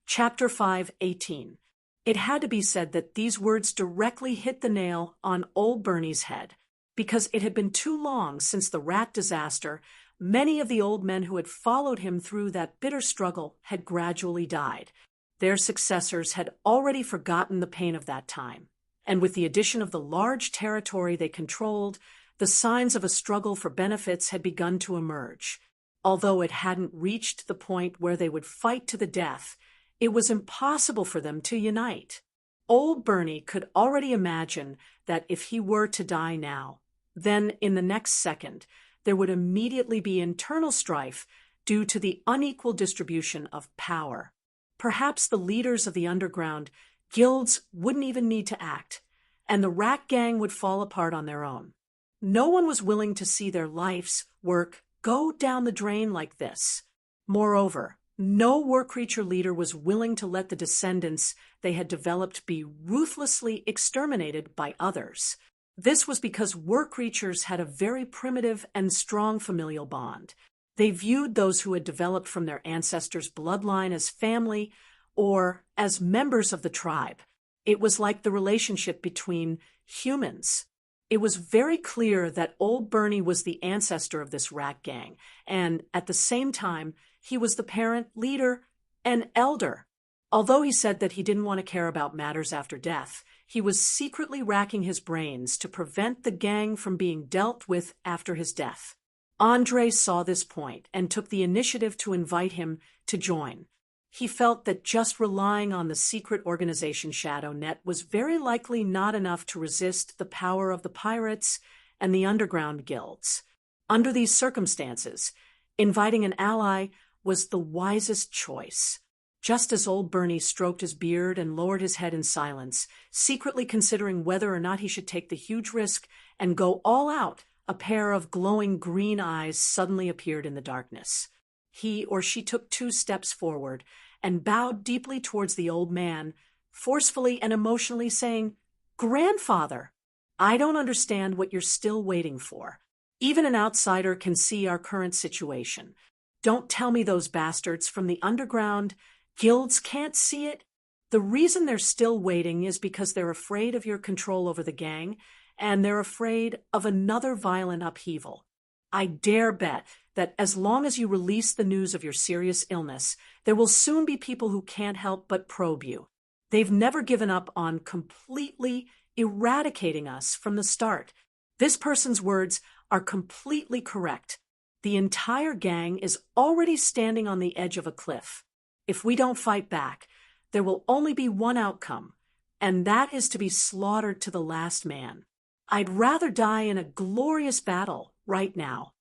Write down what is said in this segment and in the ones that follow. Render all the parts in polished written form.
Chapter 5:18. It had to be said that these words directly hit the nail on old Bernie's head, because it had been too long since the rat disaster. Many of the old men who had followed him through that bitter struggle had gradually died. Their successors had already forgotten the pain of that time, and with the addition of the large territory they controlled, the signs of a struggle for benefits had begun to emerge. Although it hadn't reached the point where they would fight to the death, it was impossible for them to unite. Old Bernie could already imagine that if he were to die now, then in the next second, there would immediately be internal strife due to the unequal distribution of power. Perhaps the leaders of the underground guilds wouldn't even need to act, and the rat gang would fall apart on their own. No one was willing to see their life's work go down the drain like this. Moreover, no war creature leader was willing to let the descendants they had developed be ruthlessly exterminated by others. This was because war creatures had a very primitive and strong familial bond. They viewed those who had developed from their ancestors' bloodline as family or as members of the tribe. It was like the relationship between humans. It was very clear that old Bernie was the ancestor of this rat gang, and at the same time, he was the parent, leader, and elder. Although he said that he didn't want to care about matters after death, he was secretly racking his brains to prevent the gang from being dealt with after his death. Andre saw this point and took the initiative to invite him to join. He felt that just relying on the secret organization Shadow Net was very likely not enough to resist the power of the pirates and the underground guilds. Under these circumstances, inviting an ally was the wisest choice. Just as old Bernie stroked his beard and lowered his head in silence, secretly considering whether or not he should take the huge risk and go all out, a pair of glowing green eyes suddenly appeared in the darkness. He or she took 2 steps forward and bowed deeply towards the old man, forcefully and emotionally saying, "Grandfather, I don't understand what you're still waiting for. Even an outsider can see our current situation. Don't tell me those bastards from the underground guilds can't see it. The reason they're still waiting is because they're afraid of your control over the gang, and they're afraid of another violent upheaval. I dare bet that as long as you release the news of your serious illness, there will soon be people who can't help but probe you. They've never given up on completely eradicating us from the start. This person's words are completely correct. The entire gang is already standing on the edge of a cliff. If we don't fight back, there will only be one outcome, and that is to be slaughtered to the last man. I'd rather die in a glorious battle right now.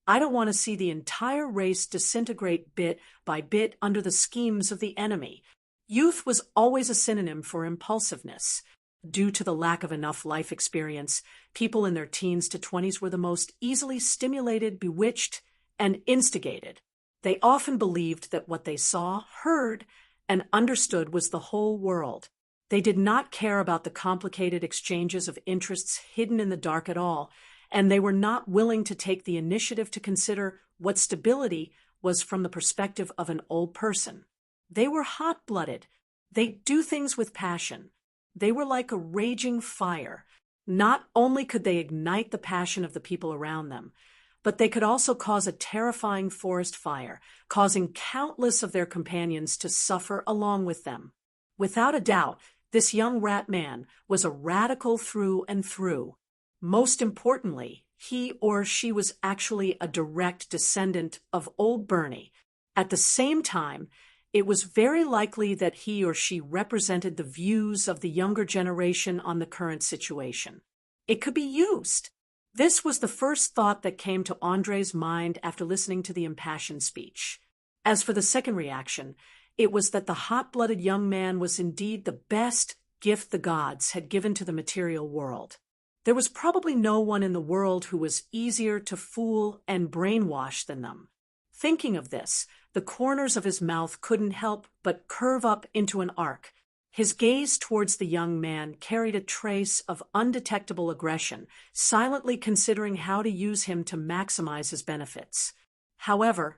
I don't want to see the entire race disintegrate bit by bit under the schemes of the enemy." Youth was always a synonym for impulsiveness. Due to the lack of enough life experience, people in their teens to 20s were the most easily stimulated, bewitched, and instigated. They often believed that what they saw, heard, and understood was the whole world. They did not care about the complicated exchanges of interests hidden in the dark at all, and they were not willing to take the initiative to consider what stability was from the perspective of an old person. They were hot-blooded. They do things with passion. They were like a raging fire. Not only could they ignite the passion of the people around them, but they could also cause a terrifying forest fire, causing countless of their companions to suffer along with them. Without a doubt, this young rat man was a radical through and through. Most importantly, he or she was actually a direct descendant of old Bernie. At the same time, it was very likely that he or she represented the views of the younger generation on the current situation. It could be used. This was the first thought that came to Andre's mind after listening to the impassioned speech. As for the second reaction, it was that the hot-blooded young man was indeed the best gift the gods had given to the material world. There was probably no one in the world who was easier to fool and brainwash than them. Thinking of this, the corners of his mouth couldn't help but curve up into an arc. His gaze towards the young man carried a trace of undetectable aggression, silently considering how to use him to maximize his benefits. However,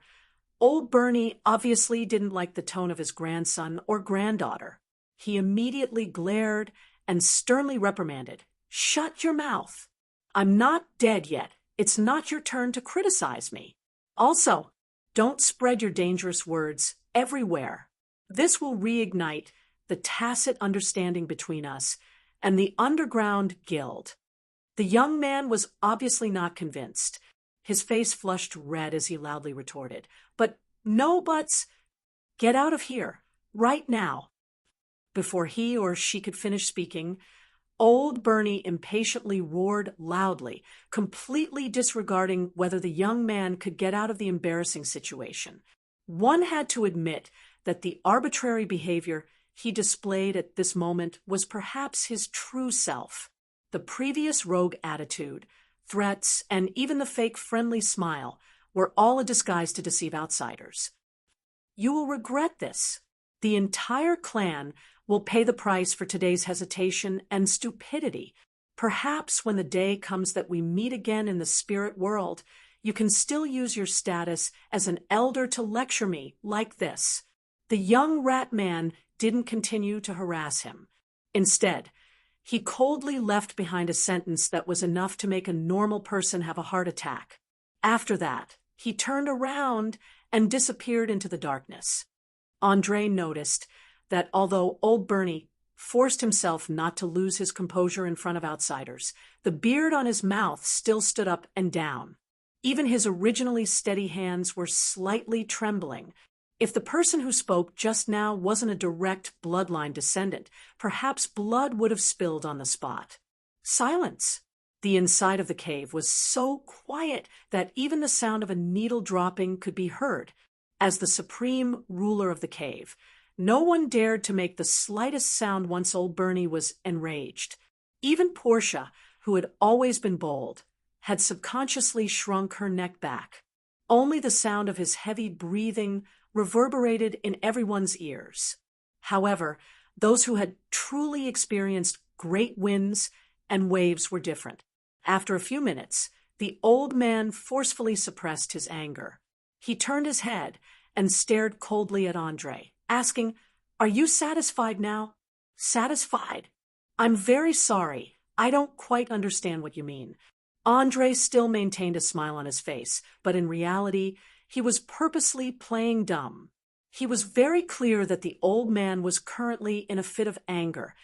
Old Bernie obviously didn't like the tone of his grandson or granddaughter. He immediately glared and sternly reprimanded, "Shut your mouth. I'm not dead yet. It's not your turn to criticize me. Also, don't spread your dangerous words everywhere. This will reignite the tacit understanding between us and the underground guild." The young man was obviously not convinced. His face flushed red as he loudly retorted, "But no buts. Get out of here, right now." Before he or she could finish speaking, old Bernie impatiently roared loudly, completely disregarding whether the young man could get out of the embarrassing situation. One had to admit that the arbitrary behavior he displayed at this moment was perhaps his true self. The previous rogue attitude, threats, and even the fake friendly smile were all a disguise to deceive outsiders. "You will regret this. The entire clan will pay the price for today's hesitation and stupidity. Perhaps when the day comes that we meet again in the spirit world, you can still use your status as an elder to lecture me like this." The young rat man didn't continue to harass him. Instead, he coldly left behind a sentence that was enough to make a normal person have a heart attack. After that, he turned around and disappeared into the darkness. Andre noticed that although old Bernie forced himself not to lose his composure in front of outsiders, the beard on his mouth still stood up and down. Even his originally steady hands were slightly trembling. If the person who spoke just now wasn't a direct bloodline descendant, perhaps blood would have spilled on the spot. Silence. The inside of the cave was so quiet that even the sound of a needle dropping could be heard. As the supreme ruler of the cave, no one dared to make the slightest sound once old Bernie was enraged. Even Portia, who had always been bold, had subconsciously shrunk her neck back. Only the sound of his heavy breathing reverberated in everyone's ears. However, those who had truly experienced great winds and waves were different. After a few minutes, the old man forcefully suppressed his anger. He turned his head and stared coldly at Andre, asking, "Are you satisfied now?" "Satisfied? I'm very sorry. I don't quite understand what you mean." Andre still maintained a smile on his face, but in reality, he was purposely playing dumb. He was very clear that the old man was currently in a fit of anger,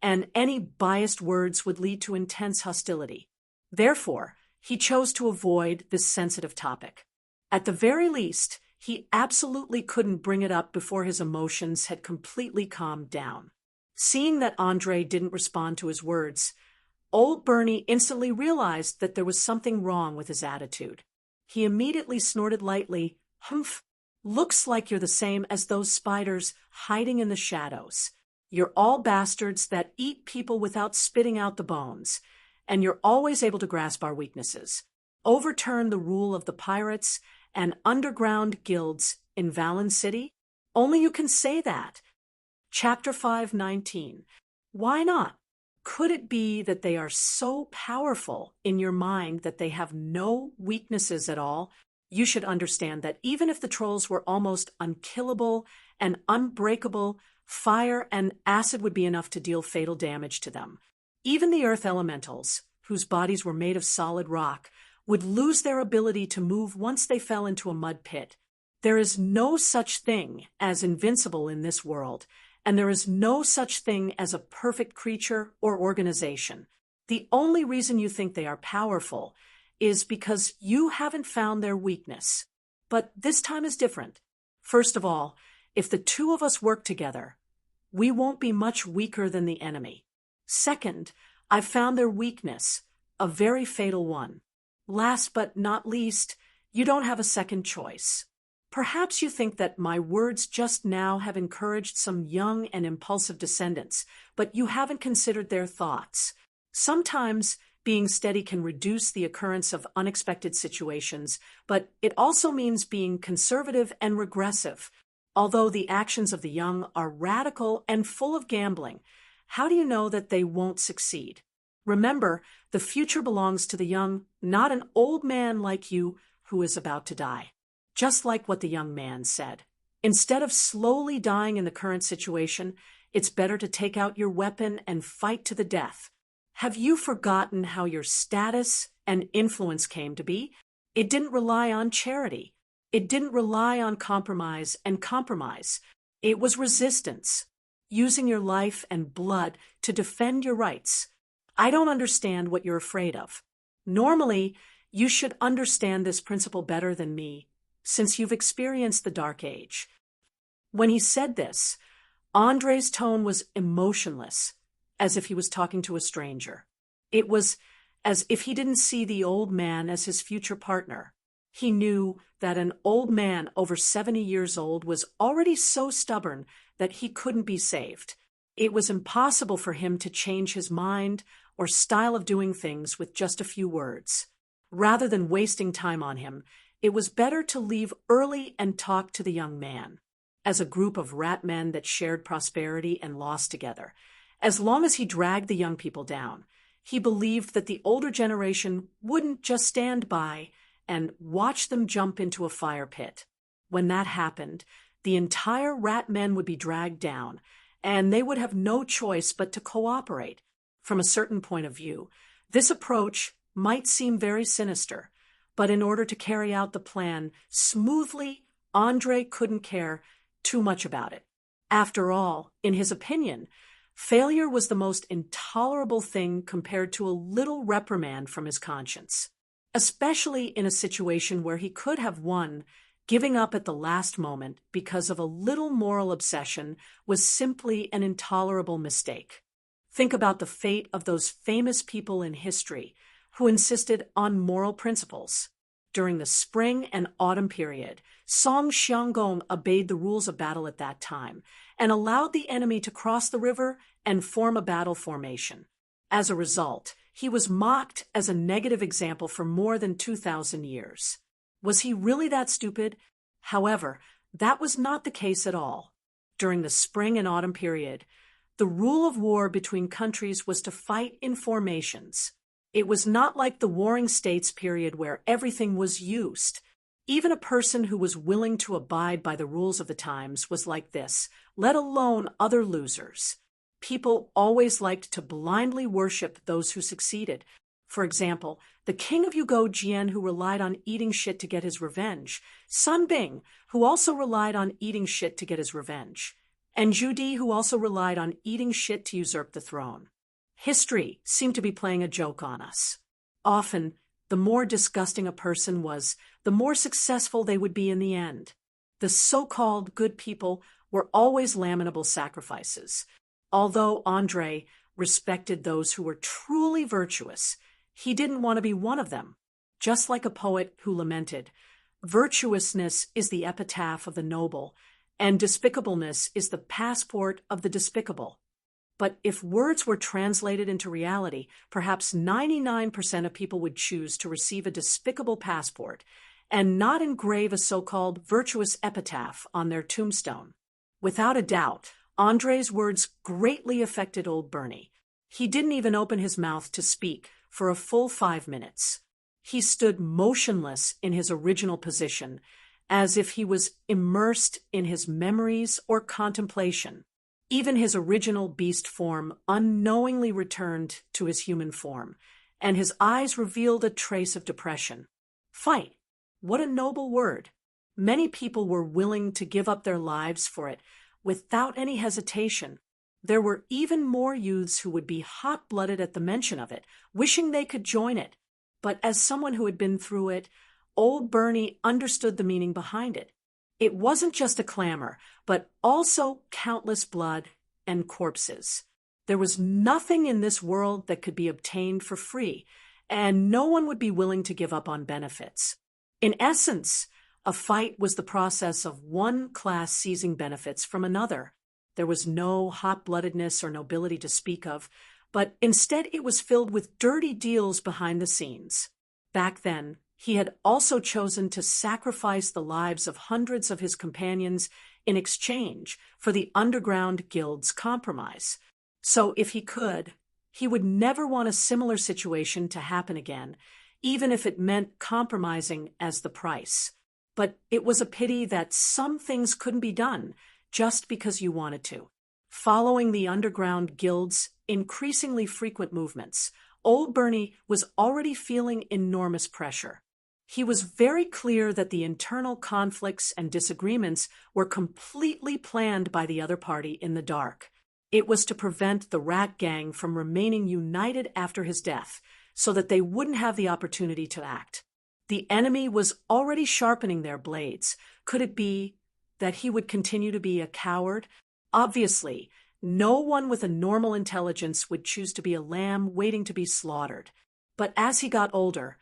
and any biased words would lead to intense hostility. Therefore, he chose to avoid this sensitive topic. At the very least, he absolutely couldn't bring it up before his emotions had completely calmed down. Seeing that Andre didn't respond to his words, old Bernie instantly realized that there was something wrong with his attitude. He immediately snorted lightly, "Humph, looks like you're the same as those spiders hiding in the shadows. You're all bastards that eat people without spitting out the bones, and you're always able to grasp our weaknesses. Overturn the rule of the pirates and underground guilds in Valen City? Only you can say that." Chapter 5:19. Why not? Could it be that they are so powerful in your mind that they have no weaknesses at all? You should understand that even if the trolls were almost unkillable and unbreakable, fire and acid would be enough to deal fatal damage to them. Even the earth elementals, whose bodies were made of solid rock, would lose their ability to move once they fell into a mud pit. There is no such thing as invincible in this world, and there is no such thing as a perfect creature or organization. The only reason you think they are powerful is because you haven't found their weakness. But this time is different. First of all, if the two of us work together, we won't be much weaker than the enemy. Second, I've found their weakness, a very fatal one. Last but not least, you don't have a second choice. Perhaps you think that my words just now have encouraged some young and impulsive descendants, but you haven't considered their thoughts. Sometimes being steady can reduce the occurrence of unexpected situations, but it also means being conservative and regressive. Although the actions of the young are radical and full of gambling, how do you know that they won't succeed? Remember, the future belongs to the young, not an old man like you who is about to die. just like what the young man said. Instead of slowly dying in the current situation, it's better to take out your weapon and fight to the death. Have you forgotten how your status and influence came to be? It didn't rely on charity. It didn't rely on compromise and compromise. It was resistance, using your life and blood to defend your rights. I don't understand what you're afraid of. Normally, you should understand this principle better than me, since you've experienced the Dark Age. When he said this, Andre's tone was emotionless, as if he was talking to a stranger. It was as if he didn't see the old man as his future partner. He knew that an old man over 70 years old was already so stubborn that he couldn't be saved. It was impossible for him to change his mind or style of doing things with just a few words. Rather than wasting time on him, it was better to leave early and talk to the young man. As a group of rat men that shared prosperity and loss together. As long as he dragged the young people down, he believed that the older generation wouldn't just stand by and watch them jump into a fire pit. When that happened, the entire rat men would be dragged down, and they would have no choice but to cooperate. From a certain point of view, this approach might seem very sinister, but in order to carry out the plan smoothly, Andre couldn't care too much about it. After all, in his opinion, failure was the most intolerable thing compared to a little reprimand from his conscience, especially in a situation where he could have won. Giving up at the last moment because of a little moral obsession was simply an intolerable mistake. Think about the fate of those famous people in history who insisted on moral principles. During the spring and autumn period, Song Xianggong obeyed the rules of battle at that time and allowed the enemy to cross the river and form a battle formation. As a result, he was mocked as a negative example for more than 2,000 years. Was he really that stupid? However, that was not the case at all. During the spring and autumn period, the rule of war between countries was to fight in formations. It was not like the Warring States period where everything was used. Even a person who was willing to abide by the rules of the times was like this, let alone other losers. People always liked to blindly worship those who succeeded. For example, the king of Yugo Jian, who relied on eating shit to get his revenge, Sun Bing, who also relied on eating shit to get his revenge, and Zhu Di, who also relied on eating shit to usurp the throne. History seemed to be playing a joke on us. Often, the more disgusting a person was, the more successful they would be in the end. The so-called good people were always lamentable sacrifices. Although Andre respected those who were truly virtuous, he didn't want to be one of them. Just like a poet who lamented, virtuousness is the epitaph of the noble, and despicableness is the passport of the despicable. But if words were translated into reality, perhaps 99% of people would choose to receive a despicable passport and not engrave a so-called virtuous epitaph on their tombstone. Without a doubt, Andre's words greatly affected old Bernie. He didn't even open his mouth to speak for a full 5 minutes. He stood motionless in his original position, as if he was immersed in his memories or contemplation. Even his original beast form unknowingly returned to his human form, and his eyes revealed a trace of depression. Fight. What a noble word. Many people were willing to give up their lives for it without any hesitation. There were even more youths who would be hot-blooded at the mention of it, wishing they could join it. But as someone who had been through it, old Bernie understood the meaning behind it. It wasn't just a clamor, but also countless blood and corpses. There was nothing in this world that could be obtained for free, and no one would be willing to give up on benefits. In essence, a fight was the process of one class seizing benefits from another. There was no hot-bloodedness or nobility to speak of, but instead it was filled with dirty deals behind the scenes. Back then, he had also chosen to sacrifice the lives of hundreds of his companions in exchange for the underground guild's compromise. So if he could, he would never want a similar situation to happen again, even if it meant compromising as the price. but it was a pity that some things couldn't be done just because you wanted to. Following the underground guild's increasingly frequent movements, old Bernie was already feeling enormous pressure. He was very clear that the internal conflicts and disagreements were completely planned by the other party in the dark. It was to prevent the Rat Gang from remaining united after his death, so that they wouldn't have the opportunity to act. The enemy was already sharpening their blades. Could it be that he would continue to be a coward? Obviously, no one with a normal intelligence would choose to be a lamb waiting to be slaughtered. But as he got older,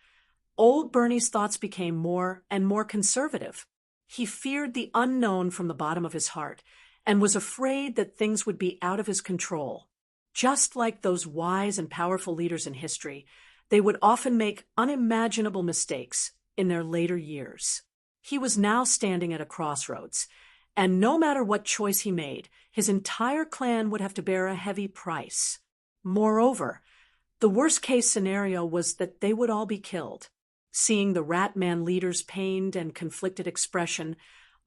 old Bernie's thoughts became more and more conservative. He feared the unknown from the bottom of his heart, and was afraid that things would be out of his control. Just like those wise and powerful leaders in history, they would often make unimaginable mistakes in their later years. He was now standing at a crossroads, and no matter what choice he made, his entire clan would have to bear a heavy price. Moreover, the worst-case scenario was that they would all be killed. Seeing the Rat Man leader's pained and conflicted expression,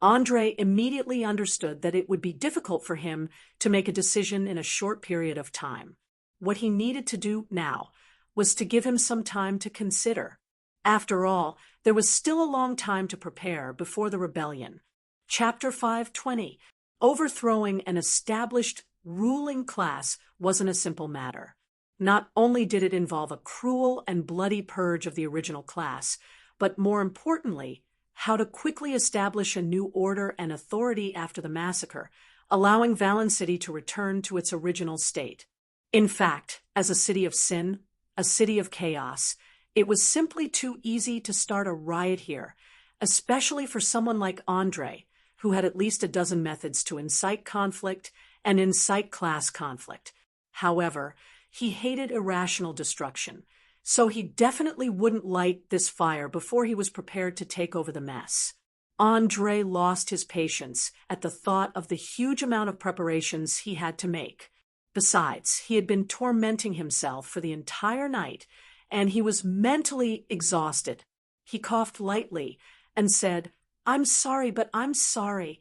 Andre immediately understood that it would be difficult for him to make a decision in a short period of time. What he needed to do now was to give him some time to consider. After all, there was still a long time to prepare before the rebellion. Chapter 520. Overthrowing an established ruling class wasn't a simple matter. Not only did it involve a cruel and bloody purge of the original class, but more importantly, how to quickly establish a new order and authority after the massacre, allowing Valen City to return to its original state. In fact, as a city of sin, a city of chaos, it was simply too easy to start a riot here, especially for someone like Andre, who had at least a dozen methods to incite conflict and incite class conflict. However, he hated irrational destruction, so he definitely wouldn't light this fire before he was prepared to take over the mess. Andre lost his patience at the thought of the huge amount of preparations he had to make. Besides, he had been tormenting himself for the entire night, and he was mentally exhausted. He coughed lightly and said, "I'm sorry, but I'm sorry.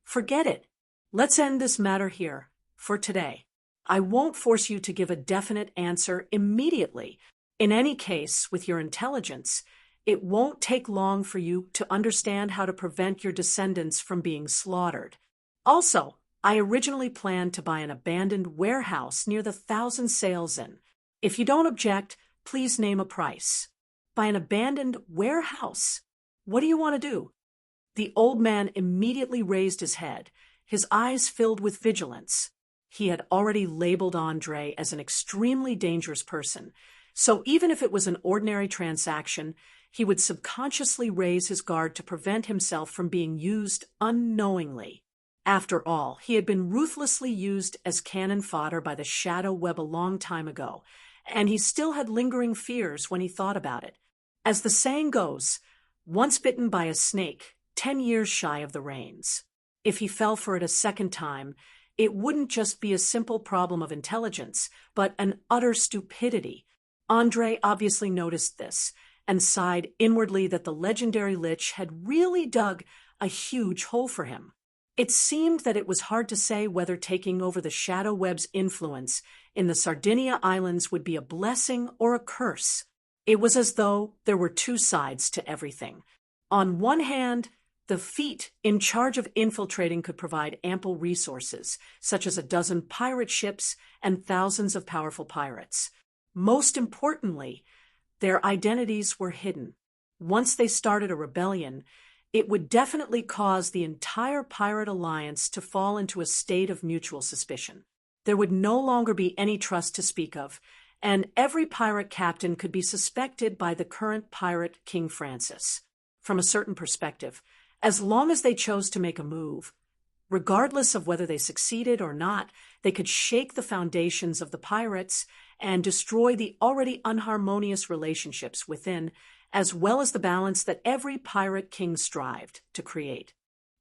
Forget it. Let's end this matter here, for today. I won't force you to give a definite answer immediately. In any case, with your intelligence, it won't take long for you to understand how to prevent your descendants from being slaughtered. Also, I originally planned to buy an abandoned warehouse near the Thousand Sails Inn. If you don't object, please name a price." "Buy an abandoned warehouse? What do you want to do?" The old man immediately raised his head, his eyes filled with vigilance. He had already labeled Andre as an extremely dangerous person, so even if it was an ordinary transaction, he would subconsciously raise his guard to prevent himself from being used unknowingly. After all, he had been ruthlessly used as cannon fodder by the Shadow Web a long time ago, and he still had lingering fears when he thought about it. As the saying goes, once bitten by a snake, 10 years shy of the reins. If he fell for it a second time, it wouldn't just be a simple problem of intelligence, but an utter stupidity. Andre obviously noticed this, and sighed inwardly that the legendary Lich had really dug a huge hole for him. It seemed that it was hard to say whether taking over the Shadow Web's influence in the Sardinia Islands would be a blessing or a curse. It was as though there were two sides to everything. On one hand, the feet in charge of infiltrating could provide ample resources, such as a dozen pirate ships and thousands of powerful pirates. Most importantly, their identities were hidden. Once they started a rebellion, it would definitely cause the entire pirate alliance to fall into a state of mutual suspicion. There would no longer be any trust to speak of, and every pirate captain could be suspected by the current pirate King Francis. From a certain perspective, as long as they chose to make a move, regardless of whether they succeeded or not, they could shake the foundations of the pirates and destroy the already unharmonious relationships within, as well as the balance that every pirate king strived to create.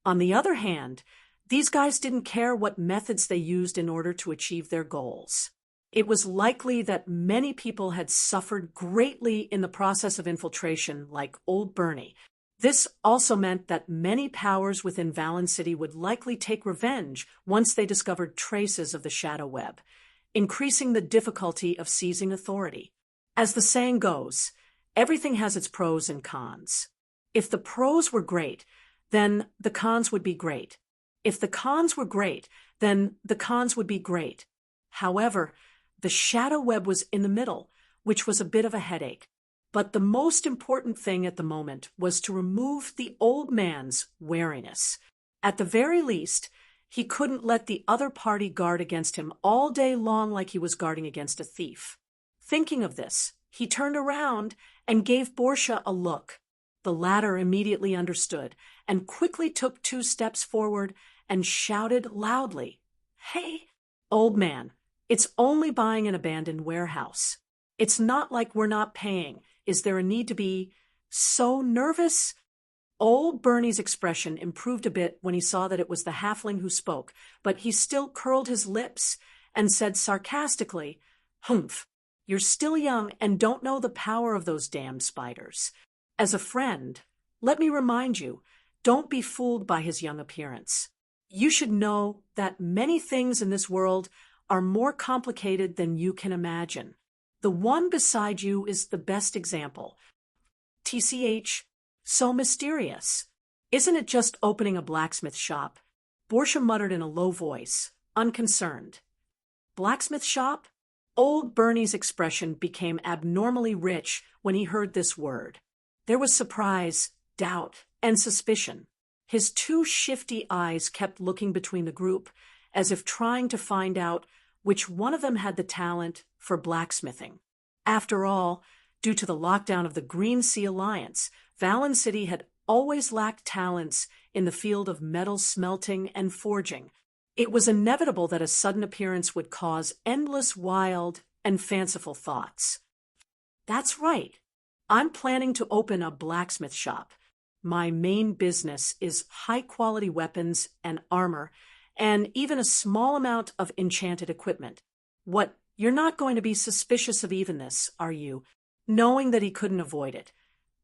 On the other hand, these guys didn't care what methods they used in order to achieve their goals. It was likely that many people had suffered greatly in the process of infiltration, like old Bernie, This also meant that many powers within Valen City would likely take revenge once they discovered traces of the shadow web, increasing the difficulty of seizing authority. As the saying goes, everything has its pros and cons. If the pros were great, then the cons would be great. If the cons were great, then the cons would be great. However, the shadow web was in the middle, which was a bit of a headache. But the most important thing at the moment was to remove the old man's wariness. At the very least, he couldn't let the other party guard against him all day long like he was guarding against a thief. Thinking of this, he turned around and gave Portia a look. The latter immediately understood and quickly took 2 steps forward and shouted loudly, "Hey, old man, it's only buying an abandoned warehouse. It's not like we're not paying. Is there a need to be so nervous?" Old Bernie's expression improved a bit when he saw that it was the halfling who spoke, but he still curled his lips and said sarcastically, "Humph, you're still young and don't know the power of those damn spiders. As a friend, let me remind you, don't be fooled by his young appearance. You should know that many things in this world are more complicated than you can imagine. The one beside you is the best example. TCH, so mysterious. Isn't it just opening a blacksmith shop?" Portia muttered in a low voice, unconcerned. "Blacksmith shop?" Old Bernie's expression became abnormally rich when he heard this word. There was surprise, doubt, and suspicion. His 2 shifty eyes kept looking between the group, as if trying to find out which one of them had the talent for blacksmithing. After all, due to the lockdown of the Green Sea Alliance, Valen City had always lacked talents in the field of metal smelting and forging. It was inevitable that a sudden appearance would cause endless wild and fanciful thoughts. "That's right. I'm planning to open a blacksmith shop. My main business is high-quality weapons and armor, and even a small amount of enchanted equipment. What, you're not going to be suspicious of even this, are you?" Knowing that he couldn't avoid it,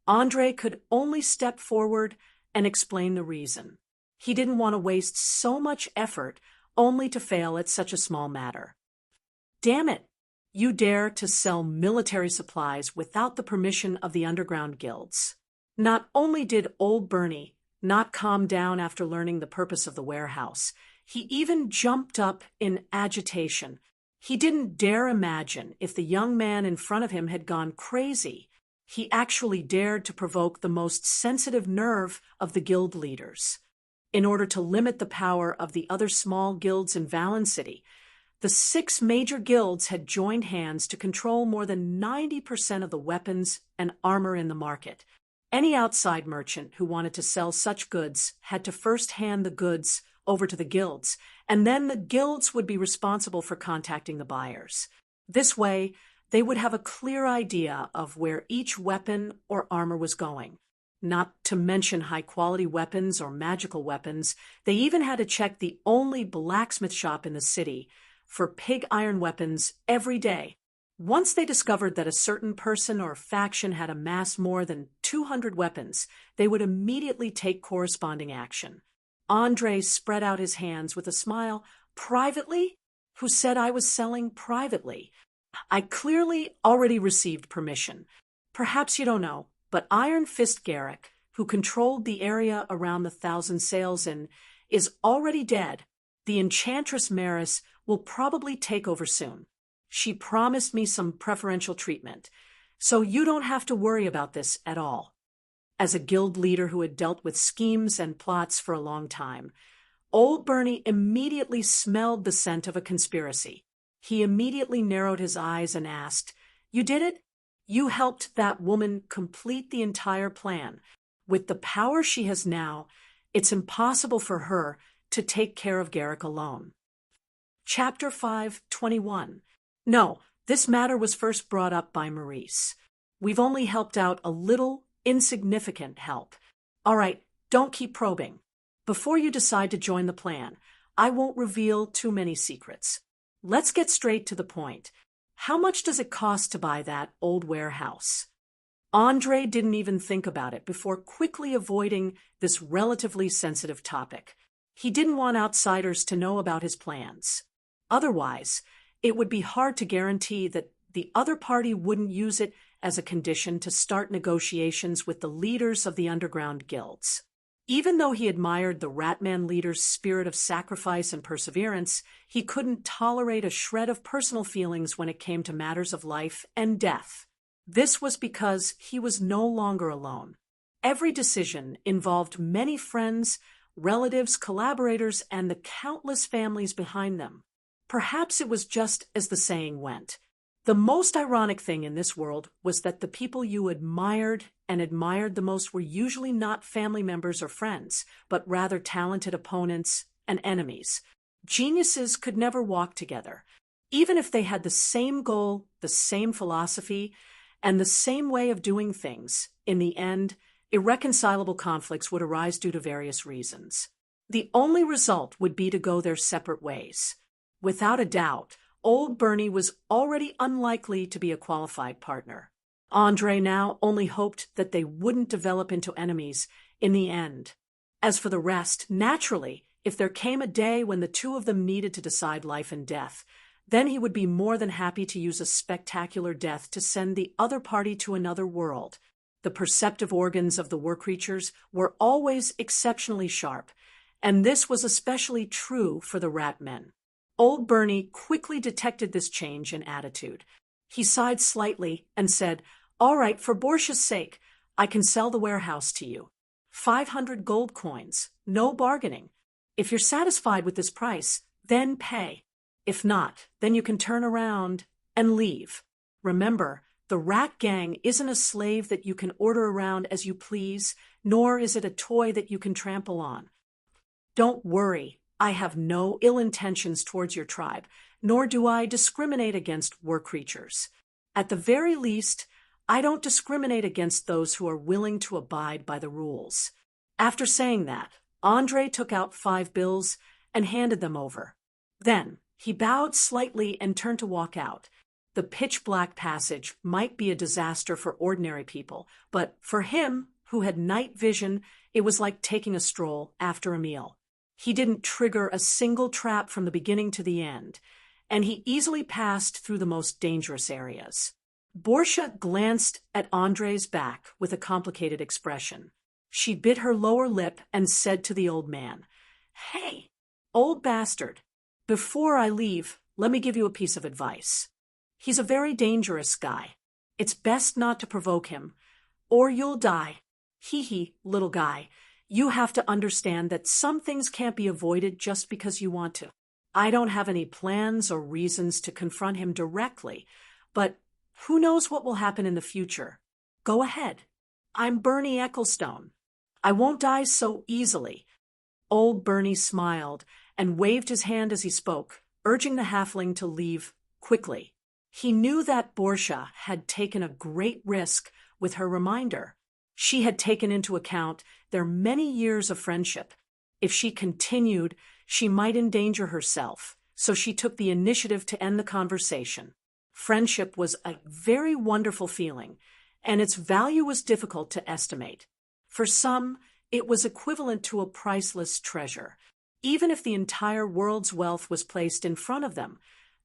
Andre could only step forward and explain the reason. He didn't want to waste so much effort only to fail at such a small matter. "Damn it! You dare to sell military supplies without the permission of the underground guilds." Not only did old Bernie not calm down after learning the purpose of the warehouse, he even jumped up in agitation. He didn't dare imagine if the young man in front of him had gone crazy. He actually dared to provoke the most sensitive nerve of the guild leaders. In order to limit the power of the other small guilds in Valen City, the 6 major guilds had joined hands to control more than 90% of the weapons and armor in the market. Any outside merchant who wanted to sell such goods had to first hand the goods over to the guilds, and then the guilds would be responsible for contacting the buyers. This way, they would have a clear idea of where each weapon or armor was going. Not to mention high-quality weapons or magical weapons, they even had to check the only blacksmith shop in the city for pig iron weapons every day. Once they discovered that a certain person or faction had amassed more than 200 weapons, they would immediately take corresponding action. Andre spread out his hands with a smile. "Privately? Who said I was selling privately? I clearly already received permission. Perhaps you don't know, but Iron Fist Garrick, who controlled the area around the Thousand Sails Inn, is already dead. The Enchantress Maris will probably take over soon. She promised me some preferential treatment, so you don't have to worry about this at all." As a guild leader who had dealt with schemes and plots for a long time, old Bernie immediately smelled the scent of a conspiracy. He immediately narrowed his eyes and asked, "You did it? You helped that woman complete the entire plan. With the power she has now, it's impossible for her to take care of Garrick alone." Chapter 5:21. No, this matter was first brought up by Maurice. "We've only helped out a little, insignificant help. All right, don't keep probing. Before you decide to join the plan, I won't reveal too many secrets. Let's get straight to the point. How much does it cost to buy that old warehouse?" Andre didn't even think about it before quickly avoiding this relatively sensitive topic. He didn't want outsiders to know about his plans. Otherwise, it would be hard to guarantee that the other party wouldn't use it as a condition to start negotiations with the leaders of the underground guilds. Even though he admired the Ratman leader's spirit of sacrifice and perseverance, he couldn't tolerate a shred of personal feelings when it came to matters of life and death. This was because he was no longer alone. Every decision involved many friends, relatives, collaborators, and the countless families behind them. Perhaps it was just as the saying went. The most ironic thing in this world was that the people you admired the most were usually not family members or friends, but rather talented opponents and enemies. Geniuses could never walk together. Even if they had the same goal, the same philosophy, and the same way of doing things, in the end, irreconcilable conflicts would arise due to various reasons. The only result would be to go their separate ways. Without a doubt, Old Bernie was already unlikely to be a qualified partner. Andre now only hoped that they wouldn't develop into enemies in the end. As for the rest, naturally, if there came a day when the two of them needed to decide life and death, then he would be more than happy to use a spectacular death to send the other party to another world. The perceptive organs of the war creatures were always exceptionally sharp, and this was especially true for the rat men. Old Bernie quickly detected this change in attitude. He sighed slightly and said, "All right, for Borcia's sake, I can sell the warehouse to you. 500 gold coins, no bargaining. If you're satisfied with this price, then pay. If not, then you can turn around and leave. Remember, the rat gang isn't a slave that you can order around as you please, nor is it a toy that you can trample on. Don't worry, I have no ill intentions towards your tribe, nor do I discriminate against war creatures. At the very least, I don't discriminate against those who are willing to abide by the rules." After saying that, Andre took out 5 bills and handed them over. Then, he bowed slightly and turned to walk out. The pitch-black passage might be a disaster for ordinary people, but for him, who had night vision, it was like taking a stroll after a meal. He didn't trigger a single trap from the beginning to the end, and he easily passed through the most dangerous areas. Borcia glanced at Andre's back with a complicated expression. She bit her lower lip and said to the old man, "Hey, old bastard, before I leave, let me give you a piece of advice. He's a very dangerous guy. It's best not to provoke him, or you'll die. Hee, little guy. You have to understand that some things can't be avoided just because you want to. I don't have any plans or reasons to confront him directly, but who knows what will happen in the future? Go ahead. I'm Bernie Ecclestone. I won't die so easily." Old Bernie smiled and waved his hand as he spoke, urging the halfling to leave quickly. He knew that Borcia had taken a great risk with her reminder. She had taken into account their many years of friendship. If she continued, she might endanger herself, so she took the initiative to end the conversation. Friendship was a very wonderful feeling, and its value was difficult to estimate. For some, it was equivalent to a priceless treasure. Even if the entire world's wealth was placed in front of them,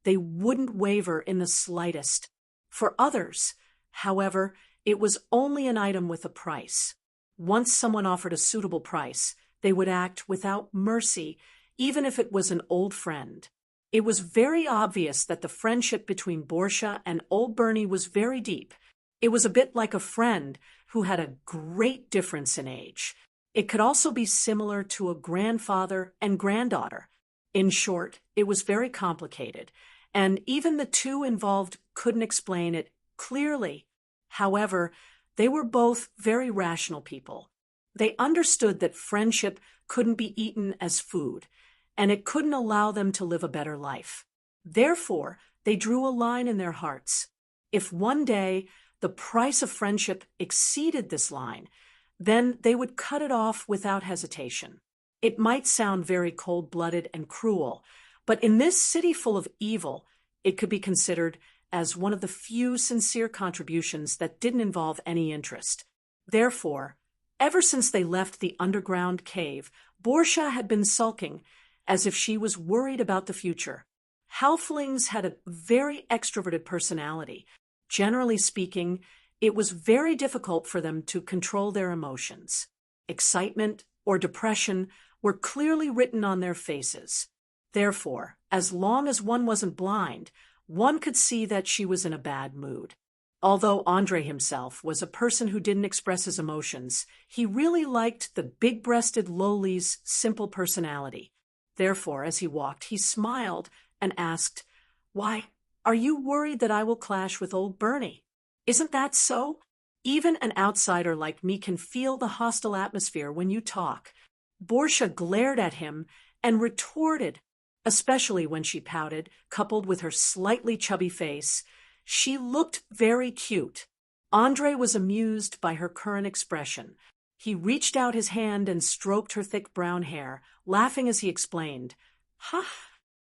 they wouldn't waver in the slightest. For others, however, it was only an item with a price. Once someone offered a suitable price, they would act without mercy, even if it was an old friend. It was very obvious that the friendship between Borcia and Old Bernie was very deep. It was a bit like a friend who had a great difference in age. It could also be similar to a grandfather and granddaughter. In short, it was very complicated, and even the two involved couldn't explain it clearly. However, they were both very rational people. They understood that friendship couldn't be eaten as food, and it couldn't allow them to live a better life. Therefore, they drew a line in their hearts. If one day the price of friendship exceeded this line, then they would cut it off without hesitation. It might sound very cold-blooded and cruel, but in this city full of evil, it could be considered as one of the few sincere contributions that didn't involve any interest. Therefore, ever since they left the underground cave, Borgia had been sulking, as if she was worried about the future. Halflings had a very extroverted personality. Generally speaking, it was very difficult for them to control their emotions. Excitement or depression were clearly written on their faces. Therefore, as long as one wasn't blind, one could see that she was in a bad mood. Although Andre himself was a person who didn't express his emotions, he really liked the big-breasted Loli's simple personality. Therefore, as he walked, he smiled and asked, "Why, are you worried that I will clash with old Bernie? Isn't that so? Even an outsider like me can feel the hostile atmosphere when you talk." Borgia glared at him and retorted, especially when she pouted, coupled with her slightly chubby face. She looked very cute. Andre was amused by her current expression. He reached out his hand and stroked her thick brown hair, laughing as he explained, "Huh,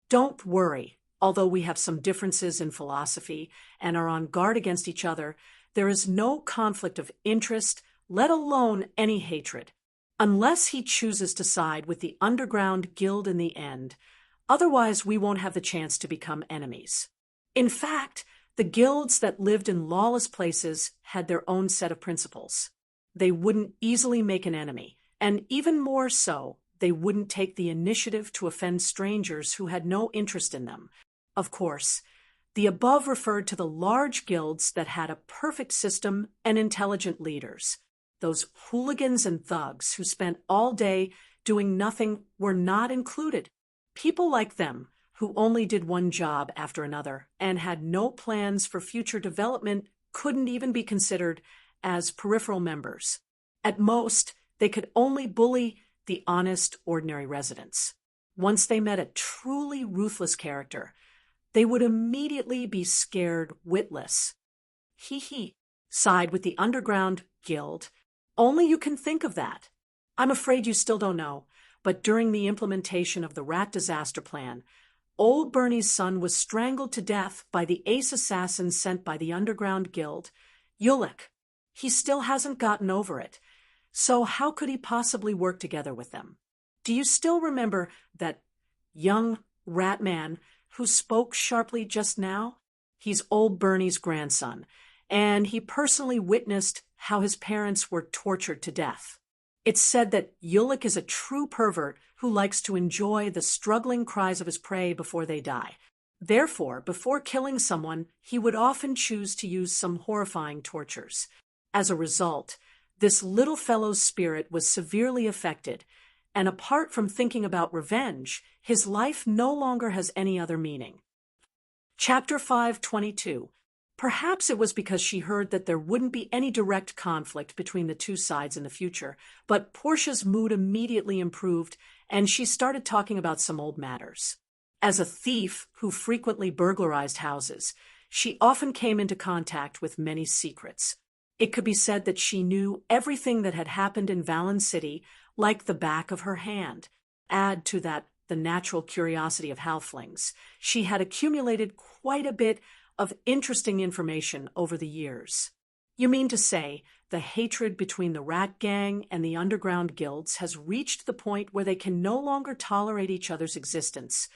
don't worry. Although we have some differences in philosophy and are on guard against each other, there is no conflict of interest, let alone any hatred. Unless he chooses to side with the underground guild in the end. Otherwise, we won't have the chance to become enemies." In fact, the guilds that lived in lawless places had their own set of principles. They wouldn't easily make an enemy, and even more so, they wouldn't take the initiative to offend strangers who had no interest in them. Of course, the above referred to the large guilds that had a perfect system and intelligent leaders. Those hooligans and thugs who spent all day doing nothing were not included. People like them, who only did one job after another and had no plans for future development, couldn't even be considered as peripheral members. At most, they could only bully the honest, ordinary residents. Once they met a truly ruthless character, they would immediately be scared witless. He side with the underground guild. Only you can think of that. I'm afraid you still don't know, but during the implementation of the rat disaster plan, old Bernie's son was strangled to death by the ace assassin sent by the underground guild, Ulick. He still hasn't gotten over it. So how could he possibly work together with them? Do you still remember that young rat man who spoke sharply just now? He's old Bernie's grandson, and he personally witnessed how his parents were tortured to death. It's said that Ulick is a true pervert who likes to enjoy the struggling cries of his prey before they die. Therefore, before killing someone, he would often choose to use some horrifying tortures. As a result, this little fellow's spirit was severely affected, and apart from thinking about revenge, his life no longer has any other meaning. Chapter 522. Perhaps it was because she heard that there wouldn't be any direct conflict between the two sides in the future, but Portia's mood immediately improved, and she started talking about some old matters. As a thief who frequently burglarized houses, she often came into contact with many secrets. It could be said that she knew everything that had happened in Valen City like the back of her hand. Add to that the natural curiosity of halflings. She had accumulated quite a bit of interesting information over the years. You mean to say the hatred between the rat gang and the underground guilds has reached the point where they can no longer tolerate each other's existence?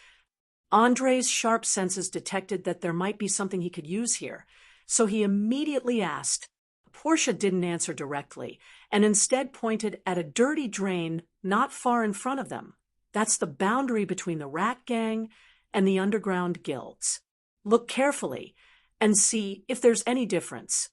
Andre's sharp senses detected that there might be something he could use here, so he immediately asked. Portia didn't answer directly, and instead pointed at a dirty drain not far in front of them. That's the boundary between the rat gang and the underground guilds. Look carefully and see if there's any difference.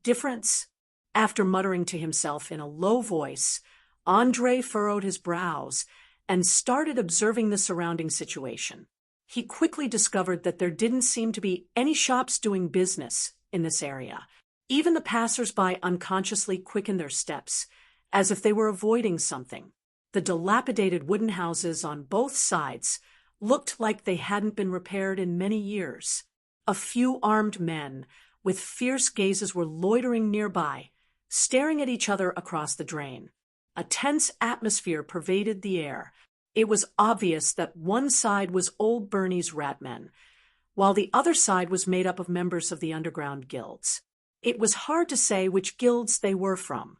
Difference? After muttering to himself in a low voice, Andre furrowed his brows and started observing the surrounding situation. He quickly discovered that there didn't seem to be any shops doing business in this area. Even the passers-by unconsciously quickened their steps, as if they were avoiding something. The dilapidated wooden houses on both sides looked like they hadn't been repaired in many years. A few armed men with fierce gazes were loitering nearby, staring at each other across the drain. A tense atmosphere pervaded the air. It was obvious that one side was old Bernie's rat men, while the other side was made up of members of the underground guilds. It was hard to say which guilds they were from.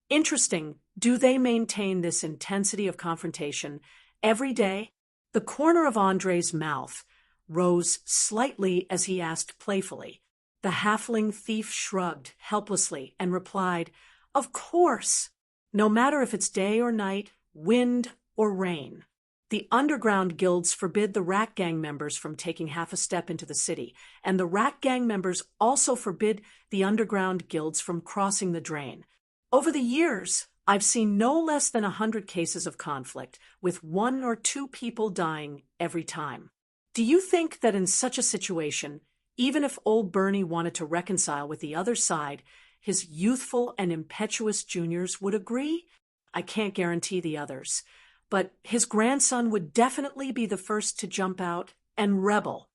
Interesting, do they maintain this intensity of confrontation every day? The corner of Andre's mouth rose slightly as he asked playfully. The halfling thief shrugged helplessly and replied, "Of course. No matter if it's day or night, wind or rain. The underground guilds forbid the rat gang members from taking half a step into the city, and the rat gang members also forbid the underground guilds from crossing the drain. Over the years, I've seen no less than 100 cases of conflict, with 1 or 2 people dying every time. Do you think that in such a situation, even if old Bernie wanted to reconcile with the other side, his youthful and impetuous juniors would agree? I can't guarantee the others, but his grandson would definitely be the first to jump out and rebel.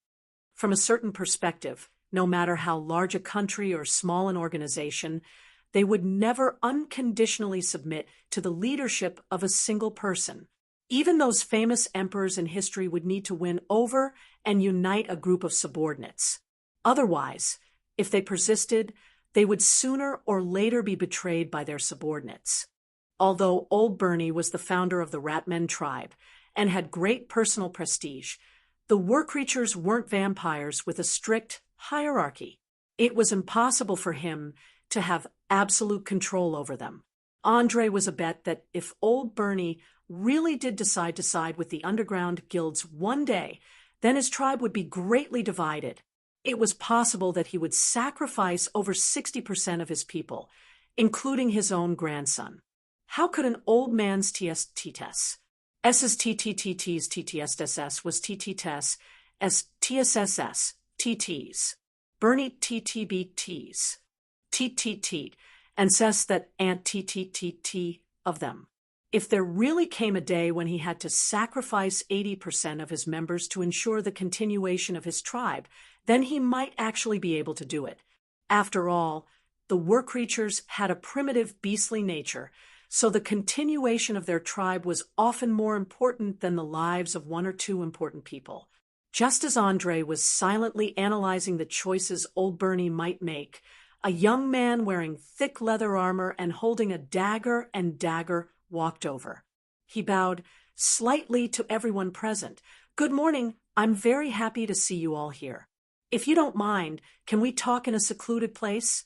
From a certain perspective, no matter how large a country or small an organization, they would never unconditionally submit to the leadership of a single person. Even those famous emperors in history would need to win over and unite a group of subordinates. Otherwise, if they persisted, they would sooner or later be betrayed by their subordinates. Although Old Bernie was the founder of the Ratmen tribe and had great personal prestige, the War Creatures weren't vampires with a strict hierarchy. It was impossible for him to have absolute control over them. Andre was a bet that if Old Bernie really did decide to side with the underground guilds one day, then his tribe would be greatly divided. It was possible that he would sacrifice over 60% of his people, including his own grandson. How could an old man's TSTTS? S's TTTT's TTSSS was TTTS as TSSS, TTs. Bernie TTBTs, TTT, and says that ant TTTT of them. If there really came a day when he had to sacrifice 80% of his members to ensure the continuation of his tribe, then he might actually be able to do it. After all, the War Creatures had a primitive beastly nature, so the continuation of their tribe was often more important than the lives of 1 or 2 important people. Just as Andre was silently analyzing the choices Old Bernie might make, a young man wearing thick leather armor and holding a dagger walked over. He bowed slightly to everyone present. "Good morning. I'm very happy to see you all here. If you don't mind, can we talk in a secluded place?"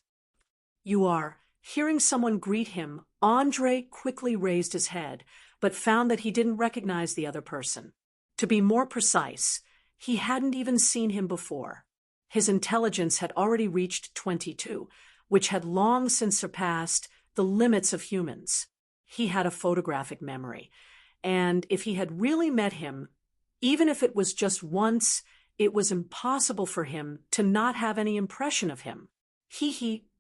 "You are." Hearing someone greet him, Andre quickly raised his head, but found that he didn't recognize the other person. To be more precise, he hadn't even seen him before. His intelligence had already reached 22, which had long since surpassed the limits of humans. He had a photographic memory, and if he had really met him, even if it was just once, it was impossible for him to not have any impression of him.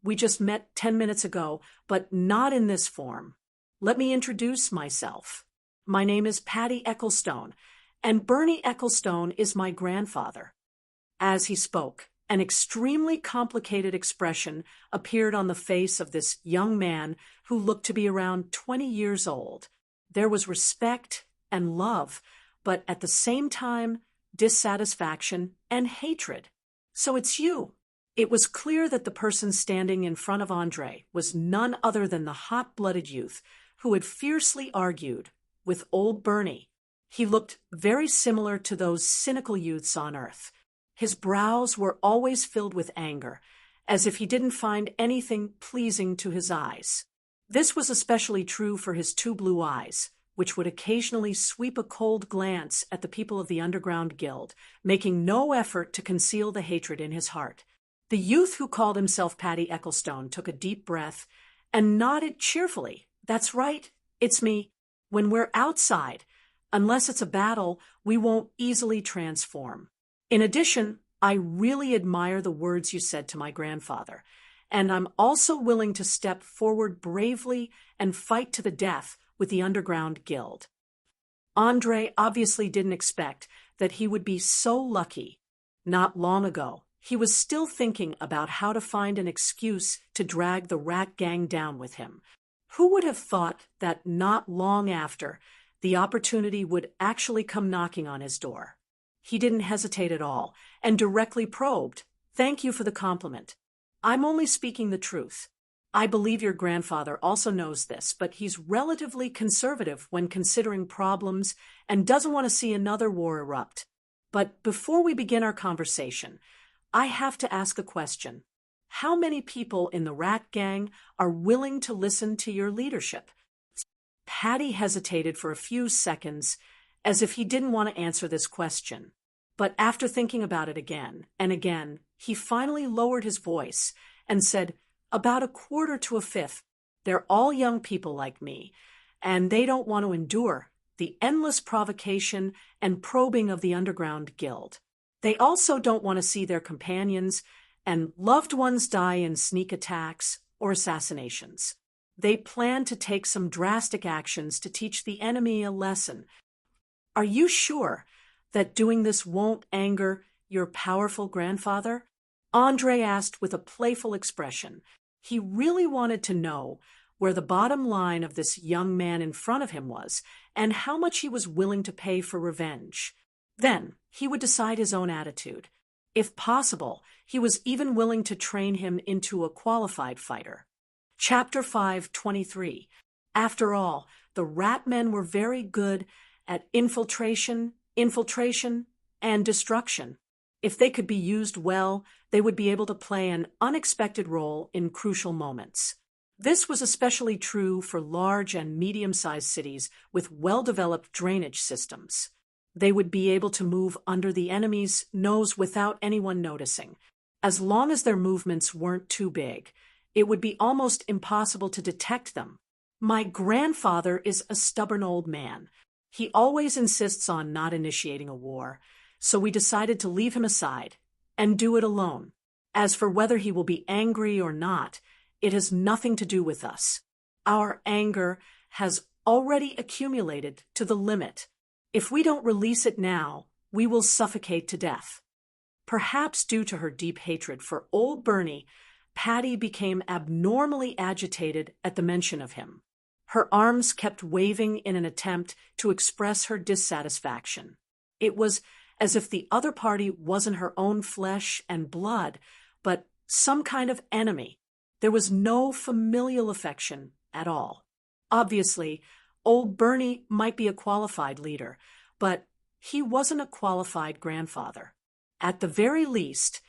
We just met 10 minutes ago, but not in this form. Let me introduce myself. My name is Patty Ecclestone, and Bernie Ecclestone is my grandfather." As he spoke, an extremely complicated expression appeared on the face of this young man who looked to be around 20 years old. There was respect and love, but at the same time, dissatisfaction and hatred. "So it's you." It was clear that the person standing in front of Andre was none other than the hot-blooded youth who had fiercely argued with Old Bernie. He looked very similar to those cynical youths on Earth. His brows were always filled with anger, as if he didn't find anything pleasing to his eyes. This was especially true for his 2 blue eyes, which would occasionally sweep a cold glance at the people of the underground guild, making no effort to conceal the hatred in his heart. The youth who called himself Patty Ecclestone took a deep breath and nodded cheerfully. "That's right, it's me. When we're outside, unless it's a battle, we won't easily transform. In addition, I really admire the words you said to my grandfather, and I'm also willing to step forward bravely and fight to the death with the underground guild." Andre obviously didn't expect that he would be so lucky. Not long ago, he was still thinking about how to find an excuse to drag the rat gang down with him. Who would have thought that not long after, the opportunity would actually come knocking on his door? He didn't hesitate at all and directly probed. "Thank you for the compliment. I'm only speaking the truth. I believe your grandfather also knows this, but he's relatively conservative when considering problems and doesn't want to see another war erupt. But before we begin our conversation, I have to ask a question. How many people in the rat gang are willing to listen to your leadership?" Patty hesitated for a few seconds, as if he didn't want to answer this question. But after thinking about it again and again, he finally lowered his voice and said, "About a quarter to a fifth. They're all young people like me, and they don't want to endure the endless provocation and probing of the underground guild. They also don't want to see their companions and loved ones die in sneak attacks or assassinations. They plan to take some drastic actions to teach the enemy a lesson. Are you sure that doing this won't anger your powerful grandfather?" Andre asked with a playful expression. He really wanted to know where the bottom line of this young man in front of him was and how much he was willing to pay for revenge. Then he would decide his own attitude. If possible, he was even willing to train him into a qualified fighter. Chapter 5:23. After all, the rat men were very good at infiltration, and destruction. If they could be used well, they would be able to play an unexpected role in crucial moments. This was especially true for large and medium-sized cities with well-developed drainage systems. They would be able to move under the enemy's nose without anyone noticing. As long as their movements weren't too big, it would be almost impossible to detect them. My grandfather is a stubborn old man. He always insists on not initiating a war, so we decided to leave him aside and do it alone. As for whether he will be angry or not, it has nothing to do with us. Our anger has already accumulated to the limit. If we don't release it now, we will suffocate to death." Perhaps due to her deep hatred for old Bernie, Patty became abnormally agitated at the mention of him. Her arms kept waving in an attempt to express her dissatisfaction. It was as if the other party wasn't her own flesh and blood, but some kind of enemy. There was no familial affection at all. Obviously, old Bernie might be a qualified leader, but he wasn't a qualified grandfather. At the very least,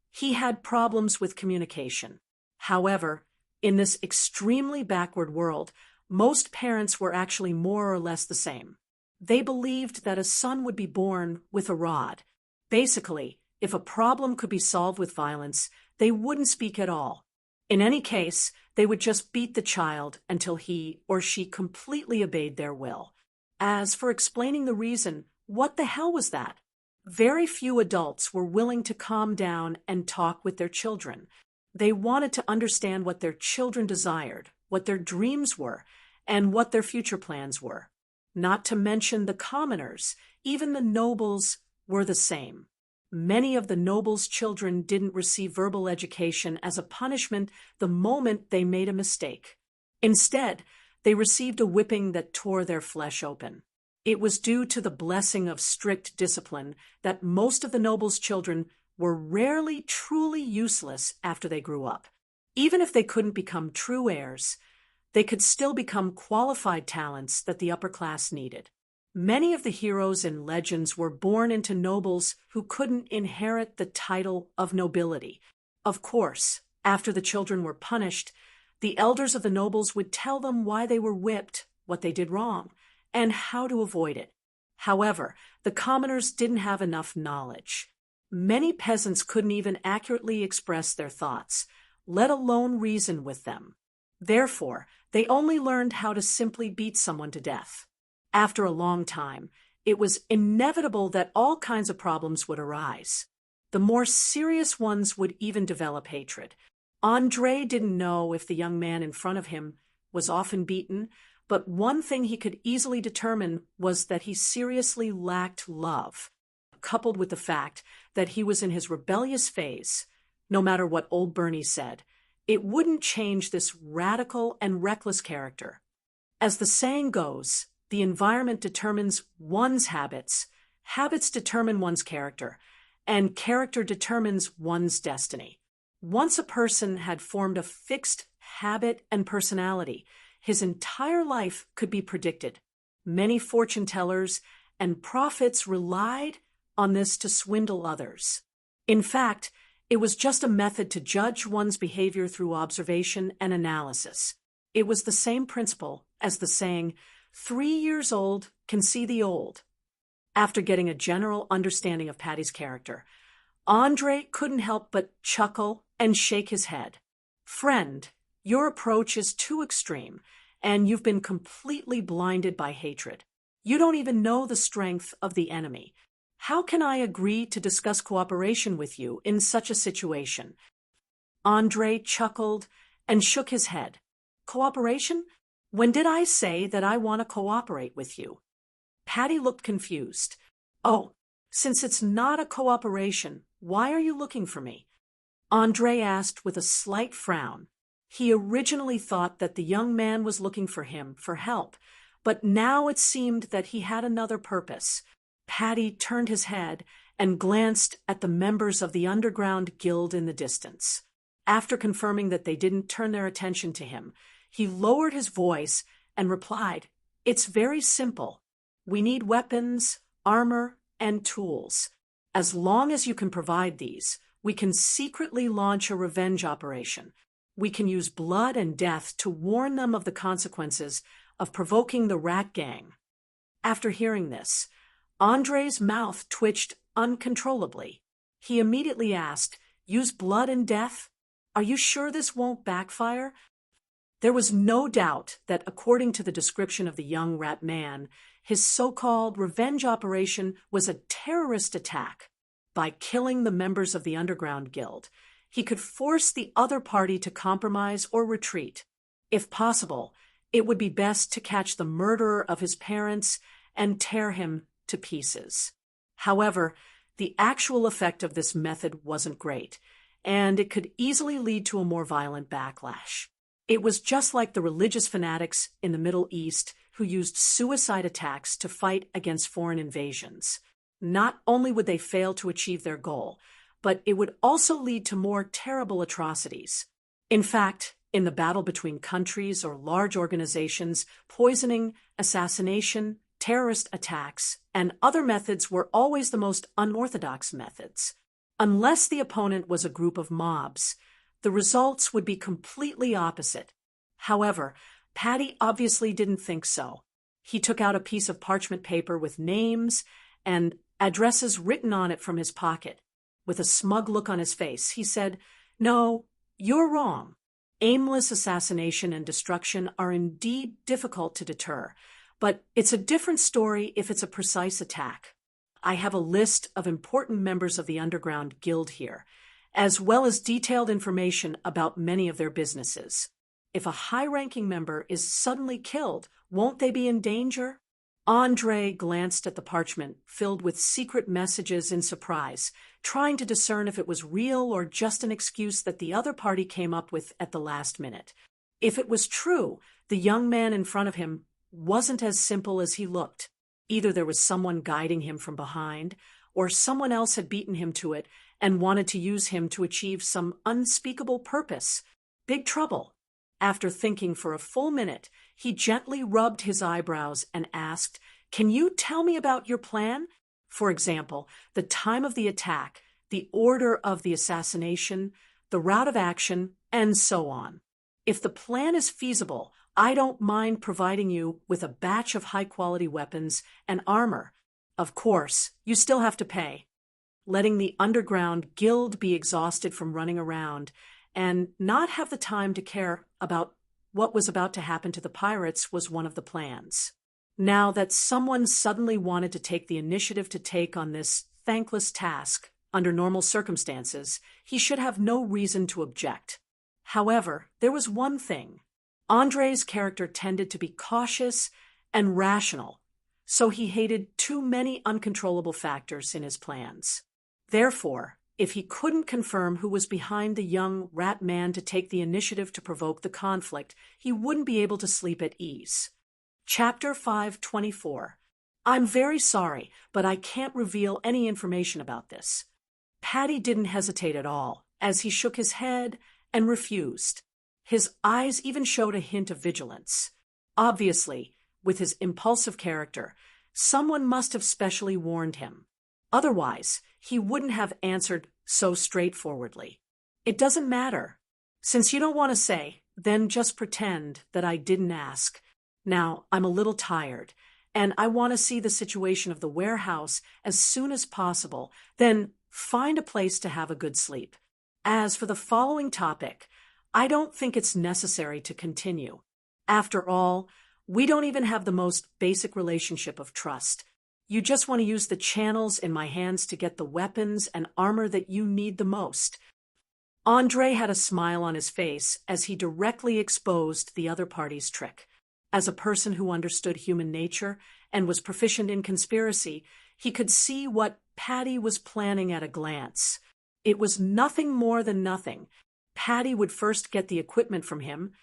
he had problems with communication. However, in this extremely backward world, most parents were actually more or less the same. They believed that a son would be born with a rod. Basically, if a problem could be solved with violence, they wouldn't speak at all. In any case, they would just beat the child until he or she completely obeyed their will. As for explaining the reason, what the hell was that? Very few adults were willing to calm down and talk with their children. They wanted to understand what their children desired, what their dreams were, and what their future plans were. Not to mention the commoners, even the nobles were the same. Many of the nobles' children didn't receive verbal education as a punishment the moment they made a mistake. Instead, they received a whipping that tore their flesh open. It was due to the blessing of strict discipline that most of the nobles' children were rarely truly useless after they grew up. Even if they couldn't become true heirs, they could still become qualified talents that the upper class needed. Many of the heroes and legends were born into nobles who couldn't inherit the title of nobility. Of course, after the children were punished, the elders of the nobles would tell them why they were whipped, what they did wrong, and how to avoid it. However, the commoners didn't have enough knowledge. Many peasants couldn't even accurately express their thoughts, let alone reason with them. Therefore, they only learned how to simply beat someone to death. After a long time, it was inevitable that all kinds of problems would arise. The more serious ones would even develop hatred. Andre didn't know if the young man in front of him was often beaten, but one thing he could easily determine was that he seriously lacked love, coupled with the fact that he was in his rebellious phase. No matter what old Bernie said, it wouldn't change this radical and reckless character. As the saying goes, the environment determines one's habits Habits determine one's character, and character determines one's destiny. Once a person had formed a fixed habit and personality, his entire life could be predicted. Many fortune tellers and prophets relied on this to swindle others. In fact, it was just a method to judge one's behavior through observation and analysis. It was the same principle as the saying, 3 years old can see the old. After getting a general understanding of Patty's character, Andre couldn't help but chuckle and shake his head. Friend, your approach is too extreme, and you've been completely blinded by hatred. You don't even know the strength of the enemy. How can I agree to discuss cooperation with you in such a situation? Andre chuckled and shook his head. Cooperation? When did I say that I want to cooperate with you? Patty looked confused. Oh, since it's not a cooperation, why are you looking for me? Andre asked with a slight frown. He originally thought that the young man was looking for him for help, but now it seemed that he had another purpose. Patty turned his head and glanced at the members of the underground guild in the distance. After confirming that they didn't turn their attention to him, he lowered his voice and replied, It's very simple. We need weapons, armor, and tools. As long as you can provide these, we can secretly launch a revenge operation. We can use blood and death to warn them of the consequences of provoking the rat gang. After hearing this, Andre's mouth twitched uncontrollably. He immediately asked, Use blood and death? Are you sure this won't backfire? There was no doubt that, according to the description of the young rat man, his so-called revenge operation was a terrorist attack. By killing the members of the underground guild, he could force the other party to compromise or retreat. If possible, it would be best to catch the murderer of his parents and tear him to pieces. However, the actual effect of this method wasn't great, and it could easily lead to a more violent backlash. It was just like the religious fanatics in the Middle East who used suicide attacks to fight against foreign invasions. Not only would they fail to achieve their goal, but it would also lead to more terrible atrocities. In fact, in the battle between countries or large organizations, poisoning, assassination, terrorist attacks, and other methods were always the most unorthodox methods. Unless the opponent was a group of mobs, the results would be completely opposite. However, Patty obviously didn't think so. He took out a piece of parchment paper with names and addresses written on it from his pocket. With a smug look on his face, he said, No, you're wrong. Aimless assassination and destruction are indeed difficult to deter, but it's a different story if it's a precise attack. I have a list of important members of the underground guild here, as well as detailed information about many of their businesses. If a high-ranking member is suddenly killed, won't they be in danger? Andre glanced at the parchment, filled with secret messages in surprise, trying to discern if it was real or just an excuse that the other party came up with at the last minute. If it was true, the young man in front of him wasn't as simple as he looked. Either there was someone guiding him from behind, or someone else had beaten him to it and wanted to use him to achieve some unspeakable purpose. Big trouble. After thinking for a full minute, he gently rubbed his eyebrows and asked, Can you tell me about your plan? For example, the time of the attack, the order of the assassination, the route of action, and so on. If the plan is feasible, I don't mind providing you with a batch of high-quality weapons and armor. Of course, you still have to pay. Letting the underground guild be exhausted from running around and not have the time to care about what was about to happen to the pirates was one of the plans. Now that someone suddenly wanted to take the initiative to take on this thankless task under normal circumstances, he should have no reason to object. However, there was one thing. Andre's character tended to be cautious and rational, so he hated too many uncontrollable factors in his plans. Therefore, if he couldn't confirm who was behind the young rat man to take the initiative to provoke the conflict, he wouldn't be able to sleep at ease. Chapter 524. I'm very sorry, but I can't reveal any information about this. Paddy didn't hesitate at all, as he shook his head and refused. His eyes even showed a hint of vigilance. Obviously, with his impulsive character, someone must have specially warned him. Otherwise, he wouldn't have answered so straightforwardly. It doesn't matter. Since you don't want to say, then just pretend that I didn't ask. Now, I'm a little tired, and I want to see the situation of the warehouse as soon as possible, then find a place to have a good sleep. As for the following topic, I don't think it's necessary to continue. After all, we don't even have the most basic relationship of trust. You just want to use the channels in my hands to get the weapons and armor that you need the most. Andre had a smile on his face as he directly exposed the other party's trick. As a person who understood human nature and was proficient in conspiracy, he could see what Paddy was planning at a glance. It was nothing more than nothing. Paddy would first get the equipment from him,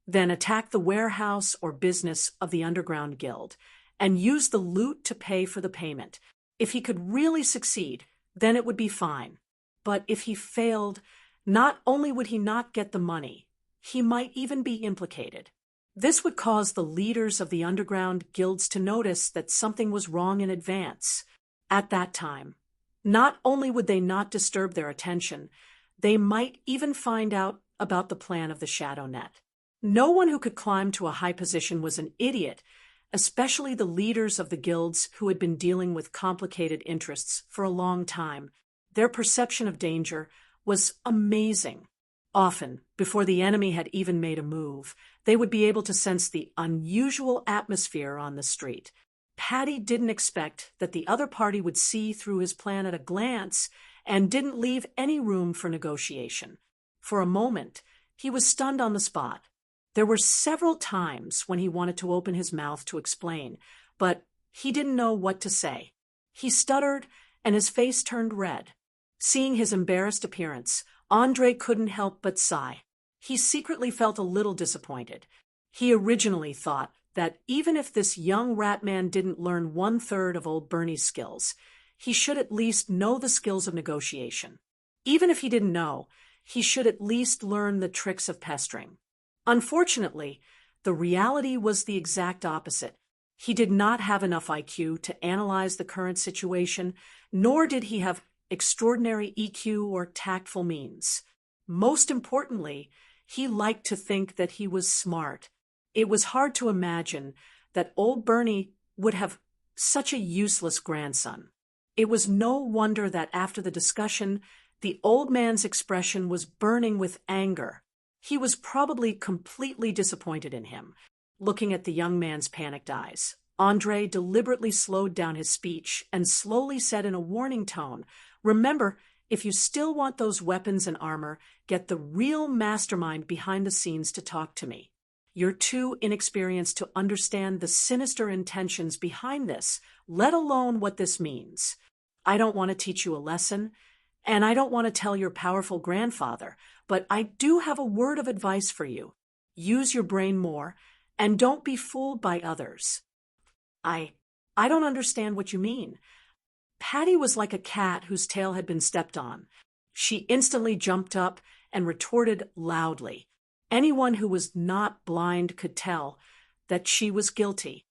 then attack the warehouse or business of the underground guild, and use the loot to pay for the payment. If he could really succeed, then it would be fine. But if he failed, not only would he not get the money, he might even be implicated. This would cause the leaders of the underground guilds to notice that something was wrong in advance. At that time, not only would they not disturb their attention, they might even find out about the plan of the shadow net. No one who could climb to a high position was an idiot, especially the leaders of the guilds who had been dealing with complicated interests for a long time. Their perception of danger was amazing. Often, before the enemy had even made a move, they would be able to sense the unusual atmosphere on the street. Paddy didn't expect that the other party would see through his plan at a glance and didn't leave any room for negotiation. For a moment, he was stunned on the spot. There were several times when he wanted to open his mouth to explain, but he didn't know what to say. He stuttered, and his face turned red. Seeing his embarrassed appearance, Andre couldn't help but sigh. He secretly felt a little disappointed. He originally thought that even if this young rat man didn't learn 1/3 of old Bernie's skills, he should at least know the skills of negotiation. Even if he didn't know, he should at least learn the tricks of pestering. Unfortunately, the reality was the exact opposite. He did not have enough IQ to analyze the current situation, nor did he have extraordinary EQ or tactful means. Most importantly, he liked to think that he was smart. It was hard to imagine that old Bernie would have such a useless grandson. It was no wonder that after the discussion, the old man's expression was burning with anger. He was probably completely disappointed in him. Looking at the young man's panicked eyes, Andre deliberately slowed down his speech and slowly said in a warning tone, "Remember, if you still want those weapons and armor, get the real mastermind behind the scenes to talk to me. You're too inexperienced to understand the sinister intentions behind this, let alone what this means. I don't want to teach you a lesson, and I don't want to tell your powerful grandfather, but I do have a word of advice for you. Use your brain more, and don't be fooled by others." I don't understand what you mean. Paddy was like a cat whose tail had been stepped on. She instantly jumped up and retorted loudly. Anyone who was not blind could tell that she was guilty.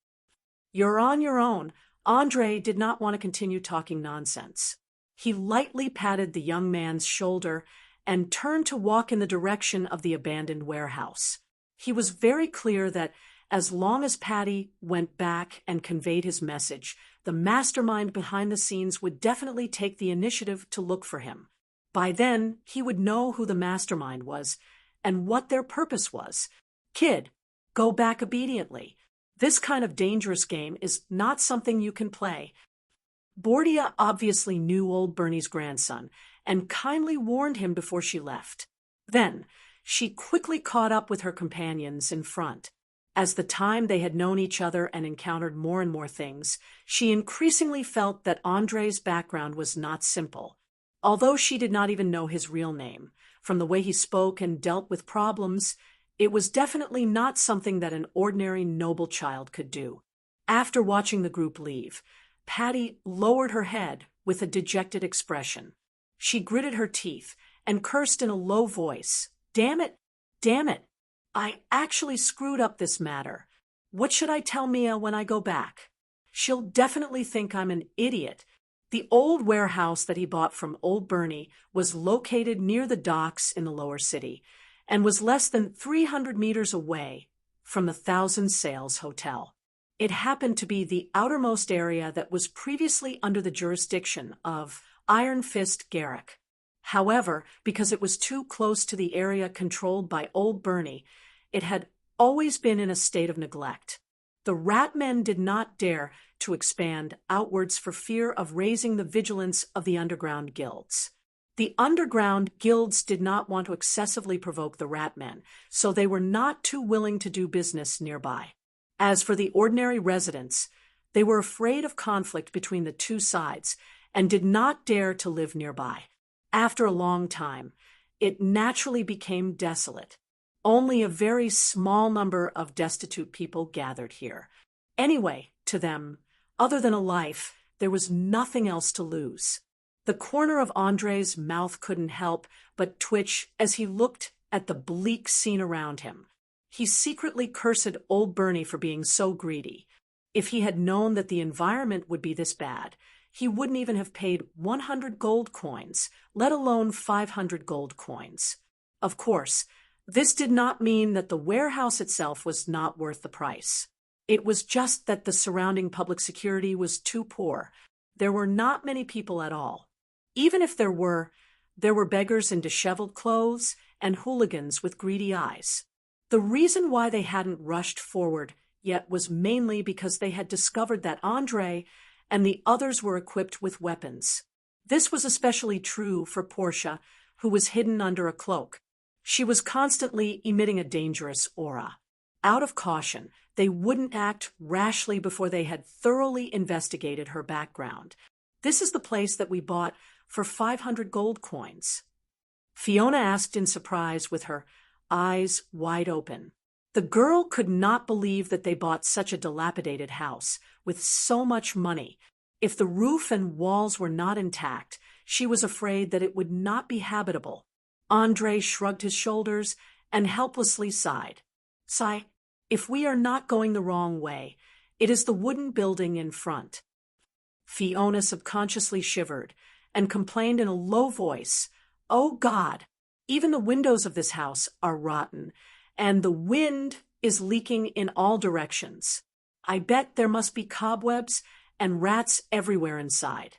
"You're on your own." Andre did not want to continue talking nonsense. He lightly patted the young man's shoulder and turned to walk in the direction of the abandoned warehouse. He was very clear that as long as Paddy went back and conveyed his message, the mastermind behind the scenes would definitely take the initiative to look for him. By then, he would know who the mastermind was and what their purpose was. "Kid, go back obediently. This kind of dangerous game is not something you can play." Bordia obviously knew old Bernie's grandson and kindly warned him before she left. Then, she quickly caught up with her companions in front. As the time they had known each other and encountered more and more things, she increasingly felt that Andre's background was not simple. Although she did not even know his real name, from the way he spoke and dealt with problems, it was definitely not something that an ordinary noble child could do. After watching the group leave, Patty lowered her head with a dejected expression. She gritted her teeth and cursed in a low voice. Damn it! Damn it! I actually screwed up this matter. What should I tell Mia when I go back? She'll definitely think I'm an idiot. The old warehouse that he bought from Old Bernie was located near the docks in the lower city and was less than 300 meters away from the Thousand Sails Hotel. It happened to be the outermost area that was previously under the jurisdiction of Iron Fist Garrick. However, because it was too close to the area controlled by Old Bernie, it had always been in a state of neglect. The rat men did not dare to expand outwards for fear of raising the vigilance of the underground guilds. The underground guilds did not want to excessively provoke the rat men, so they were not too willing to do business nearby. As for the ordinary residents, they were afraid of conflict between the two sides and did not dare to live nearby. After a long time, it naturally became desolate. Only a very small number of destitute people gathered here. Anyway, to them, other than a life, there was nothing else to lose. The corner of Andre's mouth couldn't help but twitch as he looked at the bleak scene around him. He secretly cursed Old Bernie for being so greedy. If he had known that the environment would be this bad, he wouldn't even have paid 100 gold coins, let alone 500 gold coins. Of course, this did not mean that the warehouse itself was not worth the price. It was just that the surrounding public security was too poor. There were not many people at all. Even if there were beggars in disheveled clothes and hooligans with greedy eyes. The reason why they hadn't rushed forward yet was mainly because they had discovered that Andre and the others were equipped with weapons. This was especially true for Portia, who was hidden under a cloak. She was constantly emitting a dangerous aura. Out of caution, they wouldn't act rashly before they had thoroughly investigated her background. This is the place that we bought for 500 gold coins. Fiona asked in surprise with her eyes wide open. The girl could not believe that they bought such a dilapidated house with so much money. If the roof and walls were not intact, she was afraid that it would not be habitable. Andre shrugged his shoulders and helplessly sighed. Sigh, if we are not going the wrong way, it is the wooden building in front. Fiona subconsciously shivered and complained in a low voice, Oh God, even the windows of this house are rotten, and the wind is leaking in all directions. I bet there must be cobwebs and rats everywhere inside.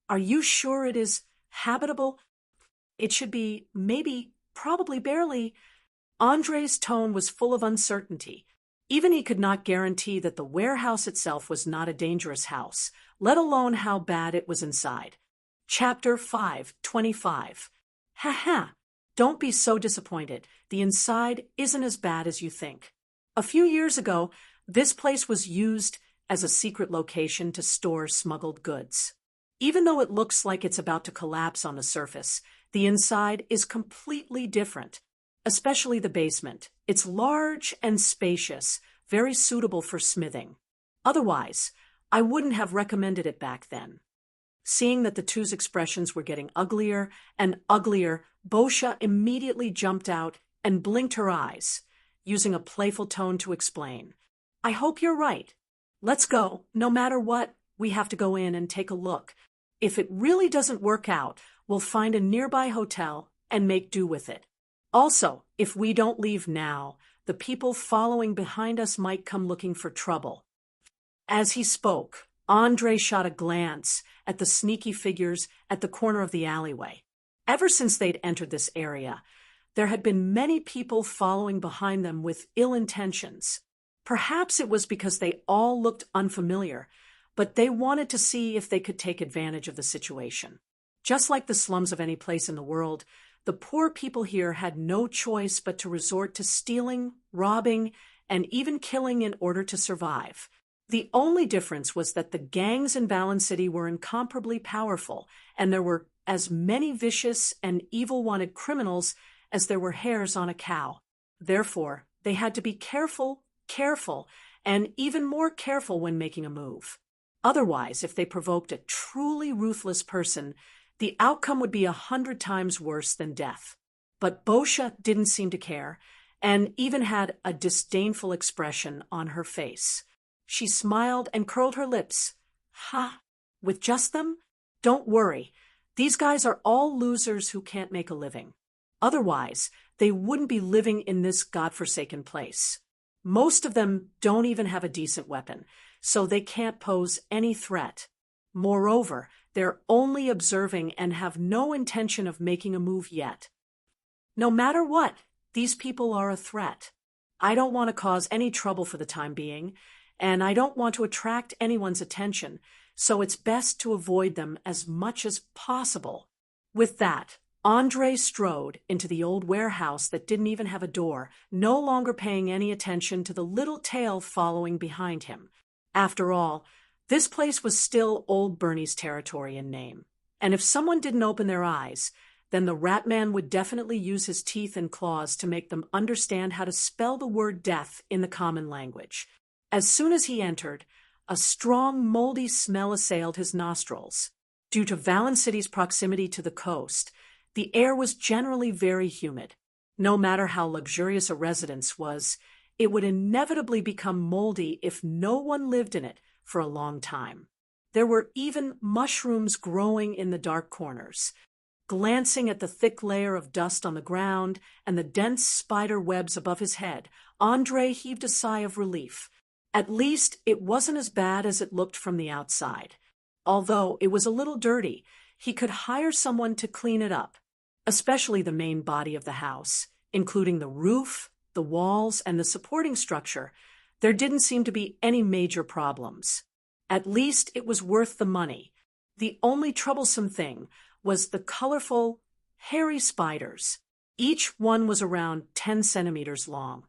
Are you sure it is habitable? It should be, maybe, probably, barely. Andre's tone was full of uncertainty. Even he could not guarantee that the warehouse itself was not a dangerous house, let alone how bad it was inside. Chapter 5:25. Ha! Don't be so disappointed. The inside isn't as bad as you think. A few years ago, this place was used as a secret location to store smuggled goods. Even though it looks like it's about to collapse on the surface, the inside is completely different, especially the basement. It's large and spacious, very suitable for smithing. Otherwise, I wouldn't have recommended it back then. Seeing that the two's expressions were getting uglier and uglier, Boscia immediately jumped out and blinked her eyes, using a playful tone to explain. I hope you're right. Let's go. No matter what, we have to go in and take a look. If it really doesn't work out, we'll find a nearby hotel and make do with it. Also, if we don't leave now, the people following behind us might come looking for trouble. As he spoke, Andre shot a glance at the sneaky figures at the corner of the alleyway. Ever since they'd entered this area, there had been many people following behind them with ill intentions. Perhaps it was because they all looked unfamiliar, but they wanted to see if they could take advantage of the situation. Just like the slums of any place in the world, the poor people here had no choice but to resort to stealing, robbing, and even killing in order to survive. The only difference was that the gangs in Valen City were incomparably powerful, and there were as many vicious and evil-wanted criminals as there were hairs on a cow. Therefore, they had to be careful, and even more careful when making a move. Otherwise, if they provoked a truly ruthless person, the outcome would be 100 times worse than death. But Boscia didn't seem to care, and even had a disdainful expression on her face. She smiled and curled her lips. Ha! With just them? Don't worry. These guys are all losers who can't make a living. Otherwise, they wouldn't be living in this godforsaken place. Most of them don't even have a decent weapon, so they can't pose any threat. Moreover, they're only observing and have no intention of making a move yet. No matter what, these people are a threat. I don't want to cause any trouble for the time being, and I don't want to attract anyone's attention, so it's best to avoid them as much as possible. With that, Andre strode into the old warehouse that didn't even have a door, no longer paying any attention to the little tail following behind him. After all, this place was still Old Bernie's territory in name, and if someone didn't open their eyes, then the Rat-Man would definitely use his teeth and claws to make them understand how to spell the word death in the common language. As soon as he entered, a strong, moldy smell assailed his nostrils. Due to Valen City's proximity to the coast, the air was generally very humid. No matter how luxurious a residence was, it would inevitably become moldy if no one lived in it for a long time. There were even mushrooms growing in the dark corners. Glancing at the thick layer of dust on the ground and the dense spider webs above his head, Andre heaved a sigh of relief. At least it wasn't as bad as it looked from the outside. Although it was a little dirty, he could hire someone to clean it up, especially the main body of the house, including the roof, the walls, and the supporting structure. There didn't seem to be any major problems. At least it was worth the money. The only troublesome thing was the colorful, hairy spiders. Each one was around 10 centimeters long,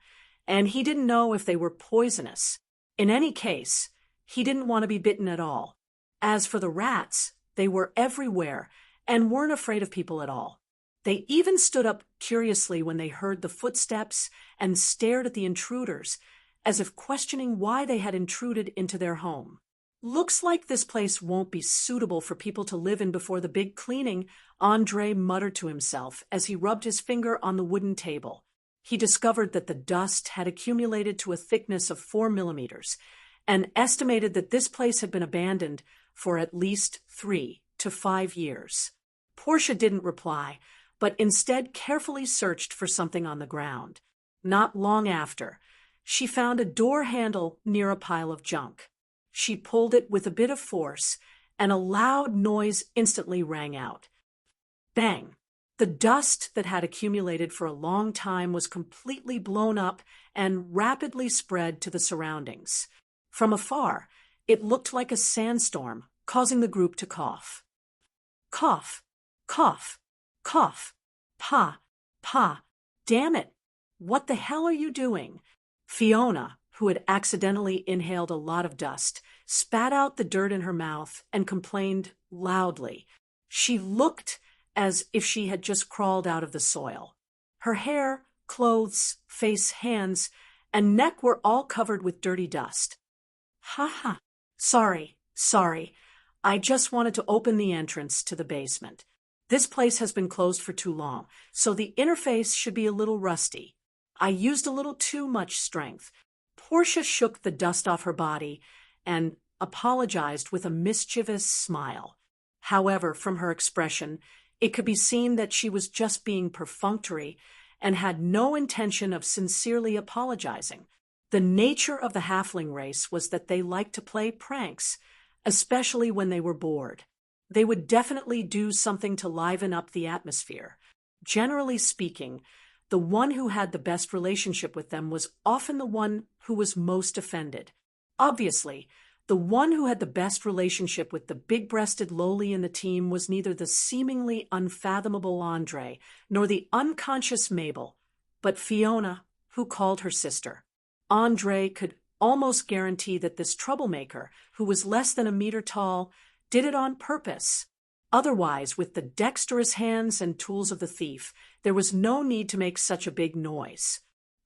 and he didn't know if they were poisonous. In any case, he didn't want to be bitten at all. As for the rats, they were everywhere and weren't afraid of people at all. They even stood up curiously when they heard the footsteps and stared at the intruders, as if questioning why they had intruded into their home. Looks like this place won't be suitable for people to live in before the big cleaning, Andre muttered to himself as he rubbed his finger on the wooden table. He discovered that the dust had accumulated to a thickness of 4 millimeters, and estimated that this place had been abandoned for at least 3 to 5 years. Portia didn't reply, but instead carefully searched for something on the ground. Not long after, she found a door handle near a pile of junk. She pulled it with a bit of force, and a loud noise instantly rang out. Bang! The dust that had accumulated for a long time was completely blown up and rapidly spread to the surroundings. From afar, it looked like a sandstorm, causing the group to cough. Cough, cough, cough, pa, pa, damn it! What the hell are you doing? Fiona, who had accidentally inhaled a lot of dust, spat out the dirt in her mouth and complained loudly. She looked as if she had just crawled out of the soil. Her hair, clothes, face, hands, and neck were all covered with dirty dust. Ha ha. Sorry. I just wanted to open the entrance to the basement. This place has been closed for too long, so the interface should be a little rusty. I used a little too much strength. Portia shook the dust off her body and apologized with a mischievous smile. However, from her expression, it could be seen that she was just being perfunctory and had no intention of sincerely apologizing. The nature of the halfling race was that they liked to play pranks, especially when they were bored. They would definitely do something to liven up the atmosphere. Generally speaking, the one who had the best relationship with them was often the one who was most offended. Obviously, the one who had the best relationship with the big-breasted lowly in the team was neither the seemingly unfathomable Andre nor the unconscious Mabel, but Fiona, who called her sister. Andre could almost guarantee that this troublemaker, who was less than a meter tall, did it on purpose. Otherwise, with the dexterous hands and tools of the thief, there was no need to make such a big noise.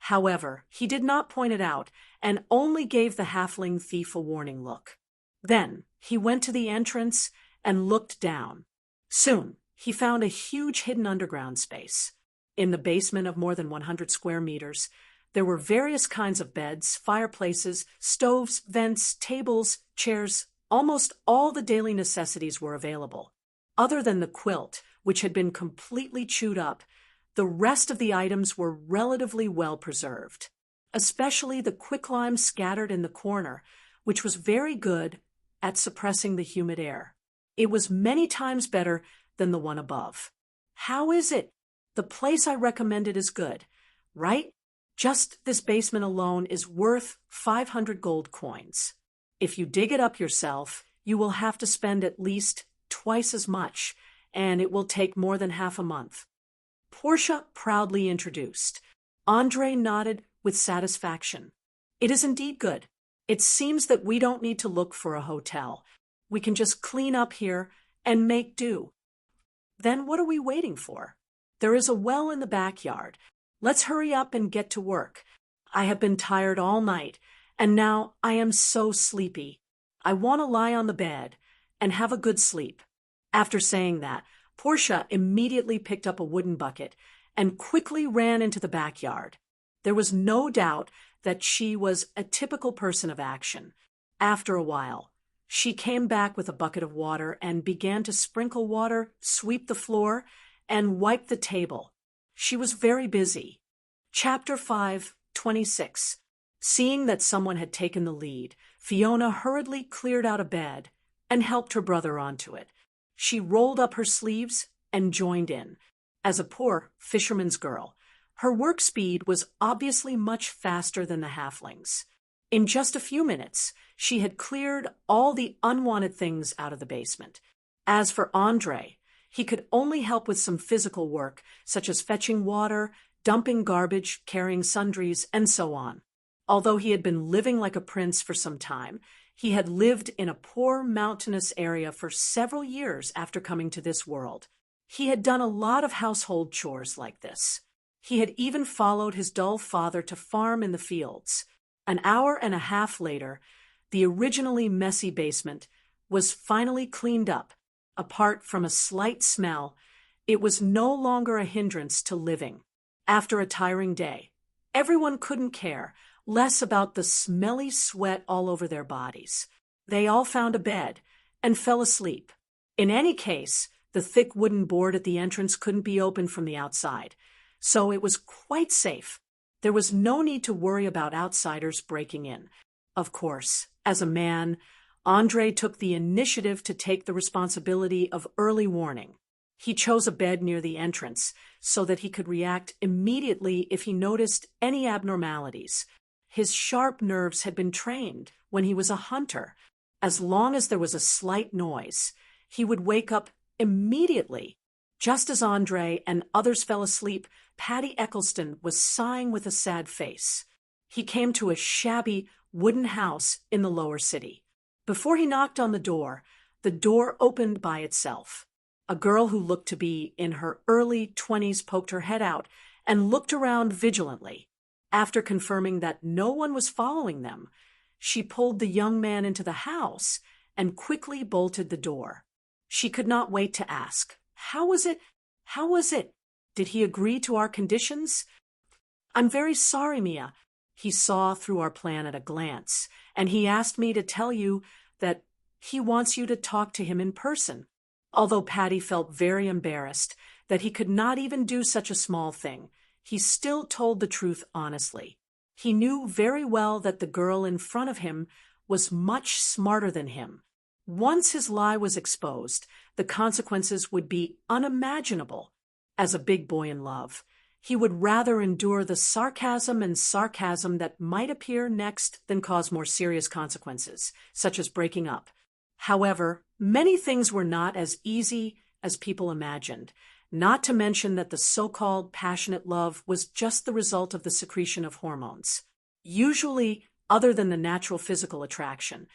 However, he did not point it out and only gave the halfling thief a warning look. Then he went to the entrance and looked down. Soon, he found a huge hidden underground space. In the basement of more than 100 square meters, there were various kinds of beds, fireplaces, stoves, vents, tables, chairs. Almost all the daily necessities were available. Other than the quilt, which had been completely chewed up, the rest of the items were relatively well preserved, especially the quicklime scattered in the corner, which was very good at suppressing the humid air. It was many times better than the one above. How is it? The place I recommended is good, right? Just this basement alone is worth 500 gold coins. If you dig it up yourself, you will have to spend at least twice as much, and it will take more than half a month. Portia proudly introduced. Andre nodded with satisfaction. It is indeed good. It seems that we don't need to look for a hotel. We can just clean up here and make do. Then what are we waiting for? There is a well in the backyard. Let's hurry up and get to work. I have been tired all night, and now I am so sleepy. I want to lie on the bed and have a good sleep. After saying that, Portia immediately picked up a wooden bucket and quickly ran into the backyard. There was no doubt that she was a typical person of action. After a while, she came back with a bucket of water and began to sprinkle water, sweep the floor, and wipe the table. She was very busy. Chapter 5:26. Seeing that someone had taken the lead, Fiona hurriedly cleared out a bed and helped her brother onto it. She rolled up her sleeves and joined in. As a poor fisherman's girl, her work speed was obviously much faster than the halflings. In just a few minutes, she had cleared all the unwanted things out of the basement. As for Andre, he could only help with some physical work, such as fetching water, dumping garbage, carrying sundries, and so on. Although he had been living like a prince for some time, he had lived in a poor mountainous area for several years after coming to this world. He had done a lot of household chores like this. He had even followed his dull father to farm in the fields. An hour and a half later, the originally messy basement was finally cleaned up. Apart from a slight smell, it was no longer a hindrance to living. After a tiring day, everyone couldn't care less about the smelly sweat all over their bodies. They all found a bed and fell asleep. In any case, the thick wooden board at the entrance couldn't be opened from the outside, so it was quite safe. There was no need to worry about outsiders breaking in. Of course, as a man, Andre took the initiative to take the responsibility of early warning. He chose a bed near the entrance so that he could react immediately if he noticed any abnormalities. His sharp nerves had been trained when he was a hunter. As long as there was a slight noise, he would wake up immediately. Just as Andre and others fell asleep, Paddy Eccleston was sighing with a sad face. He came to a shabby wooden house in the lower city. Before he knocked on the door opened by itself. A girl who looked to be in her early 20s poked her head out and looked around vigilantly. After confirming that no one was following them, she pulled the young man into the house and quickly bolted the door. She could not wait to ask, How was it? Did he agree to our conditions? I'm very sorry, Mia. He saw through our plan at a glance, and he asked me to tell you that he wants you to talk to him in person. Although Paddy felt very embarrassed that he could not even do such a small thing, he still told the truth honestly. He knew very well that the girl in front of him was much smarter than him. Once his lie was exposed, the consequences would be unimaginable. As a big boy in love, he would rather endure the sarcasm that might appear next than cause more serious consequences, such as breaking up. However, many things were not as easy as people imagined, not to mention that the so-called passionate love was just the result of the secretion of hormones. Usually, other than the natural physical attraction,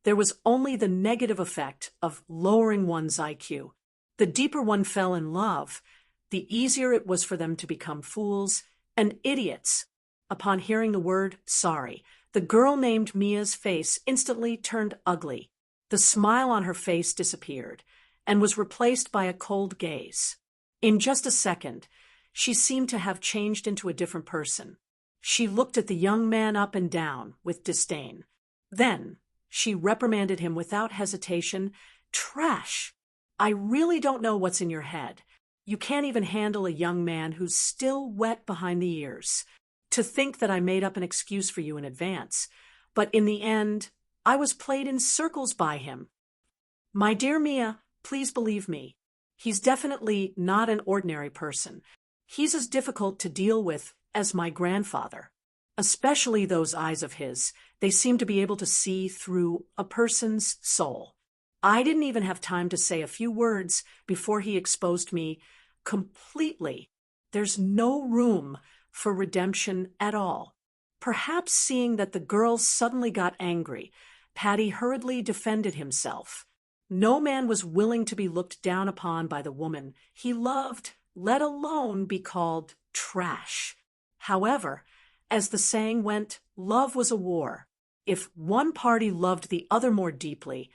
there was only the negative effect of lowering one's IQ. The deeper one fell in love, the easier it was for them to become fools and idiots. Upon hearing the word sorry, the girl named Mia's face instantly turned ugly. The smile on her face disappeared and was replaced by a cold gaze. In just a second, she seemed to have changed into a different person. She looked at the young man up and down with disdain. Then, she reprimanded him without hesitation. Trash! I really don't know what's in your head. You can't even handle a young man who's still wet behind the ears. To think that I made up an excuse for you in advance, but in the end, I was played in circles by him. My dear Mia, please believe me. He's definitely not an ordinary person. He's as difficult to deal with as my grandfather. Especially those eyes of his. They seem to be able to see through a person's soul. I didn't even have time to say a few words before he exposed me completely. There's no room for redemption at all. Perhaps seeing that the girl suddenly got angry, Paddy hurriedly defended himself. No man was willing to be looked down upon by the woman he loved, let alone be called trash. However, as the saying went, love was a war. If one party loved the other more deeply,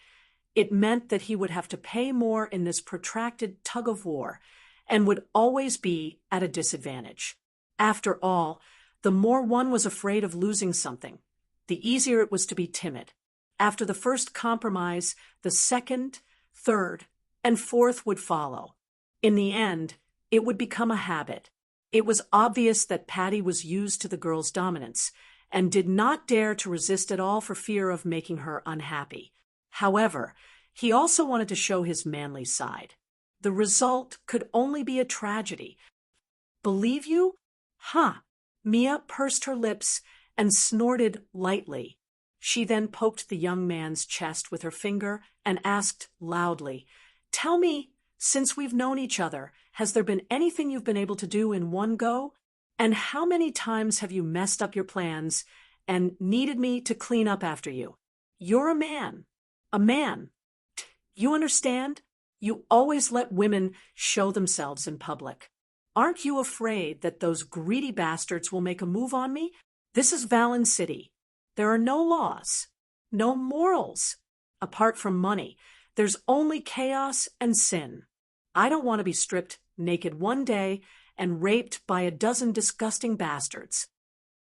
it meant that he would have to pay more in this protracted tug-of-war and would always be at a disadvantage. After all, the more one was afraid of losing something, the easier it was to be timid. After the first compromise, the second, third, and fourth would follow. In the end, it would become a habit. It was obvious that Paddy was used to the girl's dominance and did not dare to resist at all for fear of making her unhappy. However, he also wanted to show his manly side. The result could only be a tragedy. Believe you? Huh. Mia pursed her lips and snorted lightly. She then poked the young man's chest with her finger and asked loudly, "Tell me, since we've known each other, has there been anything you've been able to do in one go? And how many times have you messed up your plans and needed me to clean up after you? You're a man. A man. You understand? You always let women show themselves in public. Aren't you afraid that those greedy bastards will make a move on me? This is Valen City. There are no laws, no morals. Apart from money, there's only chaos and sin. I don't want to be stripped naked one day and raped by a dozen disgusting bastards."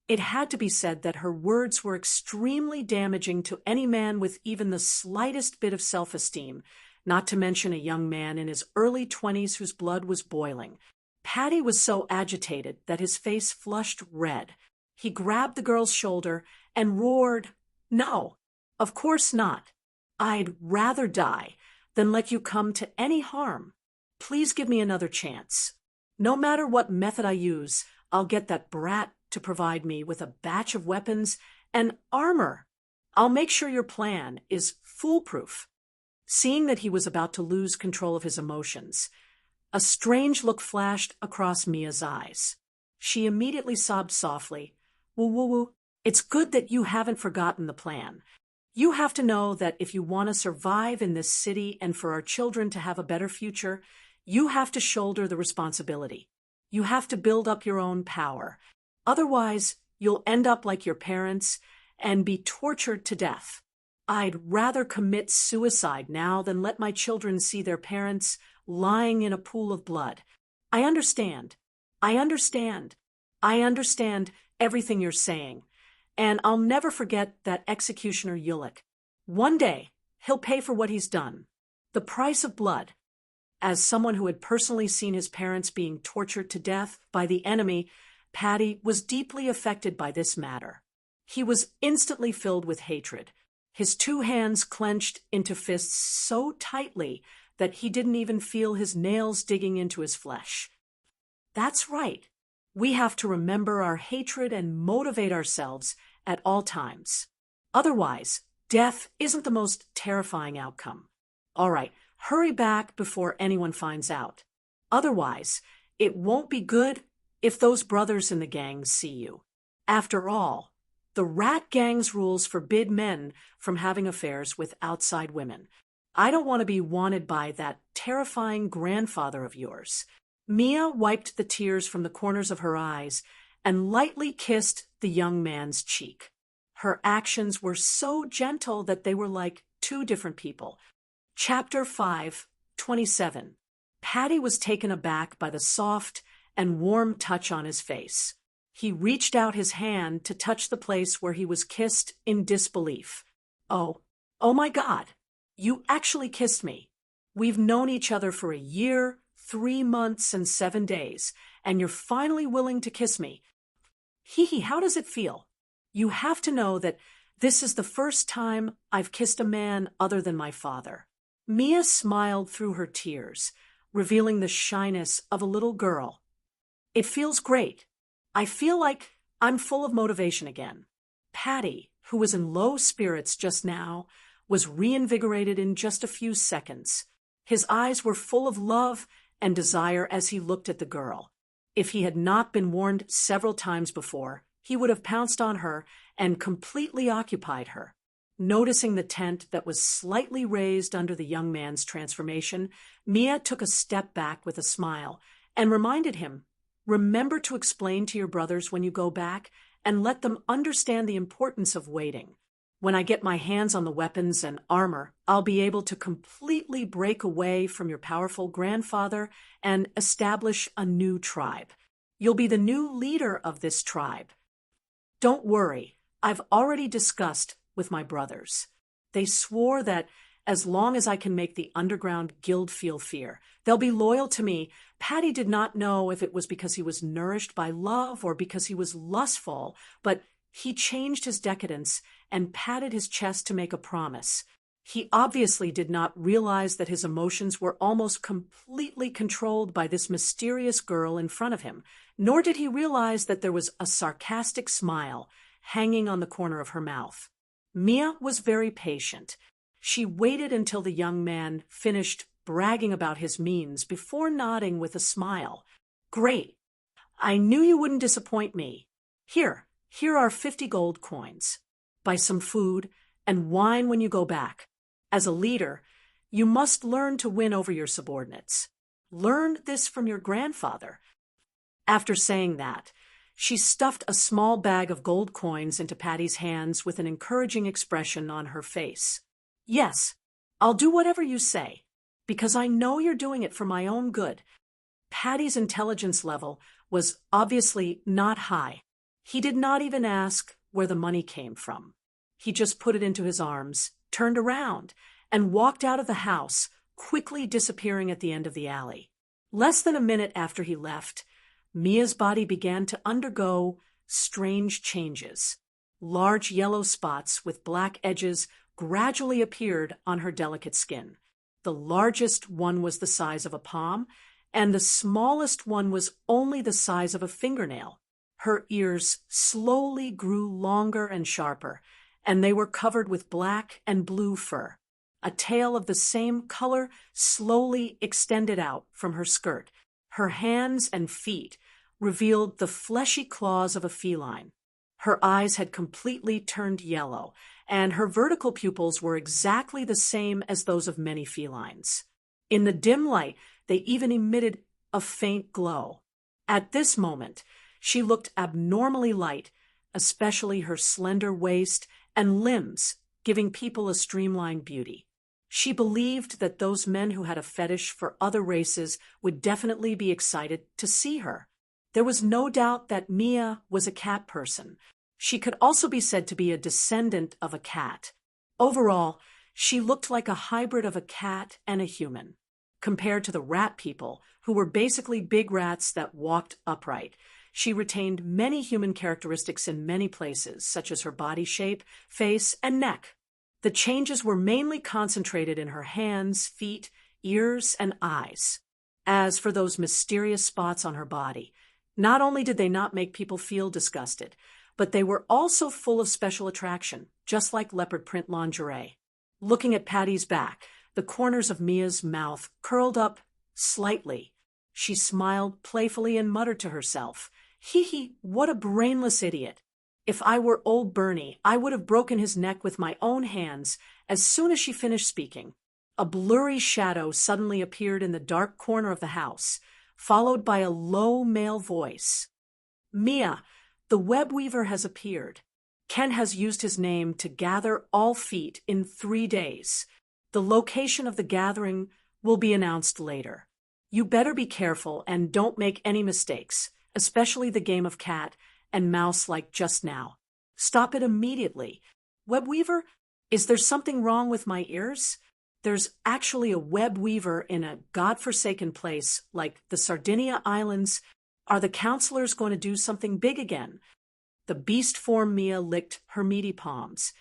It had to be said that her words were extremely damaging to any man with even the slightest bit of self-esteem, not to mention a young man in his early 20s whose blood was boiling. Paddy was so agitated that his face flushed red. He grabbed the girl's shoulder and roared, "No, of course not. I'd rather die than let you come to any harm. Please give me another chance. No matter what method I use, I'll get that brat to provide me with a batch of weapons and armor. I'll make sure your plan is foolproof." Seeing that he was about to lose control of his emotions, a strange look flashed across Mia's eyes. She immediately sobbed softly, "Woo-woo-woo, it's good that you haven't forgotten the plan. You have to know that if you want to survive in this city and for our children to have a better future, you have to shoulder the responsibility. You have to build up your own power. Otherwise, you'll end up like your parents and be tortured to death. I'd rather commit suicide now than let my children see their parents lying in a pool of blood. I understand. I understand. I understand everything you're saying. And I'll never forget that executioner Yulik. One day, he'll pay for what he's done. The price of blood." As someone who had personally seen his parents being tortured to death by the enemy, Paddy was deeply affected by this matter. He was instantly filled with hatred. His two hands clenched into fists so tightly that he didn't even feel his nails digging into his flesh. That's right. We have to remember our hatred and motivate ourselves at all times. Otherwise, death isn't the most terrifying outcome. All right, hurry back before anyone finds out. Otherwise, it won't be good if those brothers in the gang see you. After all, the rat gang's rules forbid men from having affairs with outside women. I don't want to be wanted by that terrifying grandfather of yours. Mia wiped the tears from the corners of her eyes and lightly kissed the young man's cheek. Her actions were so gentle that they were like two different people. Chapter 5:27. Patty was taken aback by the soft and warm touch on his face. He reached out his hand to touch the place where he was kissed in disbelief. Oh my God, you actually kissed me. We've known each other for a year, 3 months, and 7 days, and you're finally willing to kiss me. How does it feel? You have to know that this is the first time I've kissed a man other than my father. Mia smiled through her tears, revealing the shyness of a little girl. It feels great. I feel like I'm full of motivation again. Patty, who was in low spirits just now, was reinvigorated in just a few seconds. His eyes were full of love and desire as he looked at the girl. If he had not been warned several times before, he would have pounced on her and completely occupied her. Noticing the tent that was slightly raised under the young man's transformation, Mia took a step back with a smile and reminded him, "Remember to explain to your brothers when you go back and let them understand the importance of waiting. When I get my hands on the weapons and armor, I'll be able to completely break away from your powerful grandfather and establish a new tribe. You'll be the new leader of this tribe. Don't worry, I've already discussed with my brothers. They swore that as long as I can make the underground guild feel fear, they'll be loyal to me." Patty did not know if it was because he was nourished by love or because he was lustful, but he changed his decadence and patted his chest to make a promise. He obviously did not realize that his emotions were almost completely controlled by this mysterious girl in front of him, nor did he realize that there was a sarcastic smile hanging on the corner of her mouth. Mia was very patient. She waited until the young man finished bragging about his means before nodding with a smile. "Great. I knew you wouldn't disappoint me. Here are 50 gold coins. Buy some food and wine when you go back. As a leader, you must learn to win over your subordinates. Learn this from your grandfather." After saying that, she stuffed a small bag of gold coins into Patty's hands with an encouraging expression on her face. "Yes, I'll do whatever you say, because I know you're doing it for my own good." Patty's intelligence level was obviously not high. He did not even ask where the money came from. He just put it into his arms, turned around, and walked out of the house, quickly disappearing at the end of the alley. Less than a minute after he left, Mia's body began to undergo strange changes. Large yellow spots with black edges gradually appeared on her delicate skin. The largest one was the size of a palm, and the smallest one was only the size of a fingernail. Her ears slowly grew longer and sharper, and they were covered with black and blue fur. A tail of the same color slowly extended out from her skirt. Her hands and feet revealed the fleshy claws of a feline. Her eyes had completely turned yellow, and her vertical pupils were exactly the same as those of many felines. In the dim light, they even emitted a faint glow. At this moment, she looked abnormally light, especially her slender waist and limbs, giving people a streamlined beauty. She believed that those men who had a fetish for other races would definitely be excited to see her. There was no doubt that Mia was a cat person. She could also be said to be a descendant of a cat. Overall, she looked like a hybrid of a cat and a human. Compared to the rat people, who were basically big rats that walked upright, she retained many human characteristics in many places, such as her body shape, face, and neck. The changes were mainly concentrated in her hands, feet, ears, and eyes. As for those mysterious spots on her body, not only did they not make people feel disgusted, but they were also full of special attraction, just like leopard print lingerie. Looking at Patty's back, the corners of Mia's mouth curled up slightly. She smiled playfully and muttered to herself, what a brainless idiot. If I were old Bernie, I would have broken his neck with my own hands as soon as she finished speaking. A blurry shadow suddenly appeared in the dark corner of the house, followed by a low male voice. Mia, the web weaver has appeared. Ken has used his name to gather all feet in 3 days. The location of the gathering will be announced later. You better be careful and don't make any mistakes, especially the game of cat and mouse like just now. Stop it immediately. Web weaver, is there something wrong with my ears? There's actually a web weaver in a godforsaken place like the Sardinia Islands. Are the counselors going to do something big again? The beast form Mia licked her meaty palms,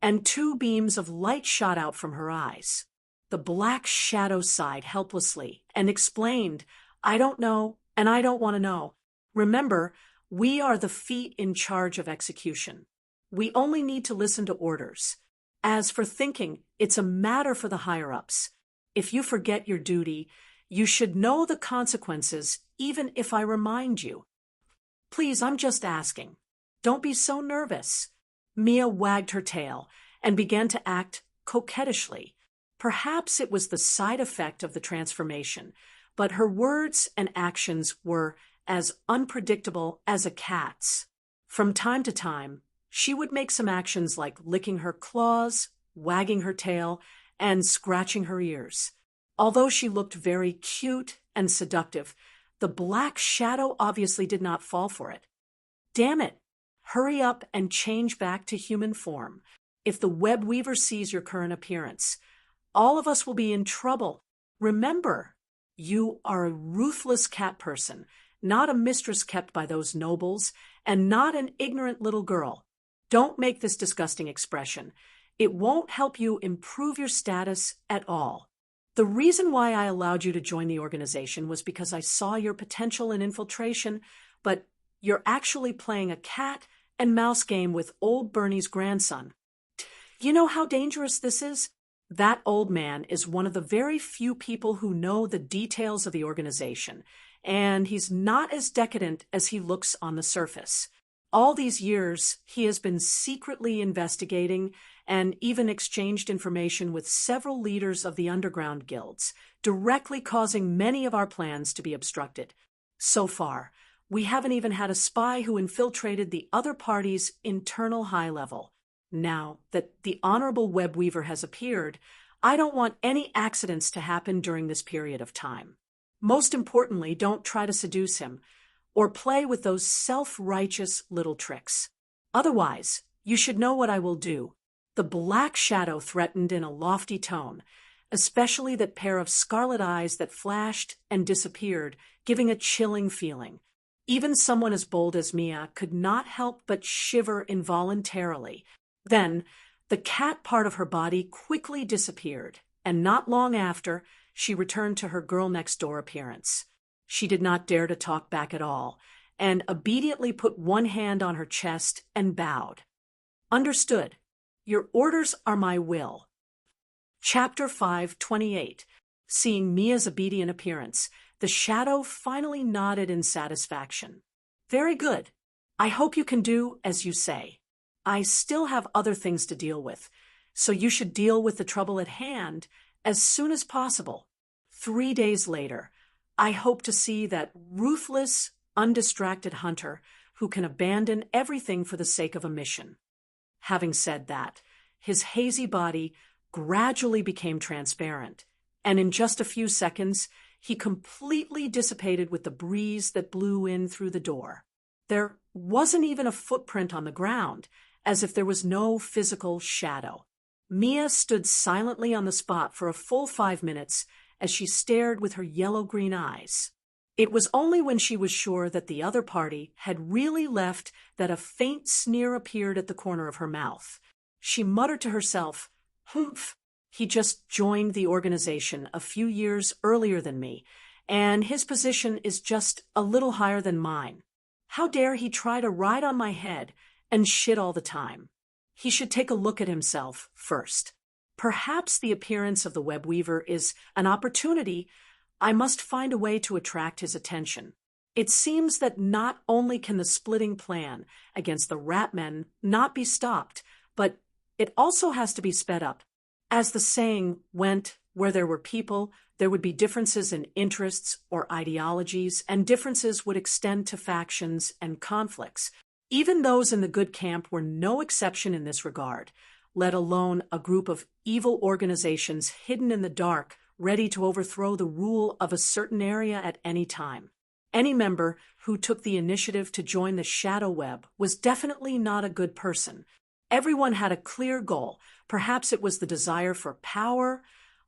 and 2 beams of light shot out from her eyes. The black shadow sighed helplessly and explained, I don't know, and I don't want to know. Remember, we are the feet in charge of execution. We only need to listen to orders. As for thinking, it's a matter for the higher-ups. If you forget your duty, you should know the consequences, even if I remind you. Please, I'm just asking. Don't be so nervous. Mia wagged her tail and began to act coquettishly. Perhaps it was the side effect of the transformation, but her words and actions were as unpredictable as a cat's. From time to time, she would make some actions like licking her claws, wagging her tail, and scratching her ears. Although she looked very cute and seductive, the black shadow obviously did not fall for it. Damn it! Hurry up and change back to human form. If the web weaver sees your current appearance, all of us will be in trouble. Remember, you are a ruthless cat person, not a mistress kept by those nobles, and not an ignorant little girl. Don't make this disgusting expression. It won't help you improve your status at all. The reason why I allowed you to join the organization was because I saw your potential in infiltration, but you're actually playing a cat and mouse game with old Bernie's grandson. You know how dangerous this is? That old man is one of the very few people who know the details of the organization, and he's not as decadent as he looks on the surface. All these years, he has been secretly investigating and even exchanged information with several leaders of the underground guilds, directly causing many of our plans to be obstructed. So far, we haven't even had a spy who infiltrated the other party's internal high level. Now that the Honorable Web Weaver has appeared, I don't want any accidents to happen during this period of time. Most importantly, don't try to seduce him or play with those self-righteous little tricks. Otherwise, you should know what I will do. The black shadow threatened in a lofty tone, especially that pair of scarlet eyes that flashed and disappeared, giving a chilling feeling. Even someone as bold as Mia could not help but shiver involuntarily. Then, the cat part of her body quickly disappeared, and not long after, she returned to her girl-next-door appearance. She did not dare to talk back at all, and obediently put one hand on her chest and bowed. Understood. Your orders are my will. Chapter 5:28. Seeing Mia's obedient appearance, the shadow finally nodded in satisfaction. Very good. I hope you can do as you say. I still have other things to deal with, so you should deal with the trouble at hand as soon as possible. 3 days later, I hope to see that ruthless, undistracted hunter who can abandon everything for the sake of a mission. Having said that, his hazy body gradually became transparent, and in just a few seconds, he completely dissipated with the breeze that blew in through the door. There wasn't even a footprint on the ground, as if there was no physical shadow. Mia stood silently on the spot for a full 5 minutes as she stared with her yellow-green eyes. It was only when she was sure that the other party had really left that a faint sneer appeared at the corner of her mouth. She muttered to herself, "Humph, he just joined the organization a few years earlier than me, and his position is just a little higher than mine. How dare he try to ride on my head and shit all the time? He should take a look at himself first. Perhaps the appearance of the web weaver is an opportunity. I must find a way to attract his attention. It seems that not only can the splitting plan against the rat men not be stopped, but it also has to be sped up. As the saying went, Where there were people, there would be differences in interests or ideologies, and differences would extend to factions and conflicts. Even those in the good camp were no exception in this regard, let alone a group of evil organizations hidden in the dark, ready to overthrow the rule of a certain area at any time. Any member who took the initiative to join the shadow web was definitely not a good person. Everyone had a clear goal. Perhaps it was the desire for power,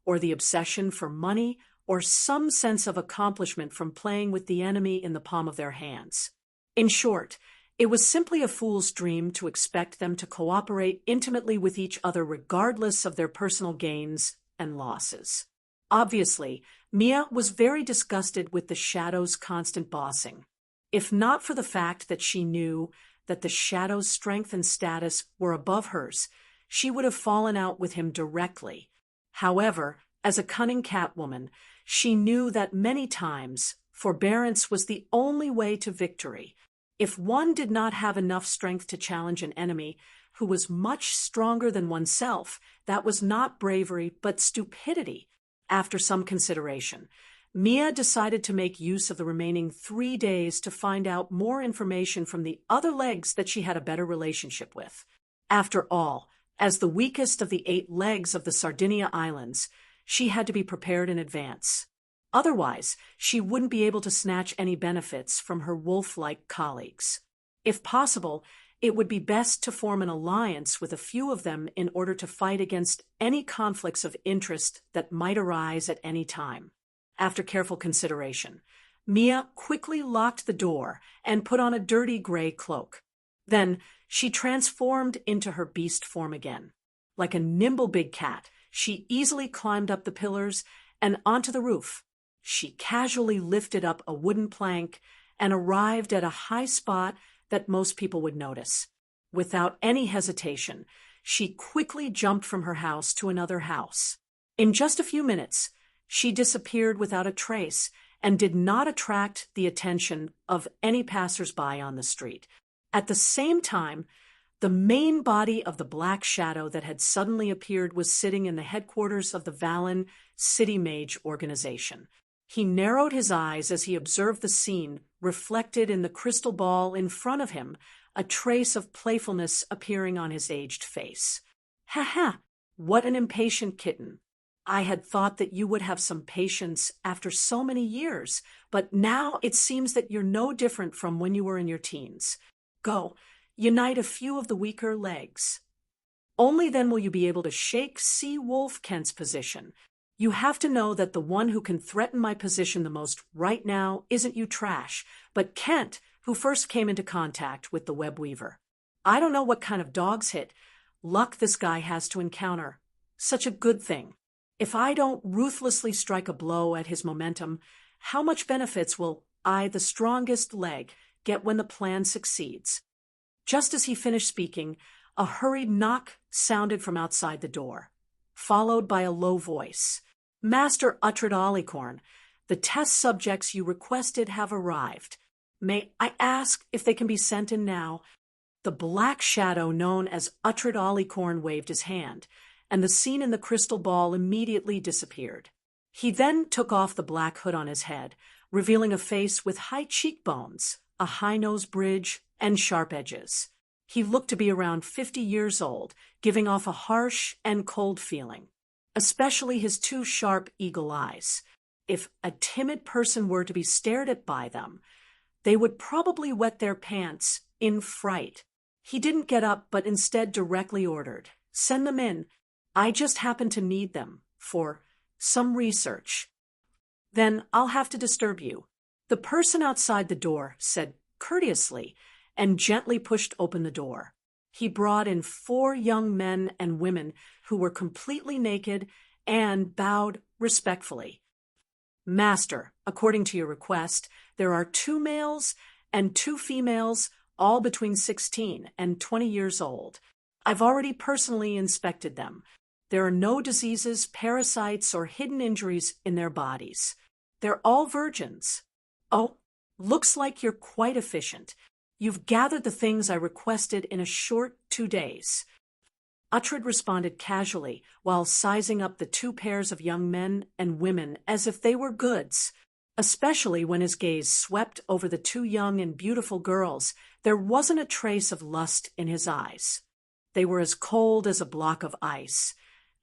or the obsession for money, or some sense of accomplishment from playing with the enemy in the palm of their hands. In short, it was simply a fool's dream to expect them to cooperate intimately with each other regardless of their personal gains and losses. Obviously, Mia was very disgusted with the Shadow's constant bossing. If not for the fact that she knew that the Shadow's strength and status were above hers, she would have fallen out with him directly. However, as a cunning Catwoman, she knew that many times forbearance was the only way to victory. If one did not have enough strength to challenge an enemy who was much stronger than oneself, that was not bravery but stupidity. After some consideration, Mia decided to make use of the remaining 3 days to find out more information from the other legs that she had a better relationship with. After all, as the weakest of the 8 legs of the Sardinia Islands, she had to be prepared in advance. Otherwise, she wouldn't be able to snatch any benefits from her wolf-like colleagues. If possible, it would be best to form an alliance with a few of them in order to fight against any conflicts of interest that might arise at any time. After careful consideration, Mia quickly locked the door and put on a dirty gray cloak. Then she transformed into her beast form again. Like a nimble big cat, she easily climbed up the pillars and onto the roof. She casually lifted up a wooden plank and arrived at a high spot that most people would notice. Without any hesitation, she quickly jumped from her house to another house. In just a few minutes, she disappeared without a trace and did not attract the attention of any passers-by on the street. At the same time, the main body of the Black Shadow that had suddenly appeared was sitting in the headquarters of the Valen City Mage organization. He narrowed his eyes as he observed the scene reflected in the crystal ball in front of him, a trace of playfulness appearing on his aged face. "Ha ha! What an impatient kitten! I had thought that you would have some patience after so many years, but now it seems that you're no different from when you were in your teens. Go, unite a few of the weaker legs. Only then will you be able to shake Sea Wolf Kent's position. You have to know that the one who can threaten my position the most right now isn't you trash, but Kent, who first came into contact with the web weaver. I don't know what kind of dog's hit luck this guy has to encounter. Such a good thing. If I don't ruthlessly strike a blow at his momentum, how much benefits will I, the strongest leg, get when the plan succeeds?" Just as he finished speaking, a hurried knock sounded from outside the door, followed by a low voice. "Master Uhtred Alicorn, the test subjects you requested have arrived. May I ask if they can be sent in now?" The Black Shadow known as Uhtred Alicorn waved his hand, and the scene in the crystal ball immediately disappeared. He then took off the black hood on his head, revealing a face with high cheekbones, a high nose bridge, and sharp edges. He looked to be around 50 years old, giving off a harsh and cold feeling, especially his 2 sharp eagle eyes. If a timid person were to be stared at by them, they would probably wet their pants in fright. He didn't get up, but instead directly ordered, "Send them in. I just happen to need them for some research. Then I'll have to disturb you." The person outside the door said courteously and gently pushed open the door. He brought in 4 young men and women who were completely naked and bowed respectfully. "Master, according to your request, there are 2 males and 2 females, all between 16 and 20 years old. I've already personally inspected them. There are no diseases, parasites, or hidden injuries in their bodies. They're all virgins. Oh, looks like you're quite efficient. You've gathered the things I requested in a short 2 days. Uhtred responded casually, while sizing up the two pairs of young men and women as if they were goods. Especially when his gaze swept over the two young and beautiful girls, there wasn't a trace of lust in his eyes. They were as cold as a block of ice,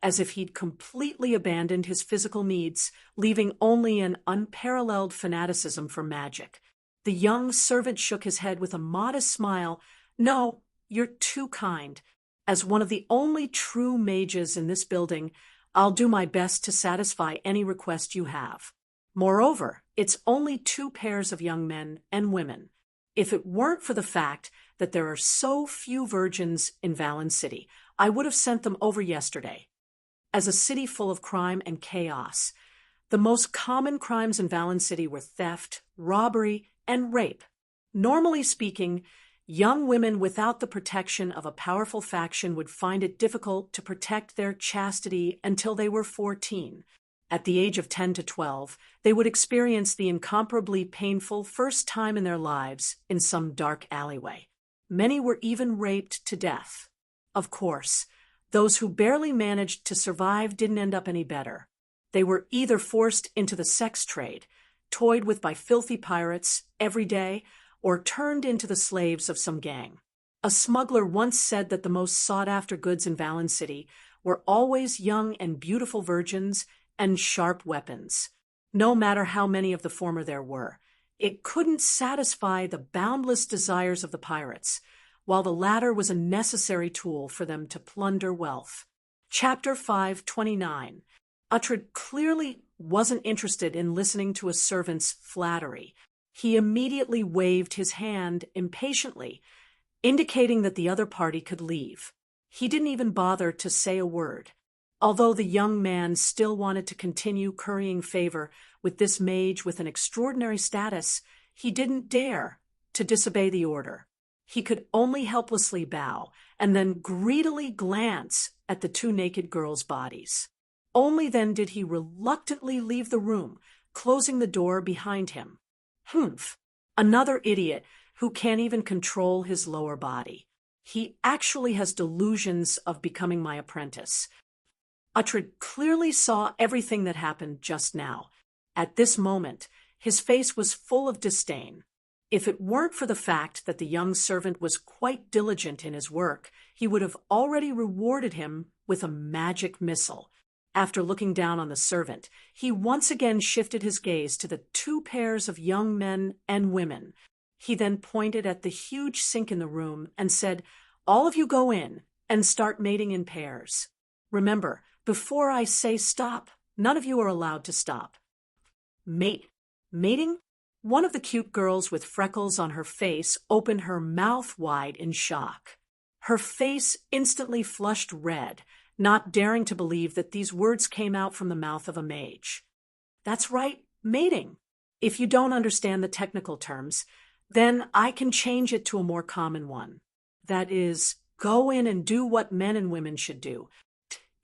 as if he'd completely abandoned his physical needs, leaving only an unparalleled fanaticism for magic. The young servant shook his head with a modest smile. "No, you're too kind. As one of the only true mages in this building, I'll do my best to satisfy any request you have. Moreover, it's only two pairs of young men and women. If it weren't for the fact that there are so few virgins in Valen City, I would have sent them over yesterday." As a city full of crime and chaos, the most common crimes in Valen City were theft, robbery, and rape. Normally speaking, young women without the protection of a powerful faction would find it difficult to protect their chastity until they were 14. At the age of 10 to 12, they would experience the incomparably painful first time in their lives in some dark alleyway. Many were even raped to death. Of course, those who barely managed to survive didn't end up any better. They were either forced into the sex trade, toyed with by filthy pirates every day, or turned into the slaves of some gang. A smuggler once said that the most sought-after goods in Valen City were always young and beautiful virgins and sharp weapons. No matter how many of the former there were, it couldn't satisfy the boundless desires of the pirates, while the latter was a necessary tool for them to plunder wealth. Chapter 529. Uhtred clearly wasn't interested in listening to a servant's flattery. He immediately waved his hand impatiently, indicating that the other party could leave. He didn't even bother to say a word. Although the young man still wanted to continue currying favor with this mage with an extraordinary status, he didn't dare to disobey the order. He could only helplessly bow and then greedily glance at the two naked girls' bodies. Only then did he reluctantly leave the room, closing the door behind him. Humph! Another idiot who can't even control his lower body. He actually has delusions of becoming my apprentice. Uhtred clearly saw everything that happened just now. At this moment, his face was full of disdain. If it weren't for the fact that the young servant was quite diligent in his work, he would have already rewarded him with a magic missile. After looking down on the servant, he once again shifted his gaze to the two pairs of young men and women. He then pointed at the huge sink in the room and said, "All of you go in and start mating in pairs. Remember, before I say stop, none of you are allowed to stop." Mating? One of the cute girls with freckles on her face opened her mouth wide in shock. Her face instantly flushed red, not daring to believe that these words came out from the mouth of a mage. That's right, mating. If you don't understand the technical terms, then I can change it to a more common one. That is, go in and do what men and women should do.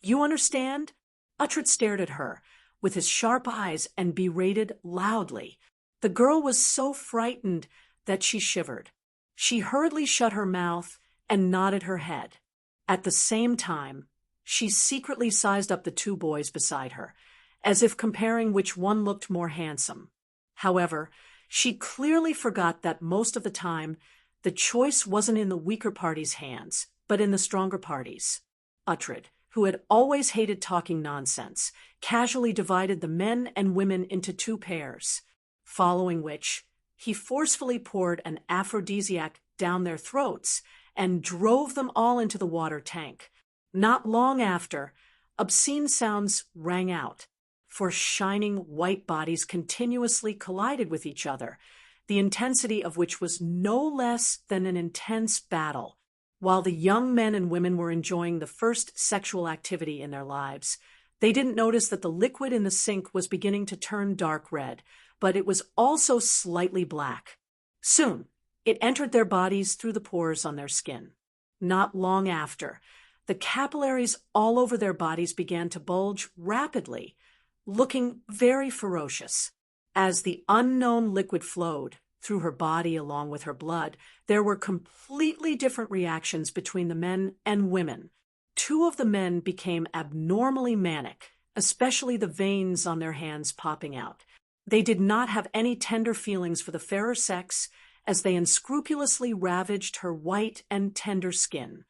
You understand? Uhtred stared at her with his sharp eyes and berated loudly. The girl was so frightened that she shivered. She hurriedly shut her mouth and nodded her head. At the same time, she secretly sized up the two boys beside her, as if comparing which one looked more handsome. However, she clearly forgot that most of the time, the choice wasn't in the weaker party's hands, but in the stronger party's. Uhtred, who had always hated talking nonsense, casually divided the men and women into two pairs, following which he forcefully poured an aphrodisiac down their throats and drove them all into the water tank. Not long after, obscene sounds rang out, for shining white bodies continuously collided with each other, the intensity of which was no less than an intense battle. While the young men and women were enjoying the first sexual activity in their lives, they didn't notice that the liquid in the sink was beginning to turn dark red, but it was also slightly black. Soon, it entered their bodies through the pores on their skin. Not long after, the capillaries all over their bodies began to bulge rapidly, looking very ferocious. As the unknown liquid flowed through her body along with her blood, there were completely different reactions between the men and women. Two of the men became abnormally manic, especially the veins on their hands popping out. They did not have any tender feelings for the fairer sex as they unscrupulously ravaged her white and tender skin.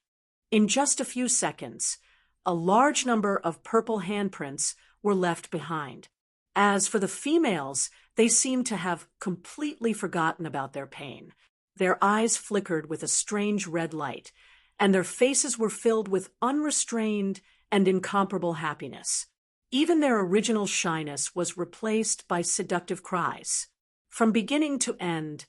In just a few seconds, a large number of purple handprints were left behind. As for the females, they seemed to have completely forgotten about their pain. Their eyes flickered with a strange red light, and their faces were filled with unrestrained and incomparable happiness. Even their original shyness was replaced by seductive cries. From beginning to end,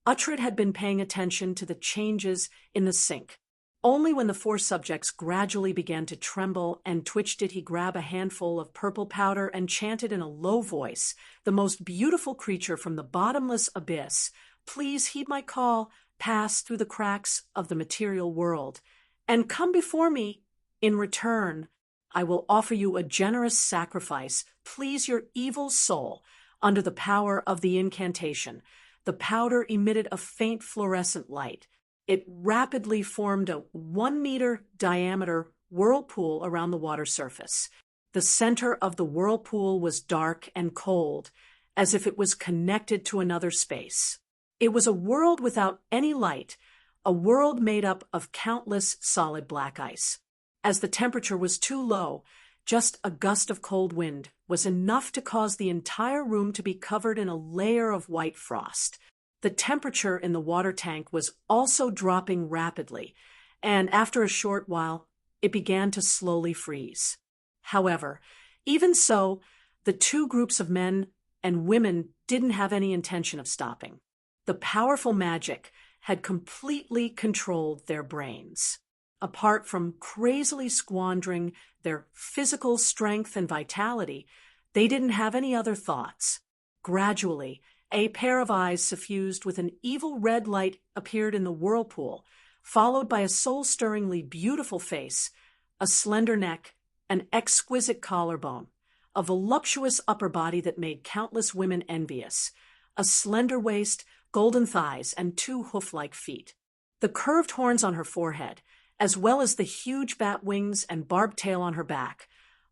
Uhtred had been paying attention to the changes in the sink. Only when the four subjects gradually began to tremble and twitch did he grab a handful of purple powder and chanted in a low voice, "The most beautiful creature from the bottomless abyss, please heed my call, pass through the cracks of the material world, and come before me. In return, I will offer you a generous sacrifice. Please your evil soul." Under the power of the incantation, the powder emitted a faint fluorescent light. It rapidly formed a 1-meter diameter whirlpool around the water surface. The center of the whirlpool was dark and cold, as if it was connected to another space. It was a world without any light, a world made up of countless solid black ice. As the temperature was too low, just a gust of cold wind was enough to cause the entire room to be covered in a layer of white frost. The temperature in the water tank was also dropping rapidly, and after a short while, it began to slowly freeze. However, even so, the two groups of men and women didn't have any intention of stopping. The powerful magic had completely controlled their brains. Apart from crazily squandering their physical strength and vitality, they didn't have any other thoughts. Gradually, a pair of eyes suffused with an evil red light appeared in the whirlpool, followed by a soul-stirringly beautiful face, a slender neck, an exquisite collarbone, a voluptuous upper body that made countless women envious, a slender waist, golden thighs, and 2 hoof-like feet. The curved horns on her forehead, as well as the huge bat wings and barbed tail on her back,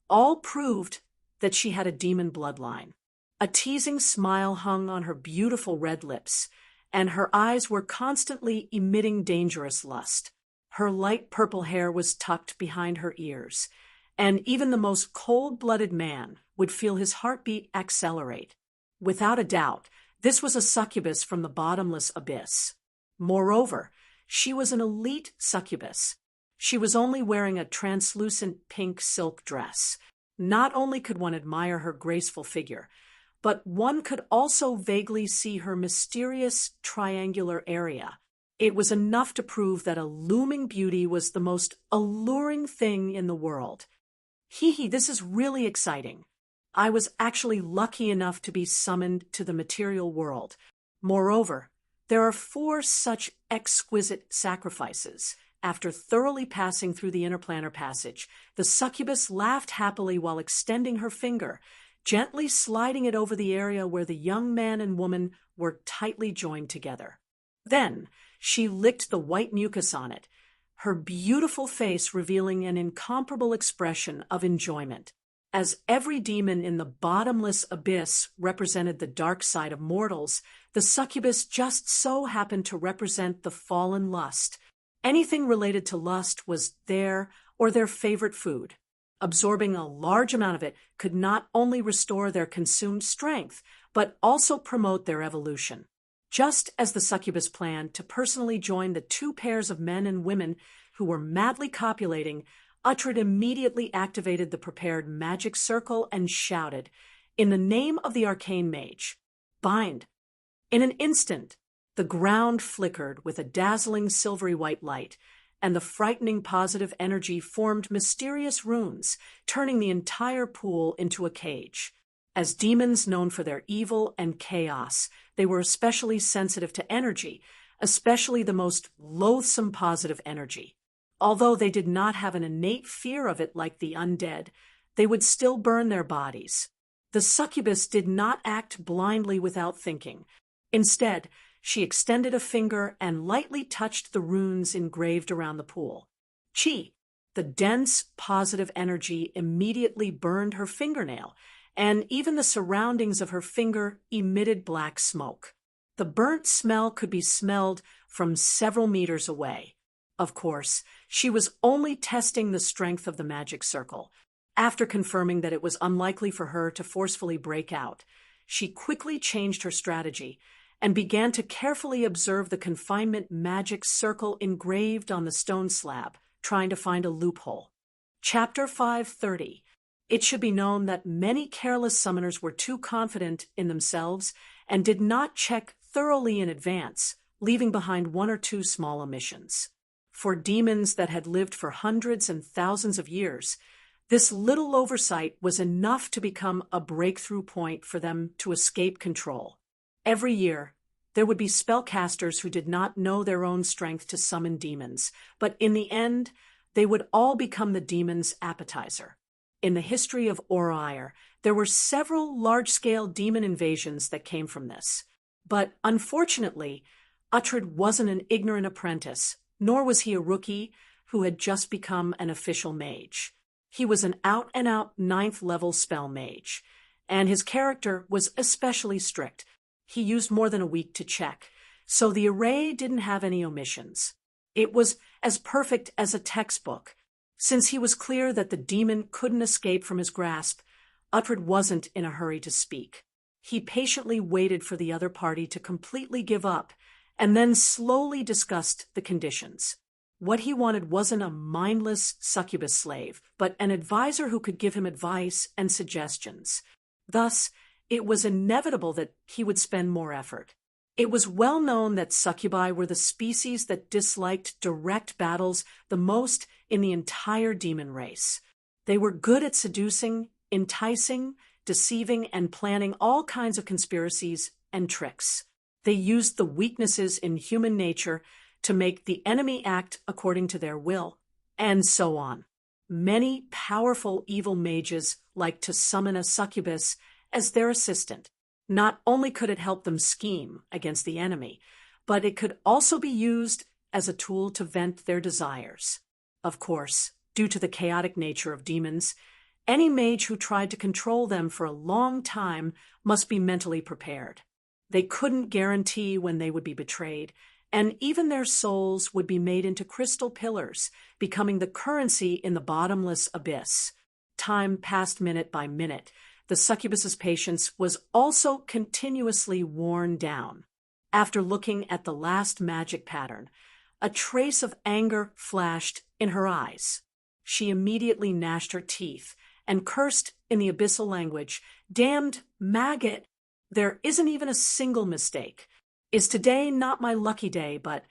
all proved that she had a demon bloodline. A teasing smile hung on her beautiful red lips, and her eyes were constantly emitting dangerous lust. Her light purple hair was tucked behind her ears, and even the most cold-blooded man would feel his heartbeat accelerate. Without a doubt, this was a succubus from the bottomless abyss. Moreover, she was an elite succubus. She was only wearing a translucent pink silk dress. Not only could one admire her graceful figure, but one could also vaguely see her mysterious triangular area. It was enough to prove that a looming beauty was the most alluring thing in the world. This is really exciting. I was actually lucky enough to be summoned to the material world. Moreover, there are 4 such exquisite sacrifices. After thoroughly passing through the interplanar passage, the succubus laughed happily while extending her finger, gently sliding it over the area where the young man and woman were tightly joined together. Then she licked the white mucus on it, her beautiful face revealing an incomparable expression of enjoyment. As every demon in the bottomless abyss represented the dark side of mortals, the succubus just so happened to represent the fallen lust. Anything related to lust was their favorite food. Absorbing a large amount of it could not only restore their consumed strength, but also promote their evolution. Just as the succubus planned to personally join the 2 pairs of men and women who were madly copulating, Uhtred immediately activated the prepared magic circle and shouted, "In the name of the Arcane Mage, bind." In an instant, the ground flickered with a dazzling silvery white light, and the frightening positive energy formed mysterious runes, turning the entire pool into a cage. As demons known for their evil and chaos, they were especially sensitive to energy, especially the most loathsome positive energy. Although they did not have an innate fear of it like the undead, they would still burn their bodies. The succubus did not act blindly without thinking. Instead, she extended a finger and lightly touched the runes engraved around the pool. Chi, The dense, positive energy immediately burned her fingernail, and even the surroundings of her finger emitted black smoke. The burnt smell could be smelled from several meters away. Of course, she was only testing the strength of the magic circle. After confirming that it was unlikely for her to forcefully break out, she quickly changed her strategy and began to carefully observe the confinement magic circle engraved on the stone slab, trying to find a loophole. Chapter 530. It should be known that many careless summoners were too confident in themselves and did not check thoroughly in advance, leaving behind one or two small omissions. For demons that had lived for hundreds and thousands of years, this little oversight was enough to become a breakthrough point for them to escape control. Every year, there would be spellcasters who did not know their own strength to summon demons, but in the end, they would all become the demon's appetizer. In the history of Audiobook, there were several large-scale demon invasions that came from this. But unfortunately, Uhtred wasn't an ignorant apprentice, nor was he a rookie who had just become an official mage. He was an out-and-out 9th-level spell mage, and his character was especially strict. He used more than a week to check, so the array didn't have any omissions. It was as perfect as a textbook. Since he was clear that the demon couldn't escape from his grasp, Uhtred wasn't in a hurry to speak. He patiently waited for the other party to completely give up, and then slowly discussed the conditions. What he wanted wasn't a mindless succubus slave, but an advisor who could give him advice and suggestions. Thus, it was inevitable that he would spend more effort. It was well known that succubi were the species that disliked direct battles the most in the entire demon race. They were good at seducing, enticing, deceiving, and planning all kinds of conspiracies and tricks. They used the weaknesses in human nature to make the enemy act according to their will, and so on. Many powerful evil mages liked to summon a succubus as their assistant. Not only could it help them scheme against the enemy, but it could also be used as a tool to vent their desires. Of course, due to the chaotic nature of demons, any mage who tried to control them for a long time must be mentally prepared. They couldn't guarantee when they would be betrayed, and even their souls would be made into crystal pillars, becoming the currency in the bottomless abyss. Time passed minute by minute. The succubus's patience was also continuously worn down. After looking at the last magic pattern, a trace of anger flashed in her eyes. She immediately gnashed her teeth and cursed in the abyssal language, "Damned maggot! There isn't even a single mistake. Is today not my lucky day, but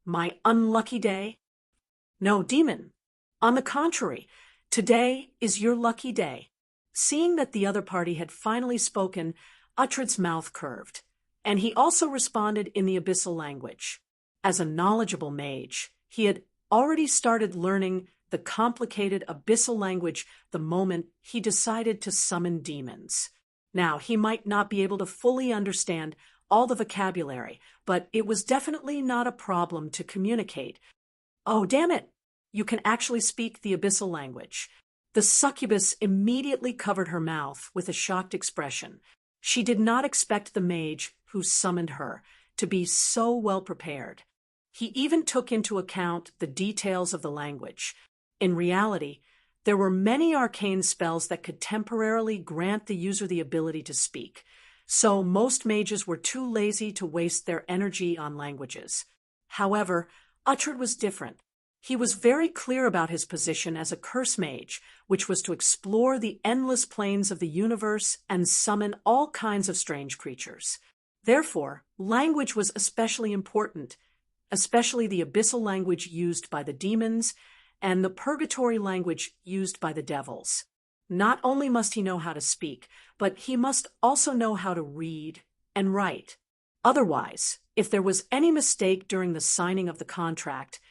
my unlucky day? No, demon. On the contrary, today is your lucky day." Seeing that the other party had finally spoken, Uhtred's mouth curved, and he also responded in the abyssal language. As a knowledgeable mage, he had already started learning the complicated abyssal language the moment he decided to summon demons. Now, he might not be able to fully understand all the vocabulary, but it was definitely not a problem to communicate. "Oh, damn it! You can actually speak the abyssal language." The succubus immediately covered her mouth with a shocked expression. She did not expect the mage who summoned her to be so well prepared. He even took into account the details of the language. In reality, there were many arcane spells that could temporarily grant the user the ability to speak, so most mages were too lazy to waste their energy on languages. However, Uhtred was different. He was very clear about his position as a curse mage, which was to explore the endless planes of the universe and summon all kinds of strange creatures. Therefore, language was especially important, especially the abyssal language used by the demons and the purgatory language used by the devils. Not only must he know how to speak, but he must also know how to read and write. Otherwise, if there was any mistake during the signing of the contract,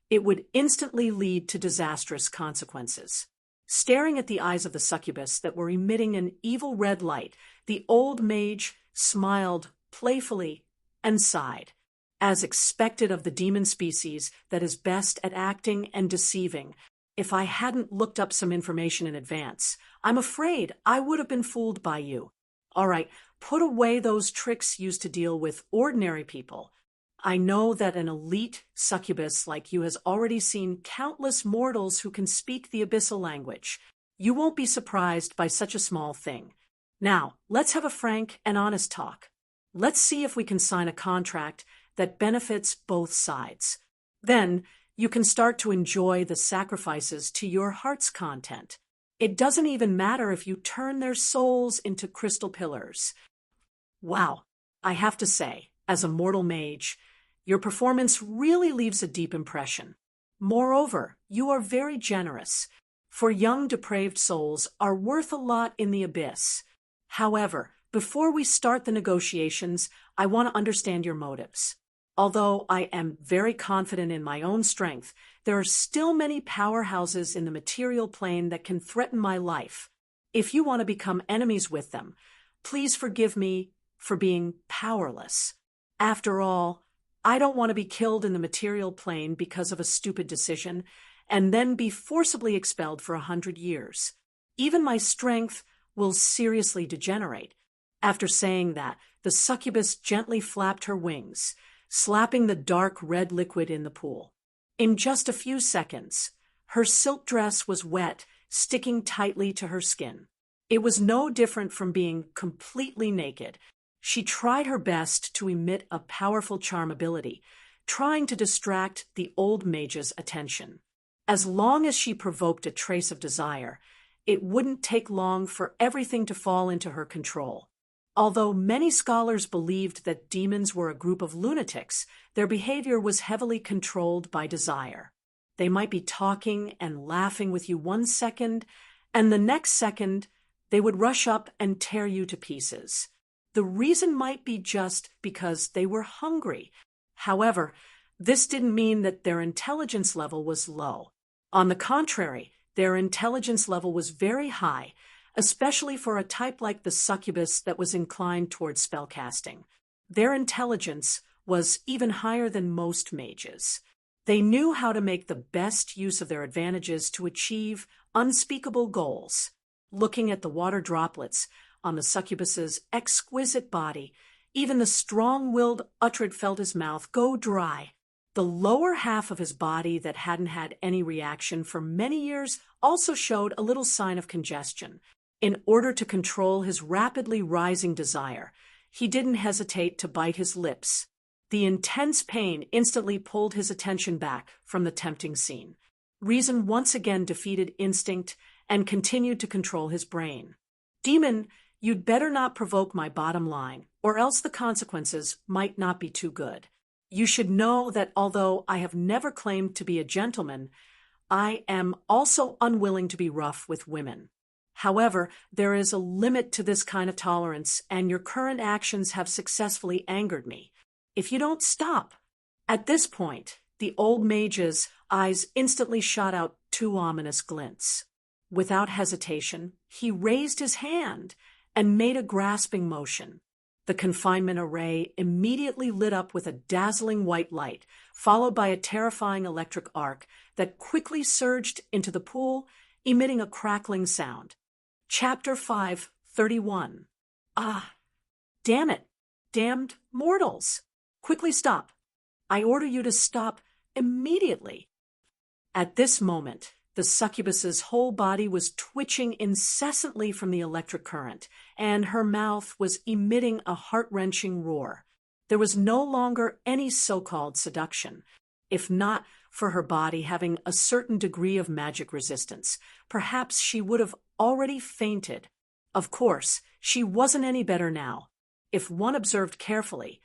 it would instantly lead to disastrous consequences. Staring at the eyes of the succubus that were emitting an evil red light, the old mage smiled playfully and sighed. As expected of the demon species that is best at acting and deceiving, if I hadn't looked up some information in advance. I'm afraid I would have been fooled by you. All right, put away those tricks used to deal with ordinary people. I know that an elite succubus like you has already seen countless mortals who can speak the abyssal language. You won't be surprised by such a small thing. Now, let's have a frank and honest talk. Let's see if we can sign a contract that benefits both sides. Then, you can start to enjoy the sacrifices to your heart's content. It doesn't even matter if you turn their souls into crystal pillars. Wow, I have to say, as a mortal mage, your performance really leaves a deep impression. Moreover, you are very generous, for young depraved souls are worth a lot in the abyss. However, before we start the negotiations, I want to understand your motives. Although I am very confident in my own strength, there are still many powerhouses in the material plane that can threaten my life. If you want to become enemies with them, please forgive me for being powerless. After all, I don't want to be killed in the material plane because of a stupid decision, and then be forcibly expelled for 100 years. Even my strength will seriously degenerate. After saying that, the succubus gently flapped her wings, slapping the dark red liquid in the pool. In just a few seconds, her silk dress was wet, sticking tightly to her skin. It was no different from being completely naked. She tried her best to emit a powerful charm ability, trying to distract the old mage's attention. As long as she provoked a trace of desire, it wouldn't take long for everything to fall into her control. Although many scholars believed that demons were a group of lunatics, their behavior was heavily controlled by desire. They might be talking and laughing with you one second, and the next second, they would rush up and tear you to pieces. The reason might be just because they were hungry. However, this didn't mean that their intelligence level was low. On the contrary, their intelligence level was very high, especially for a type like the succubus that was inclined towards spellcasting. Their intelligence was even higher than most mages. They knew how to make the best use of their advantages to achieve unspeakable goals. Looking at the water droplets on the succubus's exquisite body, even the strong-willed Uhtred felt his mouth go dry. The lower half of his body that hadn't had any reaction for many years also showed a little sign of congestion. In order to control his rapidly rising desire, he didn't hesitate to bite his lips. The intense pain instantly pulled his attention back from the tempting scene. Reason once again defeated instinct and continued to control his brain. Demon, you'd better not provoke my bottom line, or else the consequences might not be too good. You should know that although I have never claimed to be a gentleman, I am also unwilling to be rough with women. However, there is a limit to this kind of tolerance, and your current actions have successfully angered me. If you don't stop. At this point, the old mage's eyes instantly shot out two ominous glints. Without hesitation, he raised his hand and made a grasping motion. The confinement array immediately lit up with a dazzling white light, followed by a terrifying electric arc that quickly surged into the pool, emitting a crackling sound. Chapter 5:31. Ah, damn it, damned mortals. Quickly stop. I order you to stop immediately. At this moment, the succubus's whole body was twitching incessantly from the electric current, and her mouth was emitting a heart-wrenching roar. There was no longer any so-called seduction. If not for her body having a certain degree of magic resistance, perhaps she would have already fainted. Of course, she wasn't any better now. If one observed carefully,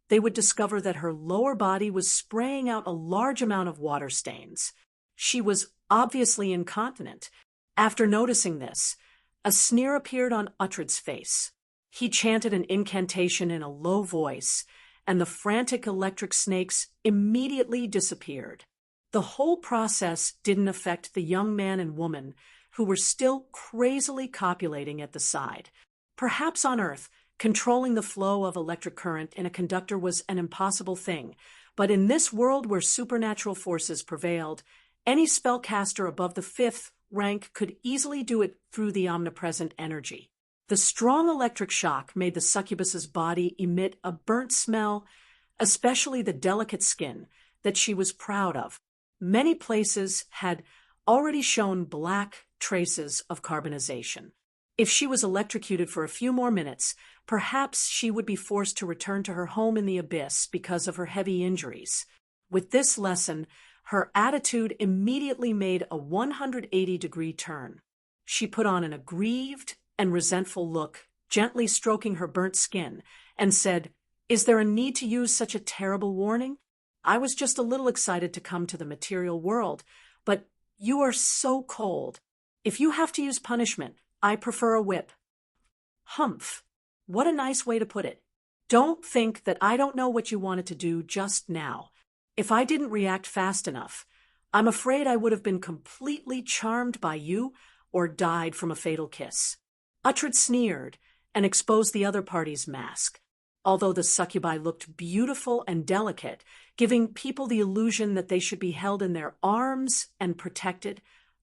they would discover that her lower body was spraying out a large amount of water stains. She was obviously incontinent. After noticing this, a sneer appeared on Uhtred's face. He chanted an incantation in a low voice, and the frantic electric snakes immediately disappeared. The whole process didn't affect the young man and woman who were still crazily copulating at the side. Perhaps on Earth, controlling the flow of electric current in a conductor was an impossible thing, but in this world where supernatural forces prevailed, Any spellcaster above the 5th rank could easily do it through the omnipresent energy. The strong electric shock made the succubus's body emit a burnt smell, especially the delicate skin that she was proud of. Many places had already shown black traces of carbonization. If she was electrocuted for a few more minutes, perhaps she would be forced to return to her home in the abyss because of her heavy injuries. With this lesson, her attitude immediately made a 180-degree turn. She put on an aggrieved and resentful look, gently stroking her burnt skin, and said, "Is there a need to use such a terrible warning? I was just a little excited to come to the material world, but you are so cold. If you have to use punishment, I prefer a whip." Humph. What a nice way to put it. Don't think that I don't know what you wanted to do just now. If I didn't react fast enough, I'm afraid I would have been completely charmed by you or died from a fatal kiss. Uhtred sneered and exposed the other party's mask. Although the succubi looked beautiful and delicate, giving people the illusion that they should be held in their arms and protected,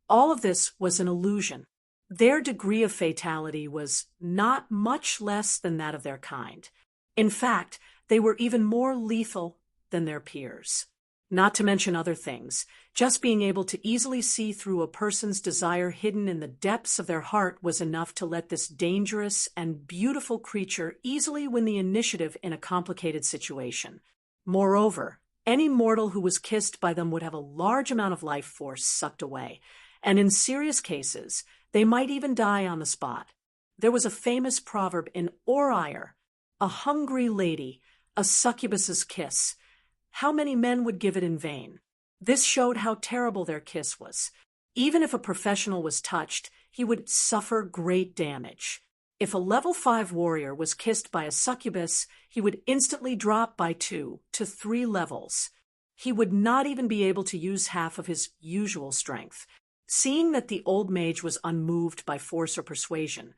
all of this was an illusion. Their degree of fatality was not much less than that of their kind. In fact, they were even more lethal than their peers. Not to mention other things, just being able to easily see through a person's desire hidden in the depths of their heart was enough to let this dangerous and beautiful creature easily win the initiative in a complicated situation. Moreover, any mortal who was kissed by them would have a large amount of life force sucked away, and in serious cases, they might even die on the spot. There was a famous proverb in Orire, "A hungry lady, a succubus's kiss. How many men would give it in vain?" This showed how terrible their kiss was. Even if a professional was touched, he would suffer great damage. If a level 5 warrior was kissed by a succubus, he would instantly drop by 2 to 3 levels. He would not even be able to use half of his usual strength. Seeing that the old mage was unmoved by force or persuasion,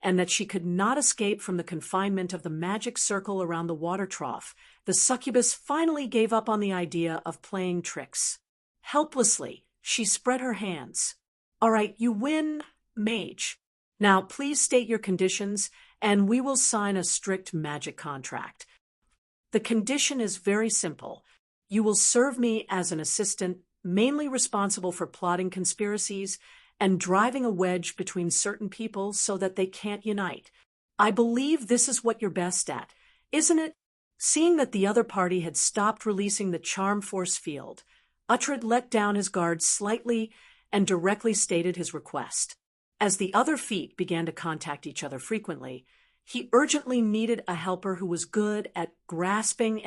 and that she could not escape from the confinement of the magic circle around the water trough, the succubus finally gave up on the idea of playing tricks. Helplessly, she spread her hands. "All right, you win, mage. Now please state your conditions, and we will sign a strict magic contract. The condition is very simple. You will serve me as an assistant, mainly responsible for plotting conspiracies and driving a wedge between certain people so that they can't unite. I believe this is what you're best at, isn't it?" Seeing that the other party had stopped releasing the charm force field, Uhtred let down his guard slightly and directly stated his request. As the other feet began to contact each other frequently, he urgently needed a helper who was good at grasping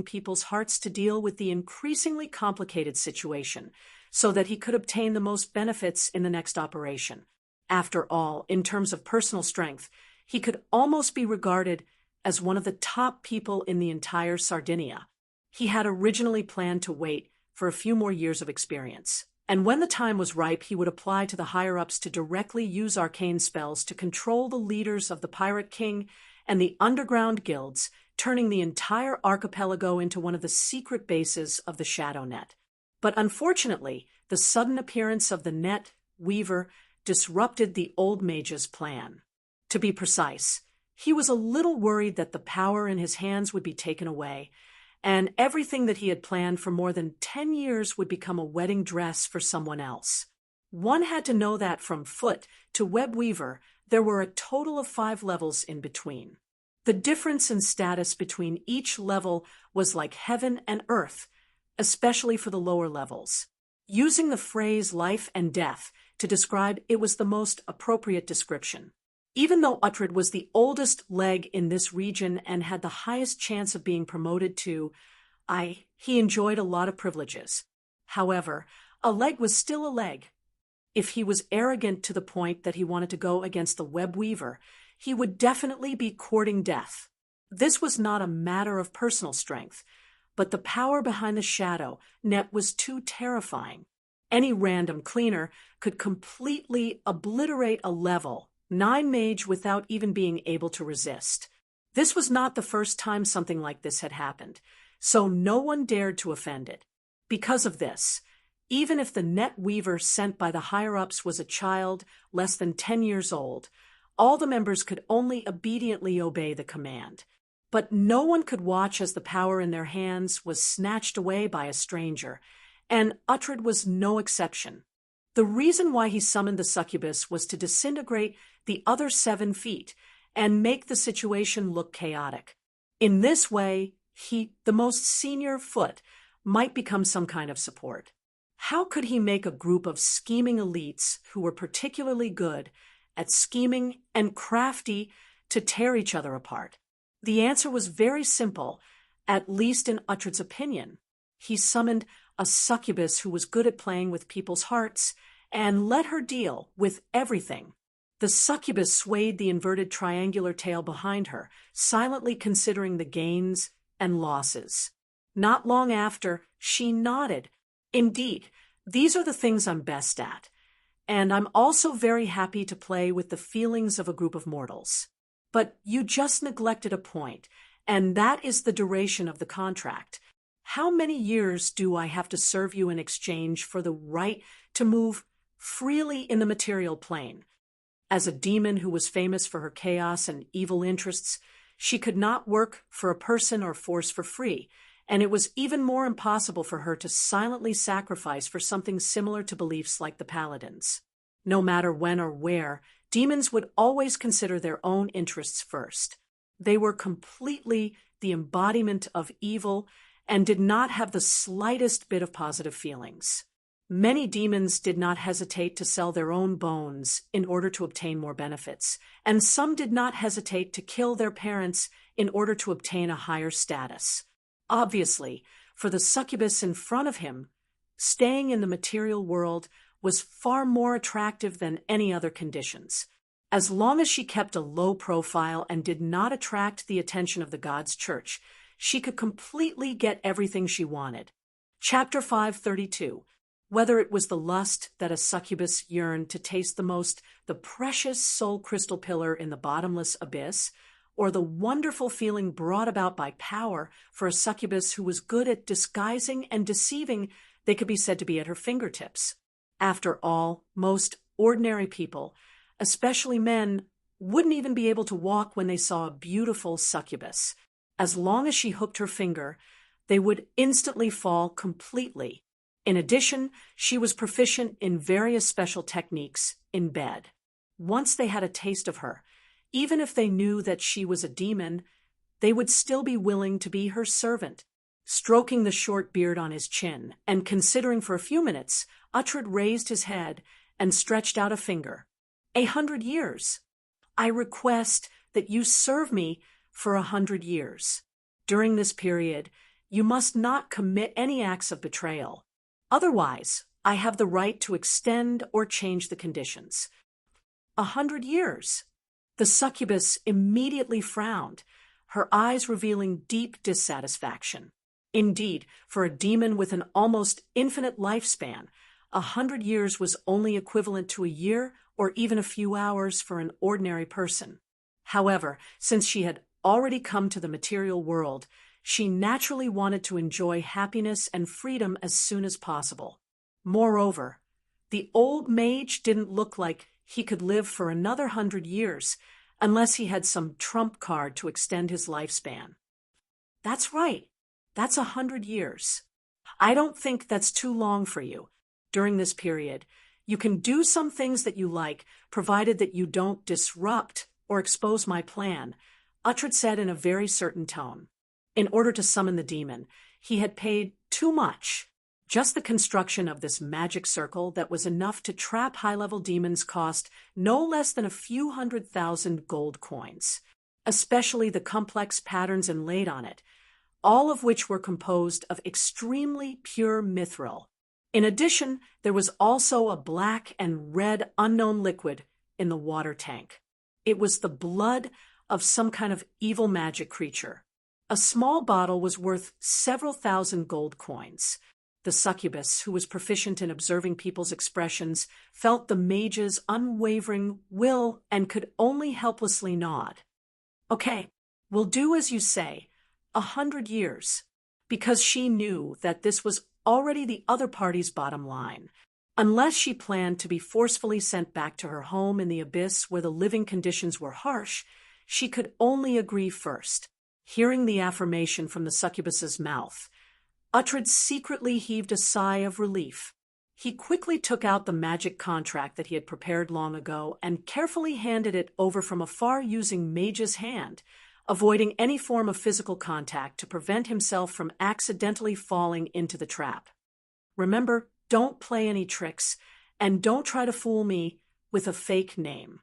people's hearts to deal with the increasingly complicated situation, so that he could obtain the most benefits in the next operation. After all, in terms of personal strength, he could almost be regarded as one of the top people in the entire Sardinia. He had originally planned to wait for a few more years of experience, and when the time was ripe, he would apply to the higher-ups to directly use arcane spells to control the leaders of the Pirate King and the underground guilds, turning the entire archipelago into one of the secret bases of the Shadow Net. But unfortunately, the sudden appearance of the Net Weaver disrupted the old mage's plan. To be precise, he was a little worried that the power in his hands would be taken away, and everything that he had planned for more than 10 years would become a wedding dress for someone else. One had to know that from foot to web weaver, there were a total of 5 levels in between. The difference in status between each level was like heaven and earth, especially for the lower levels. Using the phrase life and death to describe it was the most appropriate description. Even though Uhtred was the oldest leg in this region and had the highest chance of being promoted to he enjoyed a lot of privileges. However, a leg was still a leg. If he was arrogant to the point that he wanted to go against the web weaver, he would definitely be courting death. This was not a matter of personal strength, but the power behind the Shadow Net was too terrifying. Any random cleaner could completely obliterate a level 9 mage without even being able to resist. This was not the first time something like this had happened, so no one dared to offend it. Because of this, even if the net weaver sent by the higher-ups was a child less than 10 years old. All the members could only obediently obey the command. But no one could watch as the power in their hands was snatched away by a stranger, and Uhtred was no exception. The reason why he summoned the succubus was to disintegrate the other 7 feet and make the situation look chaotic. In this way, he, the most senior foot, might become some kind of support. How could he make a group of scheming elites who were particularly good at scheming and crafty to tear each other apart? The answer was very simple, at least in Uhtred's opinion. He summoned a succubus who was good at playing with people's hearts and let her deal with everything. The succubus swayed the inverted triangular tail behind her, silently considering the gains and losses. Not long after, she nodded. Indeed, these are the things I'm best at, and I'm also very happy to play with the feelings of a group of mortals. But you just neglected a point, and that is the duration of the contract. How many years do I have to serve you in exchange for the right to move freely in the material plane? As a demon who was famous for her chaos and evil interests, she could not work for a person or force for free, and it was even more impossible for her to silently sacrifice for something similar to beliefs like the paladins. No matter when or where, demons would always consider their own interests first. They were completely the embodiment of evil and did not have the slightest bit of positive feelings. Many demons did not hesitate to sell their own bones in order to obtain more benefits, and some did not hesitate to kill their parents in order to obtain a higher status. Obviously, for the succubus in front of him, staying in the material world was far more attractive than any other conditions. As long as she kept a low profile and did not attract the attention of the gods' church, she could completely get everything she wanted. Chapter 532. Whether it was the lust that a succubus yearned to taste the precious soul crystal pillar in the bottomless abyss, or the wonderful feeling brought about by power for a succubus who was good at disguising and deceiving, they could be said to be at her fingertips. After all, most ordinary people, especially men, wouldn't even be able to walk when they saw a beautiful succubus. As long as she hooked her finger, they would instantly fall completely. In addition, she was proficient in various special techniques in bed. Once they had a taste of her, even if they knew that she was a demon, they would still be willing to be her servant. Stroking the short beard on his chin and considering for a few minutes, Uhtred raised his head and stretched out a finger. 100 years. I request that you serve me for 100 years. During this period, you must not commit any acts of betrayal. Otherwise, I have the right to extend or change the conditions. 100 years. The succubus immediately frowned, her eyes revealing deep dissatisfaction. Indeed, for a demon with an almost infinite lifespan, 100 years was only equivalent to a year or even a few hours for an ordinary person. However, since she had already come to the material world, she naturally wanted to enjoy happiness and freedom as soon as possible. Moreover, the old mage didn't look like he could live for another 100 years unless he had some trump card to extend his lifespan. That's right. That's 100 years. I don't think that's too long for you. During this period, you can do some things that you like, provided that you don't disrupt or expose my plan, Uhtred said in a very certain tone. In order to summon the demon, he had paid too much. Just the construction of this magic circle that was enough to trap high-level demons cost no less than a few 100,000 gold coins, especially the complex patterns inlaid on it, all of which were composed of extremely pure mithril. In addition, there was also a black and red unknown liquid in the water tank. It was the blood of some kind of evil magic creature. A small bottle was worth several thousand gold coins. The succubus, who was proficient in observing people's expressions, felt the mage's unwavering will and could only helplessly nod. Okay, we'll do as you say, 100 years, because she knew that this was already the other party's bottom line. Unless she planned to be forcefully sent back to her home in the abyss where the living conditions were harsh, she could only agree first. Hearing the affirmation from the succubus's mouth, Uhtred secretly heaved a sigh of relief. He quickly took out the magic contract that he had prepared long ago and carefully handed it over from afar using Mage's hand, avoiding any form of physical contact to prevent himself from accidentally falling into the trap. Remember, don't play any tricks, and don't try to fool me with a fake name.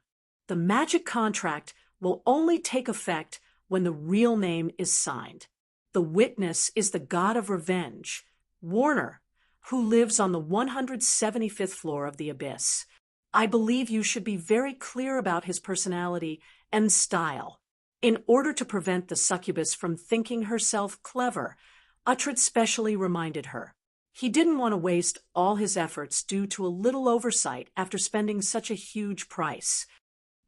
The magic contract will only take effect when the real name is signed. The witness is the god of revenge, Warner, who lives on the 175th floor of the abyss. I believe you should be very clear about his personality and style. In order to prevent the succubus from thinking herself clever, Uhtred specially reminded her. He didn't want to waste all his efforts due to a little oversight after spending such a huge price.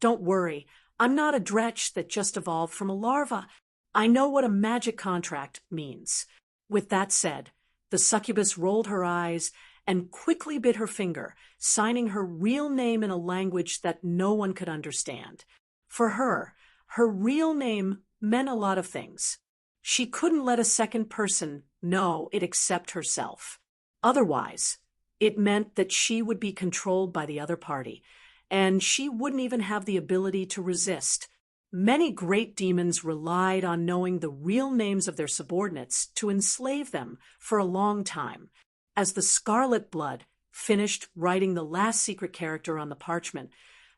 Don't worry, I'm not a dretch that just evolved from a larva. I know what a magic contract means. With that said, the succubus rolled her eyes and quickly bit her finger, signing her real name in a language that no one could understand. For her real name meant a lot of things. She couldn't let a second person know it except herself. Otherwise, it meant that she would be controlled by the other party, and she wouldn't even have the ability to resist. Many great demons relied on knowing the real names of their subordinates to enslave them for a long time. As the Scarlet Blood finished writing the last secret character on the parchment,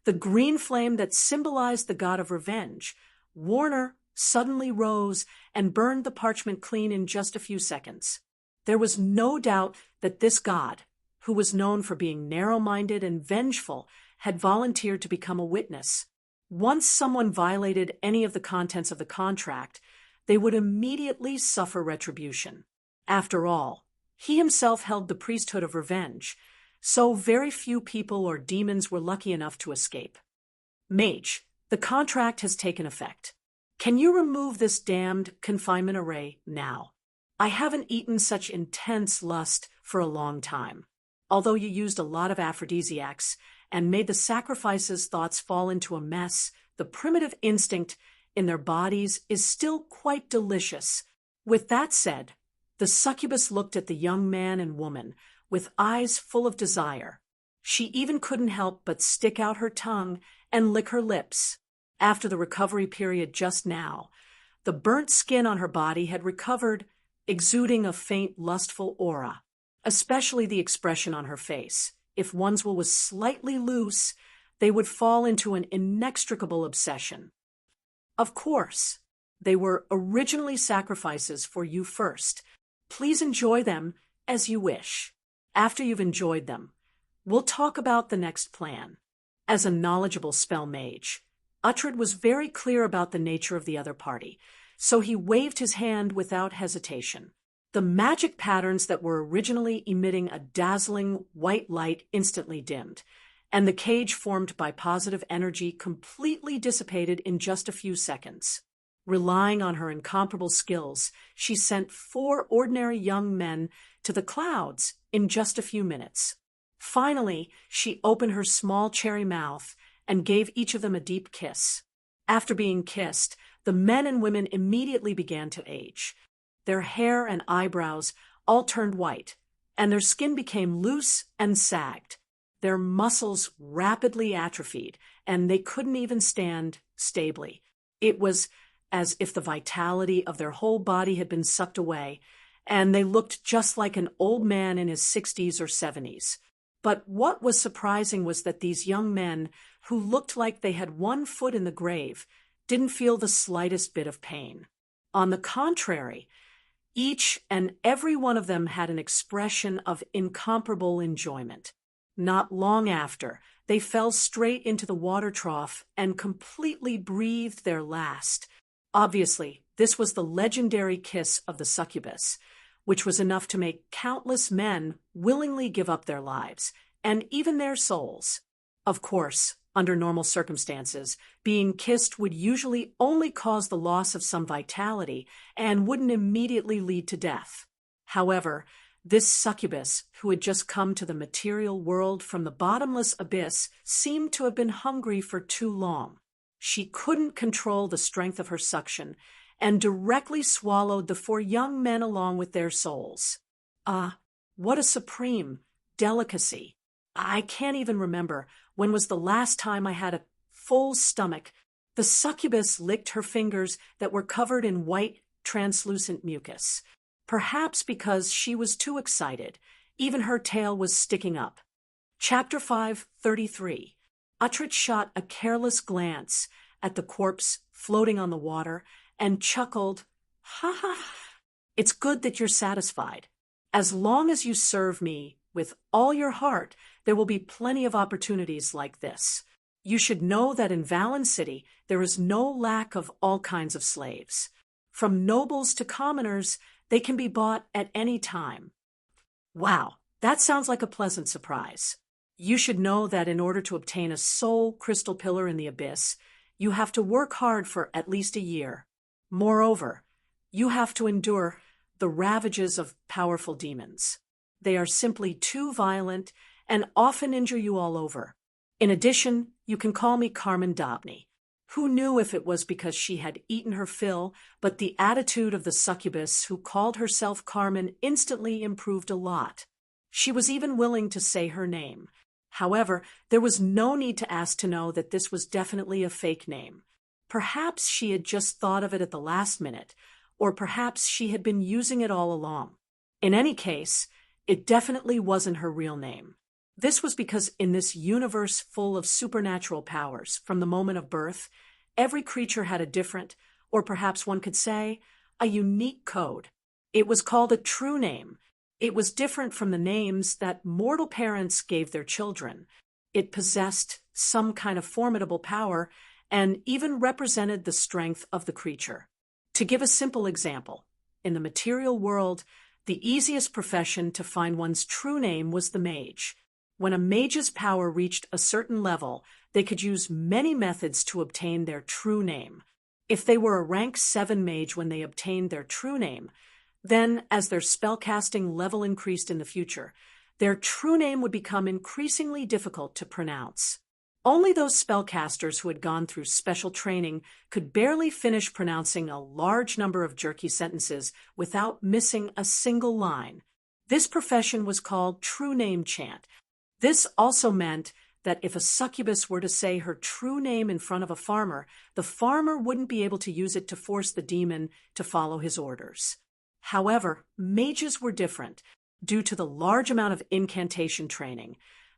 the green flame that symbolized the god of revenge, Warner, suddenly rose and burned the parchment clean in just a few seconds. There was no doubt that this god, who was known for being narrow-minded and vengeful, had volunteered to become a witness. Once someone violated any of the contents of the contract, they would immediately suffer retribution. After all, he himself held the priesthood of revenge, so very few people or demons were lucky enough to escape. Mage, the contract has taken effect. Can you remove this damned confinement array now? I haven't eaten such intense lust for a long time. Although you used a lot of aphrodisiacs and made the sacrifices' thoughts fall into a mess, the primitive instinct in their bodies is still quite delicious. With that said, the succubus looked at the young man and woman with eyes full of desire. She even couldn't help but stick out her tongue and lick her lips. After the recovery period just now, the burnt skin on her body had recovered, exuding a faint lustful aura, especially the expression on her face. If one's will was slightly loose, they would fall into an inextricable obsession. Of course, they were originally sacrifices for you first. Please enjoy them as you wish. After you've enjoyed them, we'll talk about the next plan. As a knowledgeable spell mage, Uhtred was very clear about the nature of the other party, so he waved his hand without hesitation. The magic patterns that were originally emitting a dazzling white light instantly dimmed, and the cage formed by positive energy completely dissipated in just a few seconds. Relying on her incomparable skills, she sent 4 ordinary young men to the clouds in just a few minutes. Finally, she opened her small cherry mouth and gave each of them a deep kiss. After being kissed, the men and women immediately began to age. Their hair and eyebrows all turned white, and their skin became loose and sagged. Their muscles rapidly atrophied, and they couldn't even stand stably. It was as if the vitality of their whole body had been sucked away, and they looked just like an old man in his 60s or 70s. But what was surprising was that these young men, who looked like they had one foot in the grave, didn't feel the slightest bit of pain. On the contrary, each and every one of them had an expression of incomparable enjoyment. Not long after, they fell straight into the water trough and completely breathed their last. Obviously, this was the legendary kiss of the succubus, which was enough to make countless men willingly give up their lives, and even their souls. Of course, under normal circumstances, being kissed would usually only cause the loss of some vitality and wouldn't immediately lead to death. However, This succubus, who had just come to the material world from the bottomless abyss, seemed to have been hungry for too long. She couldn't control the strength of her suction and directly swallowed the 4 young men along with their souls. What a supreme delicacy. I can't even remember when was the last time I had a full stomach. The succubus licked her fingers that were covered in white, translucent mucus. Perhaps because she was too excited. Even her tail was sticking up. Chapter 5:33. Uhtred shot a careless glance at the corpse floating on the water and chuckled, "Ha ha! It's good that you're satisfied. As long as you serve me with all your heart, there will be plenty of opportunities like this. You should know that in Valen City there is no lack of all kinds of slaves. From nobles to commoners, they can be bought at any time." Wow, that sounds like a pleasant surprise. You should know that in order to obtain a soul crystal pillar in the abyss, you have to work hard for at least a year. Moreover, you have to endure the ravages of powerful demons. They are simply too violent and often injure you all over. In addition, you can call me Carmen Dobney. Who knew if it was because she had eaten her fill, but the attitude of the succubus who called herself Carmen instantly improved a lot. She was even willing to say her name. However, there was no need to ask to know that this was definitely a fake name. Perhaps she had just thought of it at the last minute, or perhaps she had been using it all along. In any case, it definitely wasn't her real name. This was because in this universe full of supernatural powers, from the moment of birth, every creature had a different, or perhaps one could say, a unique code. It was called a true name. It was different from the names that mortal parents gave their children. It possessed some kind of formidable power and even represented the strength of the creature. To give a simple example, in the material world, the easiest profession to find one's true name was the mage. When a mage's power reached a certain level, they could use many methods to obtain their true name. If they were a rank 7 mage when they obtained their true name, then as their spellcasting level increased in the future, their true name would become increasingly difficult to pronounce. Only those spellcasters who had gone through special training could barely finish pronouncing a large number of jerky sentences without missing a single line. This profession was called true name chant. This also meant that if a succubus were to say her true name in front of a farmer, the farmer wouldn't be able to use it to force the demon to follow his orders. However, mages were different. Due to the large amount of incantation training,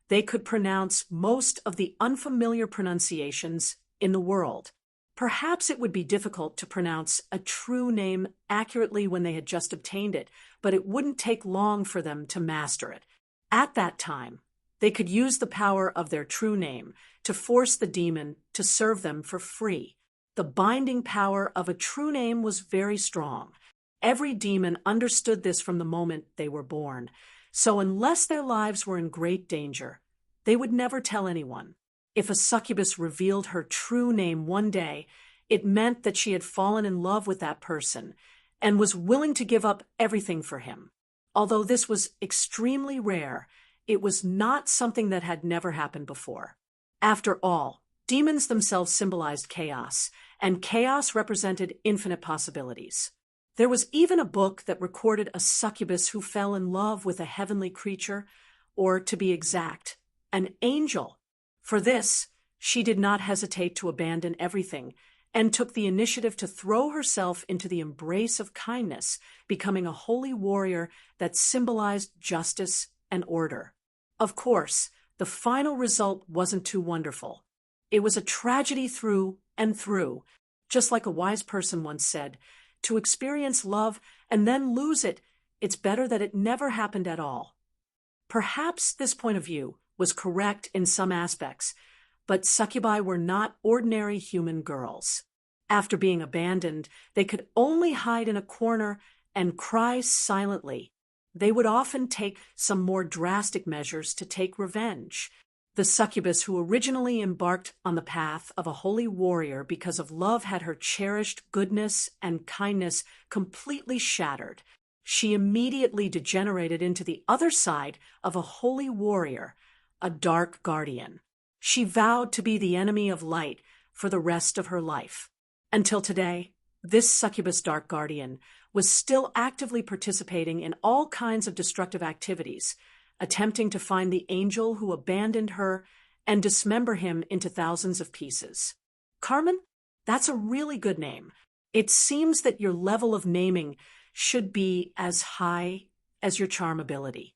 they could pronounce most of the unfamiliar pronunciations in the world. Perhaps it would be difficult to pronounce a true name accurately when they had just obtained it, but it wouldn't take long for them to master it. At that time, they could use the power of their true name to force the demon to serve them for free. The binding power of a true name was very strong. Every demon understood this from the moment they were born. So unless their lives were in great danger, they would never tell anyone. If a succubus revealed her true name one day, it meant that she had fallen in love with that person and was willing to give up everything for him. Although this was extremely rare, it was not something that had never happened before. After all, demons themselves symbolized chaos, and chaos represented infinite possibilities. There was even a book that recorded a succubus who fell in love with a heavenly creature, or to be exact, an angel. For this, she did not hesitate to abandon everything and took the initiative to throw herself into the embrace of kindness, becoming a holy warrior that symbolized justice and order. Of course, the final result wasn't too wonderful. It was a tragedy through and through, just like a wise person once said, to experience love and then lose it, it's better that it never happened at all. Perhaps this point of view was correct in some aspects, but succubi were not ordinary human girls. After being abandoned, they could only hide in a corner and cry silently. They would often take some more drastic measures to take revenge. The succubus who originally embarked on the path of a holy warrior because of love had her cherished goodness and kindness completely shattered. she immediately degenerated into the other side of a holy warrior, a dark guardian. She vowed to be the enemy of light for the rest of her life. Until today, this succubus dark guardian was still actively participating in all kinds of destructive activities, attempting to find the angel who abandoned her and dismember him into thousands of pieces. Carmen, that's a really good name. It seems that your level of naming should be as high as your charm ability.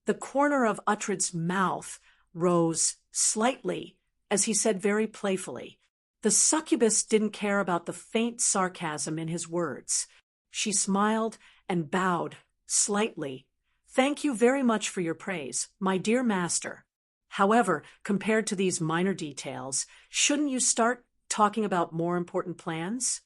The corner of Uhtred's mouth rose slightly as he said very playfully. The succubus didn't care about the faint sarcasm in his words. She smiled and bowed slightly. Thank you very much for your praise, my dear master. However, compared to these minor details, shouldn't you start talking about more important plans?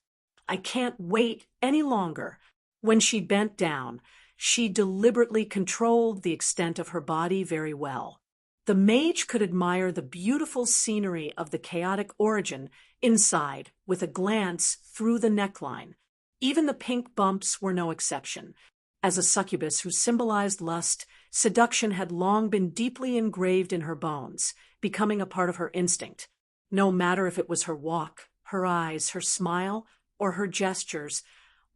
I can't wait any longer. When she bent down, she deliberately controlled the extent of her body very well. The mage could admire the beautiful scenery of the chaotic origin inside with a glance through the neckline. Even the pink bumps were no exception. As a succubus who symbolized lust, seduction had long been deeply engraved in her bones, becoming a part of her instinct. No matter if it was her walk, her eyes, her smile, or her gestures,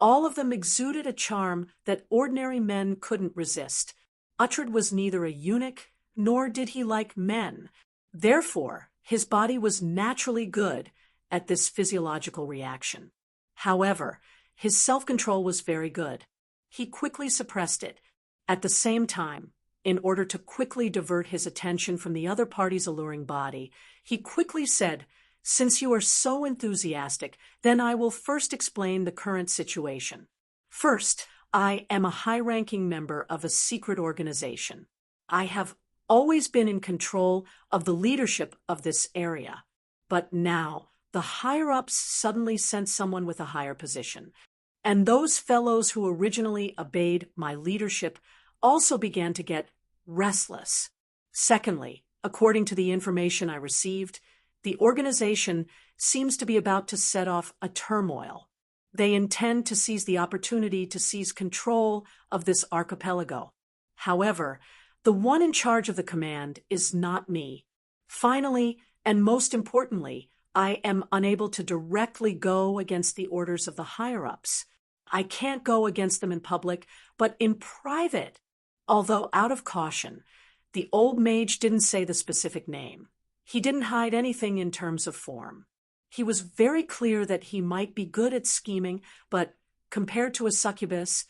all of them exuded a charm that ordinary men couldn't resist. Uhtred was neither a eunuch, nor did he like men. Therefore, his body was naturally good at this physiological reaction. However, his self-control was very good. He quickly suppressed it. At the same time, in order to quickly divert his attention from the other party's alluring body, he quickly said, "Since you are so enthusiastic, then I will first explain the current situation. First, I am a high-ranking member of a secret organization. I have always been in control of the leadership of this area. But now, the higher-ups suddenly sent someone with a higher position. And those fellows who originally obeyed my leadership also began to get restless. Secondly, according to the information I received, the organization seems to be about to set off a turmoil. They intend to seize the opportunity to seize control of this archipelago. However, the one in charge of the command is not me. Finally, and most importantly, I am unable to directly go against the orders of the higher-ups. I can't go against them in public, but in private. Although out of caution, the old mage didn't say the specific name. He didn't hide anything in terms of form. He was very clear that he might be good at scheming, but compared to a succubus,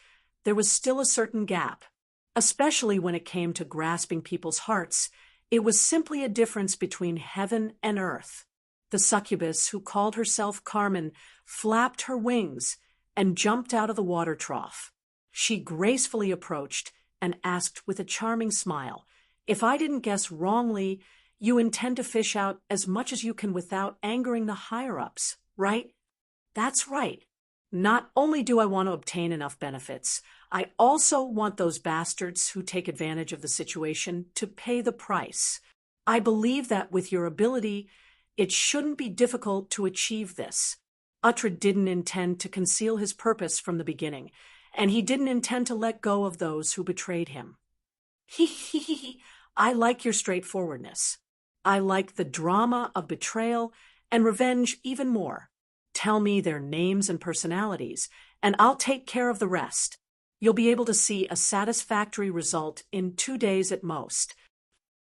there was still a certain gap. Especially when it came to grasping people's hearts, it was simply a difference between heaven and earth. The succubus, who called herself Carmen, flapped her wings and jumped out of the water trough. She gracefully approached and asked with a charming smile, "If I didn't guess wrongly, you intend to fish out as much as you can without angering the higher-ups, right?" "That's right. Not only do I want to obtain enough benefits, I also want those bastards who take advantage of the situation to pay the price. I believe that with your ability, it shouldn't be difficult to achieve this." Uhtred didn't intend to conceal his purpose from the beginning, and he didn't intend to let go of those who betrayed him. I like your straightforwardness. I like the drama of betrayal and revenge even more. Tell me their names and personalities, and I'll take care of the rest. You'll be able to see a satisfactory result in 2 days at most.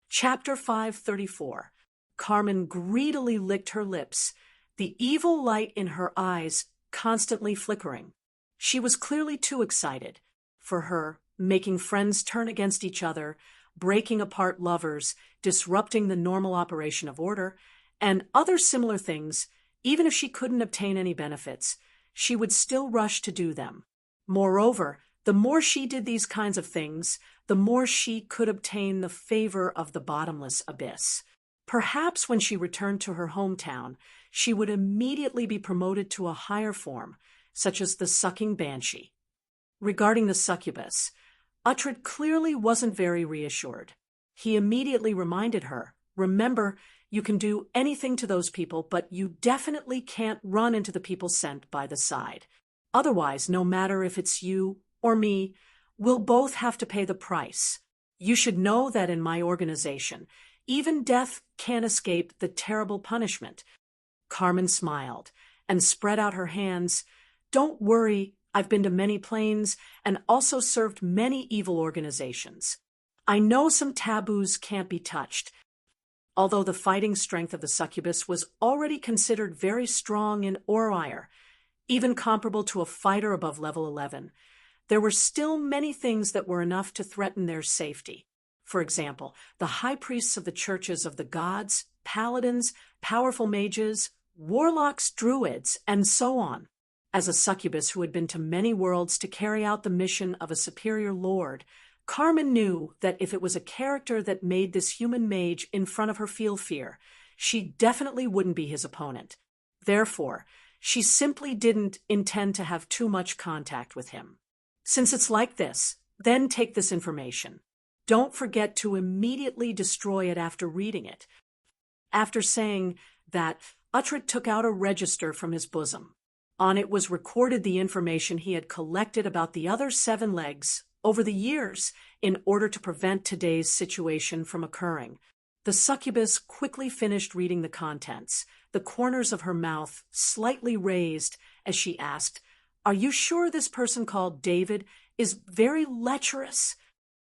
Chapter 534. Carmen greedily licked her lips, the evil light in her eyes constantly flickering. She was clearly too excited. For her, making friends turn against each other, breaking apart lovers, disrupting the normal operation of order, and other similar things, even if she couldn't obtain any benefits, she would still rush to do them. Moreover, the more she did these kinds of things, the more she could obtain the favor of the bottomless abyss. Perhaps when she returned to her hometown, she would immediately be promoted to a higher form, such as the sucking banshee. Regarding the succubus, Uhtred clearly wasn't very reassured. He immediately reminded her, "Remember, you can do anything to those people, but you definitely can't run into the people sent by the side. Otherwise, no matter if it's you or me, will both have to pay the price. You should know that in my organization, even death can't escape the terrible punishment." Carmen smiled and spread out her hands. "Don't worry, I've been to many planes and also served many evil organizations. I know some taboos can't be touched." Although the fighting strength of the succubus was already considered very strong in Orwire, even comparable to a fighter above level 11, there were still many things that were enough to threaten their safety. For example, the high priests of the churches of the gods, paladins, powerful mages, warlocks, druids, and so on. As a succubus who had been to many worlds to carry out the mission of a superior lord, Carmen knew that if it was a character that made this human mage in front of her feel fear, she definitely wouldn't be his opponent. Therefore, she simply didn't intend to have too much contact with him. Since it's like this, then take this information. Don't forget to immediately destroy it after reading it. After saying that, Uhtred took out a register from his bosom. On it was recorded the information he had collected about the other 7 legs over the years in order to prevent today's situation from occurring. The succubus quickly finished reading the contents, the corners of her mouth slightly raised as she asked, "Are you sure this person called David is very lecherous?"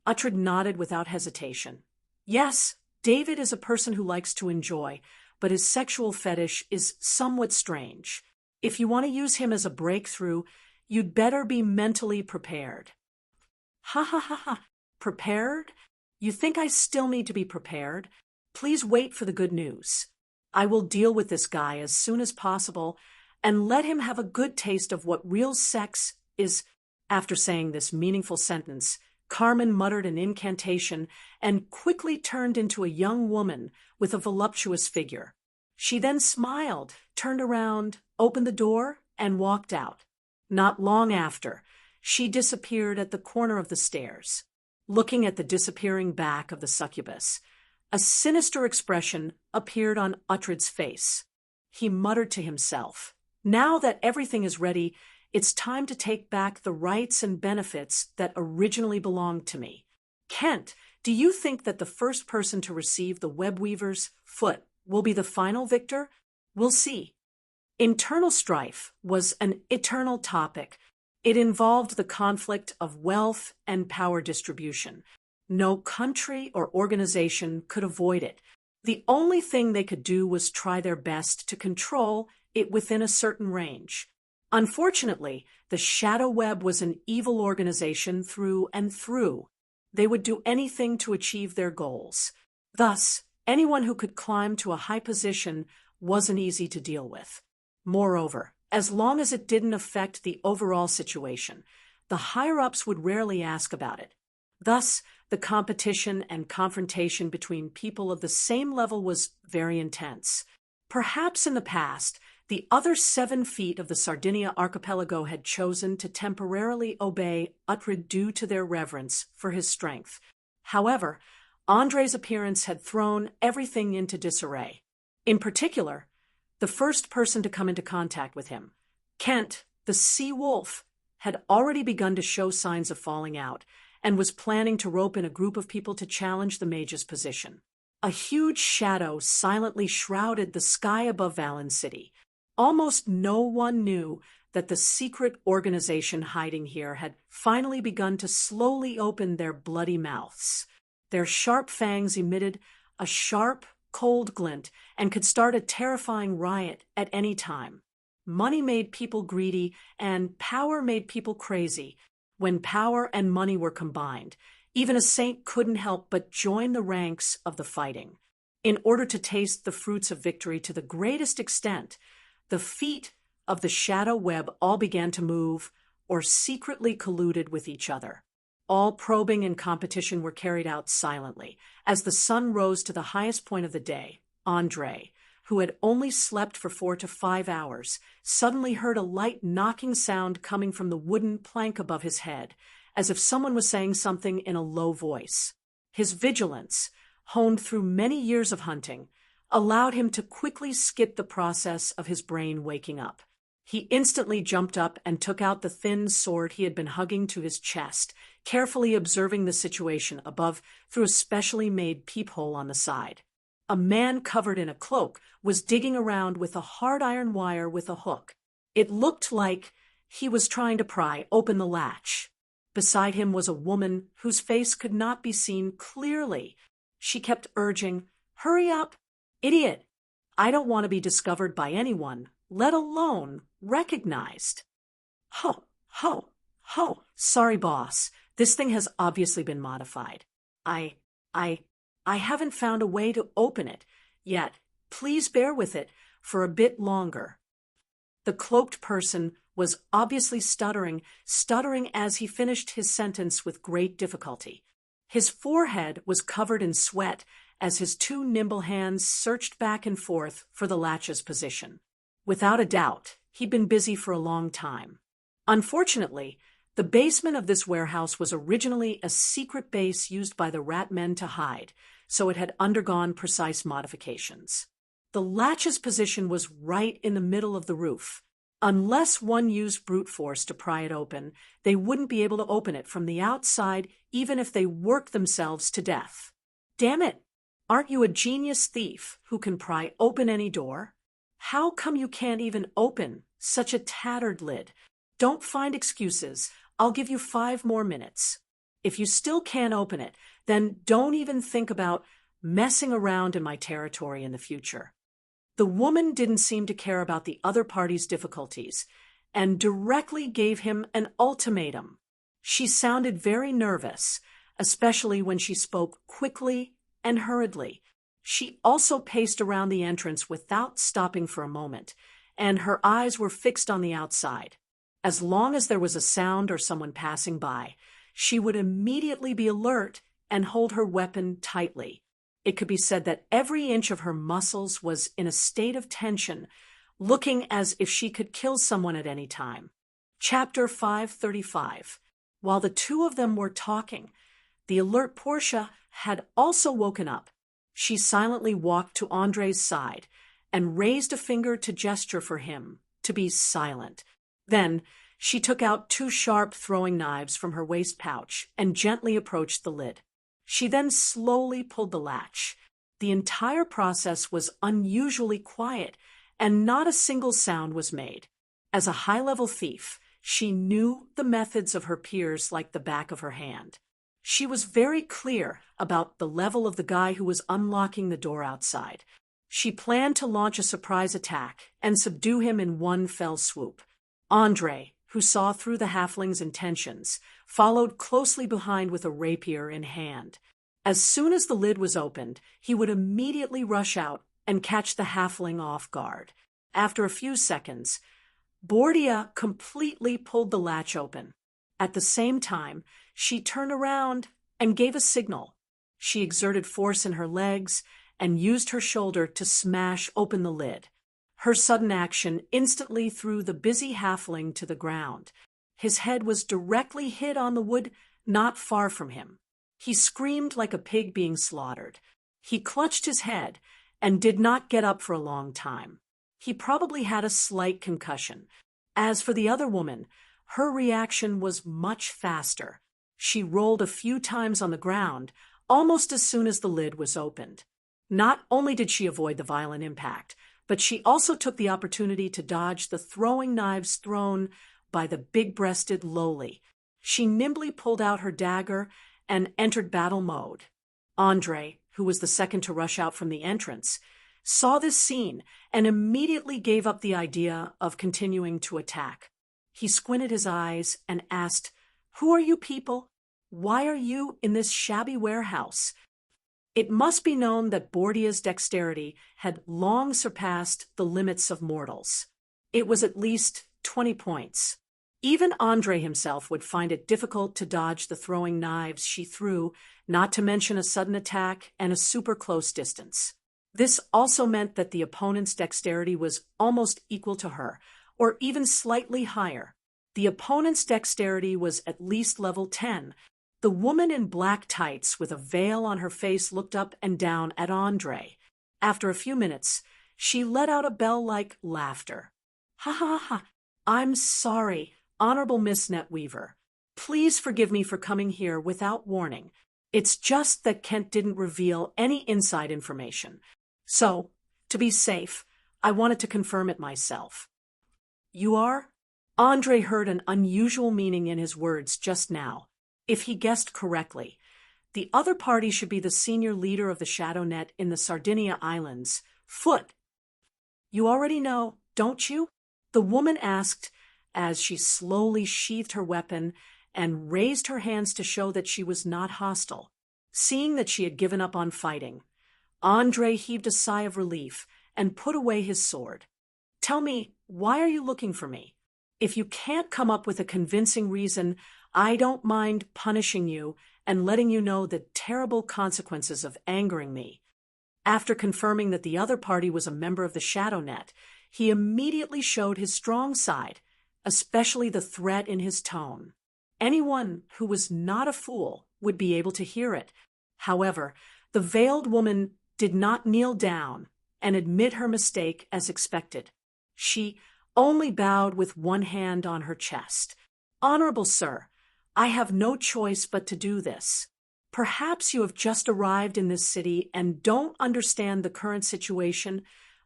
Uhtred nodded without hesitation. "Yes, David is a person who likes to enjoy, but his sexual fetish is somewhat strange. If you want to use him as a breakthrough, you'd better be mentally prepared." "Ha ha ha ha. Prepared? You think I still need to be prepared? Please wait for the good news. I will deal with this guy as soon as possible and let him have a good taste of what real sex is." After saying this meaningful sentence, Carmen muttered an incantation and quickly turned into a young woman with a voluptuous figure. She then smiled, turned around, opened the door, and walked out. Not long after, she disappeared at the corner of the stairs. Looking at the disappearing back of the succubus, a sinister expression appeared on Uhtred's face. He muttered to himself, "Now that everything is ready, it's time to take back the rights and benefits that originally belonged to me. Kent, do you think that the first person to receive the webweaver's foot will be the final victor? We'll see." Internal strife was an eternal topic. It involved the conflict of wealth and power distribution. No country or organization could avoid it. The only thing they could do was try their best to control it within a certain range. Unfortunately, the Shadow Web was an evil organization through and through. They would do anything to achieve their goals. Thus, anyone who could climb to a high position wasn't easy to deal with. Moreover, as long as it didn't affect the overall situation, the higher-ups would rarely ask about it. Thus, the competition and confrontation between people of the same level was very intense. Perhaps in the past, the other 7 feet of the Sardinia archipelago had chosen to temporarily obey Uhtred due to their reverence for his strength. However, Andre's appearance had thrown everything into disarray. In particular, the first person to come into contact with him, Kent, the sea wolf, had already begun to show signs of falling out and was planning to rope in a group of people to challenge the mage's position. A huge shadow silently shrouded the sky above Valen City. Almost no one knew that the secret organization hiding here had finally begun to slowly open their bloody mouths. Their sharp fangs emitted a sharp, cold glint and could start a terrifying riot at any time. Money made people greedy, and power made people crazy. When power and money were combined, even a saint couldn't help but join the ranks of the fighting. In order to taste the fruits of victory to the greatest extent, the feet of the Shadow Web all began to move or secretly colluded with each other. All probing and competition were carried out silently. As the sun rose to the highest point of the day, Andre, who had only slept for 4 to 5 hours, suddenly heard a light knocking sound coming from the wooden plank above his head, as if someone was saying something in a low voice. His vigilance, honed through many years of hunting, allowed him to quickly skip the process of his brain waking up. He instantly jumped up and took out the thin sword he had been hugging to his chest, carefully observing the situation above through a specially made peephole on the side. A man covered in a cloak was digging around with a hard iron wire with a hook. It looked like he was trying to pry open the latch. Beside him was a woman whose face could not be seen clearly. She kept urging, "Hurry up, idiot! I don't want to be discovered by anyone, let alone recognized." Ho, ho, ho. Sorry, boss. This thing has obviously been modified. I haven't found a way to open it yet. Please bear with it for a bit longer. The cloaked person was obviously stuttering as he finished his sentence with great difficulty. His forehead was covered in sweat as his two nimble hands searched back and forth for the latch's position. Without a doubt, he'd been busy for a long time. Unfortunately, the basement of this warehouse was originally a secret base used by the rat men to hide, so it had undergone precise modifications. The latch's position was right in the middle of the roof. Unless one used brute force to pry it open, they wouldn't be able to open it from the outside even if they worked themselves to death. Damn it! Aren't you a genius thief who can pry open any door? How come you can't even open such a tattered lid? Don't find excuses. I'll give you 5 more minutes. If you still can't open it, then don't even think about messing around in my territory in the future. The woman didn't seem to care about the other party's difficulties and directly gave him an ultimatum. She sounded very nervous, especially when she spoke quickly and hurriedly. She also paced around the entrance without stopping for a moment, and her eyes were fixed on the outside. As long as there was a sound or someone passing by, she would immediately be alert and hold her weapon tightly. It could be said that every inch of her muscles was in a state of tension, looking as if she could kill someone at any time. Chapter 535. While the two of them were talking, the alert Portia had also woken up. She silently walked to Andre's side and raised a finger to gesture for him to be silent. Then she took out 2 sharp throwing knives from her waist pouch and gently approached the lid. She then slowly pulled the latch. The entire process was unusually quiet, and not a single sound was made. As a high-level thief, she knew the methods of her peers like the back of her hand. She was very clear about the level of the guy who was unlocking the door outside. She planned to launch a surprise attack and subdue him in one fell swoop. Andre, who saw through the halfling's intentions, followed closely behind with a rapier in hand. As soon as the lid was opened, he would immediately rush out and catch the halfling off guard. After a few seconds, Bordia completely pulled the latch open. At the same time, she turned around and gave a signal. She exerted force in her legs and used her shoulder to smash open the lid. Her sudden action instantly threw the busy halfling to the ground. His head was directly hit on the wood not far from him. He screamed like a pig being slaughtered. He clutched his head and did not get up for a long time. He probably had a slight concussion. As for the other woman, her reaction was much faster. She rolled a few times on the ground almost as soon as the lid was opened. Not only did she avoid the violent impact, but she also took the opportunity to dodge the throwing knives thrown by the big-breasted lowly. She nimbly pulled out her dagger and entered battle mode. Andre, who was the second to rush out from the entrance, saw this scene and immediately gave up the idea of continuing to attack. He squinted his eyes and asked, "Who are you people? Why are you in this shabby warehouse?" It must be known that Bordia's dexterity had long surpassed the limits of mortals. It was at least 20 points. Even Andre himself would find it difficult to dodge the throwing knives she threw, not to mention a sudden attack and a super close distance. This also meant that the opponent's dexterity was almost equal to her, or even slightly higher. The opponent's dexterity was at least level 10. The woman in black tights with a veil on her face looked up and down at Andre. After a few minutes, she let out a bell-like laughter. "Ha ha ha, I'm sorry, Honorable Miss Netweaver. Please forgive me for coming here without warning. It's just that Kent didn't reveal any inside information. So, to be safe, I wanted to confirm it myself. You are? Andre heard an unusual meaning in his words just now. If he guessed correctly, the other party should be the senior leader of the Shadow Net in the Sardinia Islands, Foot. You already know, don't you? The woman asked as she slowly sheathed her weapon and raised her hands to show that she was not hostile. Seeing that she had given up on fighting, Andre heaved a sigh of relief and put away his sword. Tell me, why are you looking for me? If you can't come up with a convincing reason, I don't mind punishing you and letting you know the terrible consequences of angering me. After confirming that the other party was a member of the Shadow Net, he immediately showed his strong side, especially the threat in his tone. Anyone who was not a fool would be able to hear it. However, the veiled woman did not kneel down and admit her mistake as expected. She only bowed with one hand on her chest. Honorable sir, I have no choice but to do this. Perhaps you have just arrived in this city and don't understand the current situation,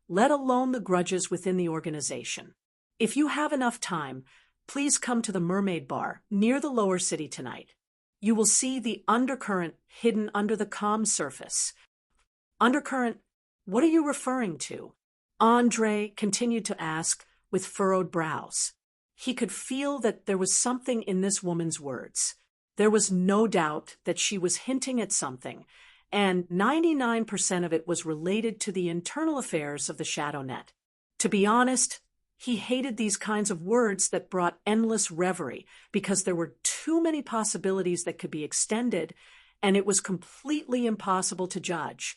let alone the grudges within the organization. If you have enough time, please come to the Mermaid Bar near the lower city tonight. You will see the undercurrent hidden under the calm surface. Undercurrent, what are you referring to? Andre continued to ask with furrowed brows. He could feel that there was something in this woman's words. There was no doubt that she was hinting at something, and 99% of it was related to the internal affairs of the Shadow Net. To be honest, he hated these kinds of words that brought endless reverie because there were too many possibilities that could be extended, and it was completely impossible to judge.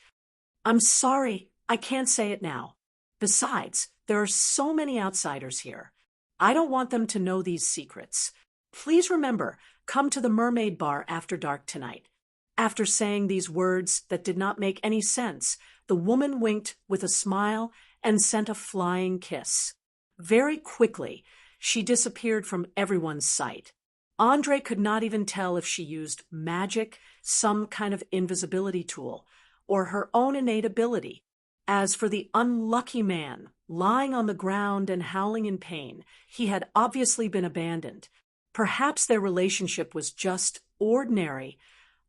I'm sorry, I can't say it now. Besides, there are so many outsiders here. I don't want them to know these secrets. Please remember, come to the Mermaid Bar after dark tonight. After saying these words that did not make any sense, the woman winked with a smile and sent a flying kiss. Very quickly, she disappeared from everyone's sight. Andre could not even tell if she used magic, some kind of invisibility tool, or her own innate ability. As for the unlucky man, lying on the ground and howling in pain, he had obviously been abandoned. Perhaps their relationship was just ordinary,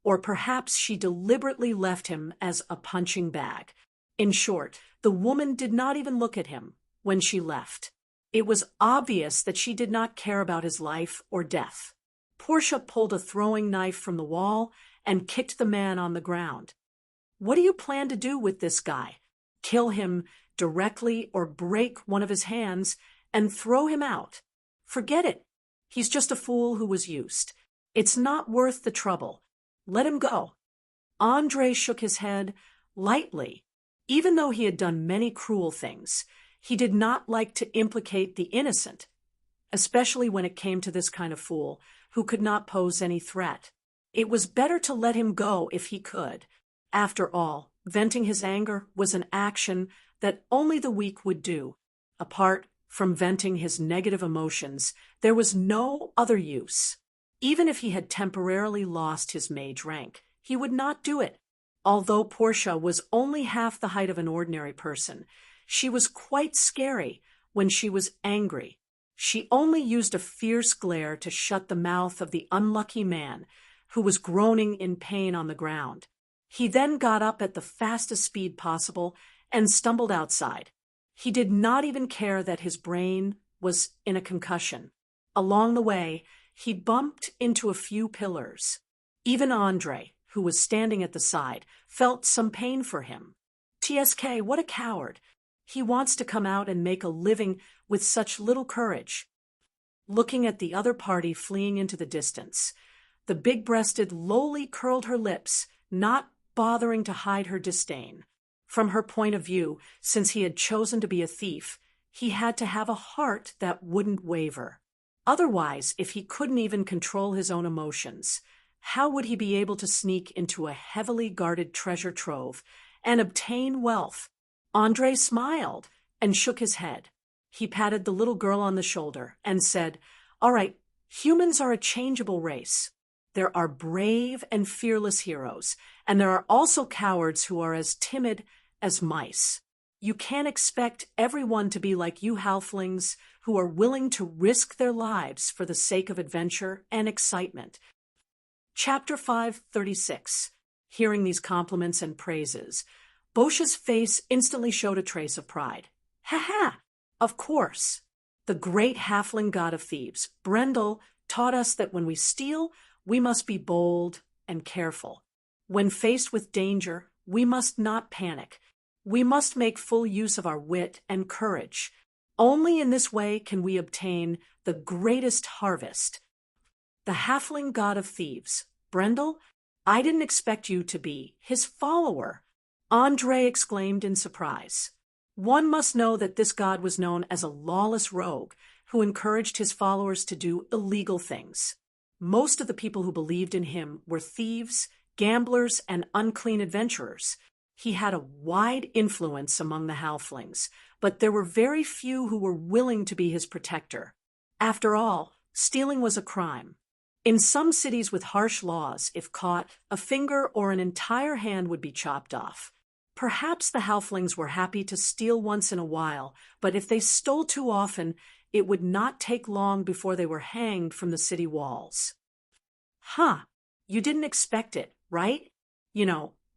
or perhaps she deliberately left him as a punching bag. In short, the woman did not even look at him when she left. It was obvious that she did not care about his life or death. Portia pulled a throwing knife from the wall and kicked the man on the ground. What do you plan to do with this guy? Kill him directly or break one of his hands and throw him out? Forget it. He's just a fool who was used. It's not worth the trouble. Let him go. Andre shook his head lightly. Even though he had done many cruel things, he did not like to implicate the innocent, especially when it came to this kind of fool who could not pose any threat. It was better to let him go if he could. After all, venting his anger was an action that only the weak would do. Apart from venting his negative emotions, there was no other use. Even if he had temporarily lost his mage rank, he would not do it. Although Portia was only half the height of an ordinary person, she was quite scary when she was angry. She only used a fierce glare to shut the mouth of the unlucky man who was groaning in pain on the ground. He then got up at the fastest speed possible and stumbled outside. He did not even care that his brain was in a concussion. Along the way, he bumped into a few pillars. Even Andre, who was standing at the side, felt some pain for him. TSK, what a coward. He wants to come out and make a living with such little courage. Looking at the other party fleeing into the distance, the big-breasted lowly curled her lips, not bothering to hide her disdain. From her point of view, since he had chosen to be a thief, he had to have a heart that wouldn't waver. Otherwise, if he couldn't even control his own emotions, how would he be able to sneak into a heavily guarded treasure trove and obtain wealth? Andre smiled and shook his head. He patted the little girl on the shoulder and said, "All right, humans are a changeable race. There are brave and fearless heroes, and there are also cowards who are as timid as mice. You can't expect everyone to be like you halflings who are willing to risk their lives for the sake of adventure and excitement." Chapter 536. Hearing these compliments and praises, Bosha's face instantly showed a trace of pride. "Ha ha! Of course. The great halfling god of thieves, Brendel, taught us that when we steal, we must be bold and careful. When faced with danger, we must not panic. We must make full use of our wit and courage. Only in this way can we obtain the greatest harvest." The halfling god of thieves, Brendel? I didn't expect you to be his follower, Andre exclaimed in surprise. One must know that this god was known as a lawless rogue who encouraged his followers to do illegal things. Most of the people who believed in him were thieves, gamblers, and unclean adventurers. He had a wide influence among the halflings, but there were very few who were willing to be his protector. After all, stealing was a crime. In some cities with harsh laws, if caught, a finger or an entire hand would be chopped off. Perhaps the halflings were happy to steal once in a while, but if they stole too often, it would not take long before they were hanged from the city walls. Huh, you didn't expect it, right?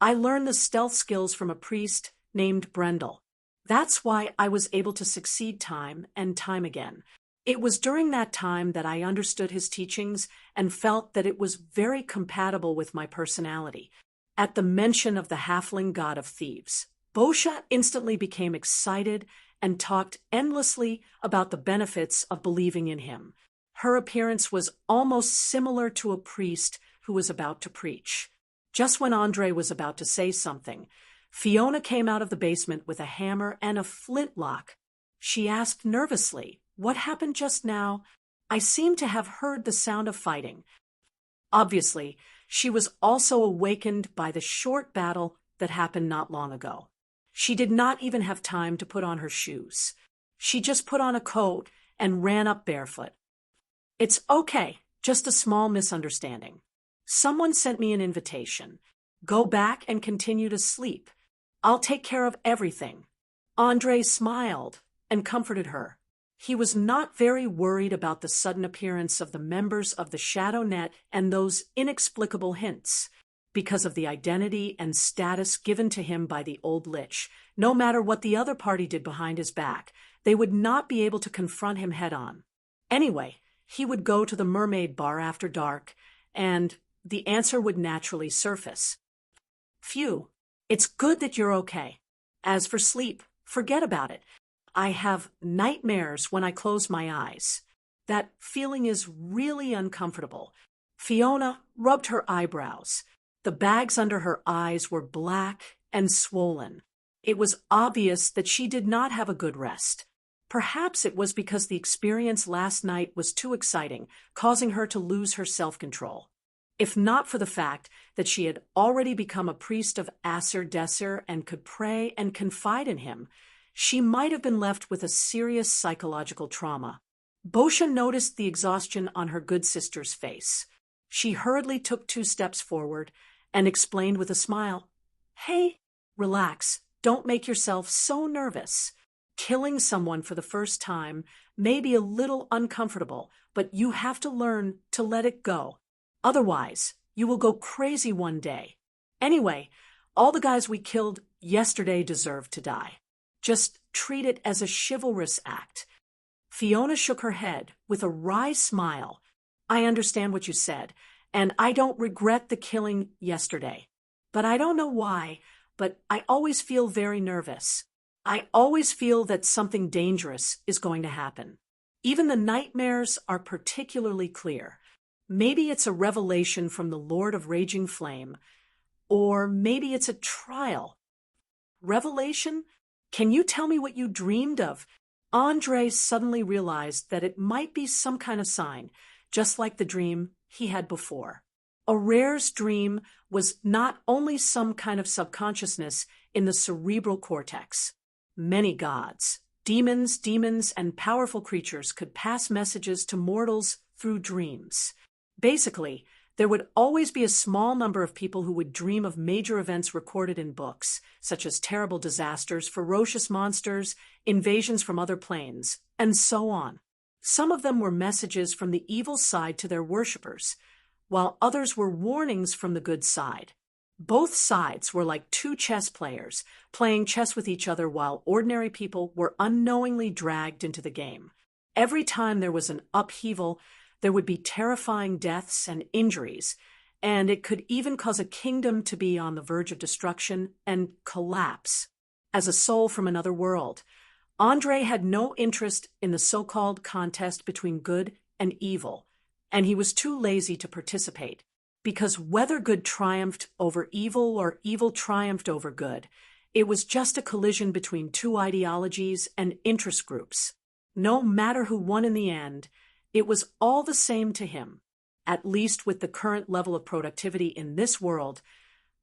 I learned the stealth skills from a priest named Brendel. That's why I was able to succeed time and time again. It was during that time that I understood his teachings and felt that it was very compatible with my personality. At the mention of the halfling god of thieves, Bosha instantly became excited and talked endlessly about the benefits of believing in him. Her appearance was almost similar to a priest who was about to preach. Just when Andre was about to say something, Fiona came out of the basement with a hammer and a flintlock. She asked nervously, "What happened just now? I seem to have heard the sound of fighting." Obviously, she was also awakened by the short battle that happened not long ago. She did not even have time to put on her shoes. She just put on a coat and ran up barefoot. "It's okay, just a small misunderstanding. Someone sent me an invitation. Go back and continue to sleep. I'll take care of everything." Andre smiled and comforted her. He was not very worried about the sudden appearance of the members of the Shadow Net and those inexplicable hints. Because of the identity and status given to him by the old lich, no matter what the other party did behind his back, they would not be able to confront him head-on. Anyway, he would go to the mermaid bar after dark, and the answer would naturally surface. "Phew, it's good that you're okay. As for sleep, forget about it. I have nightmares when I close my eyes. That feeling is really uncomfortable." Fiona rubbed her eyebrows. The bags under her eyes were black and swollen. It was obvious that she did not have a good rest. Perhaps it was because the experience last night was too exciting, causing her to lose her self-control. If not for the fact that she had already become a priest of Aser Desser and could pray and confide in him, she might have been left with a serious psychological trauma. Bosha noticed the exhaustion on her good sister's face. She hurriedly took 2 steps forward and explained with a smile, "Hey, relax. Don't make yourself so nervous. Killing someone for the first time may be a little uncomfortable, but you have to learn to let it go. Otherwise, you will go crazy one day. Anyway, all the guys we killed yesterday deserve to die. Just treat it as a chivalrous act." Fiona shook her head with a wry smile. "I understand what you said, and I don't regret the killing yesterday. But I don't know why, but I always feel very nervous. I always feel that something dangerous is going to happen. Even the nightmares are particularly clear. Maybe it's a revelation from the Lord of Raging Flame, or maybe it's a trial." "Revelation? Can you tell me what you dreamed of?" Andre suddenly realized that it might be some kind of sign, just like the dream he had before. Aurare's dream was not only some kind of subconsciousness in the cerebral cortex. Many gods, Demons, and powerful creatures could pass messages to mortals through dreams. Basically, there would always be a small number of people who would dream of major events recorded in books, such as terrible disasters, ferocious monsters, invasions from other planes, and so on. Some of them were messages from the evil side to their worshippers, while others were warnings from the good side. Both sides were like two chess players, playing chess with each other while ordinary people were unknowingly dragged into the game. Every time there was an upheaval, there would be terrifying deaths and injuries, and it could even cause a kingdom to be on the verge of destruction and collapse. As a soul from another world, Andre had no interest in the so-called contest between good and evil, and he was too lazy to participate, because whether good triumphed over evil or evil triumphed over good, it was just a collision between two ideologies and interest groups. No matter who won in the end, it was all the same to him. At least with the current level of productivity in this world,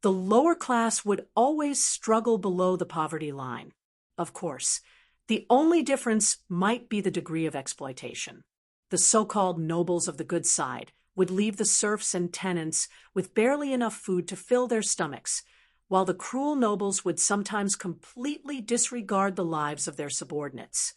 the lower class would always struggle below the poverty line. Of course, the only difference might be the degree of exploitation. The so-called nobles of the good side would leave the serfs and tenants with barely enough food to fill their stomachs, while the cruel nobles would sometimes completely disregard the lives of their subordinates.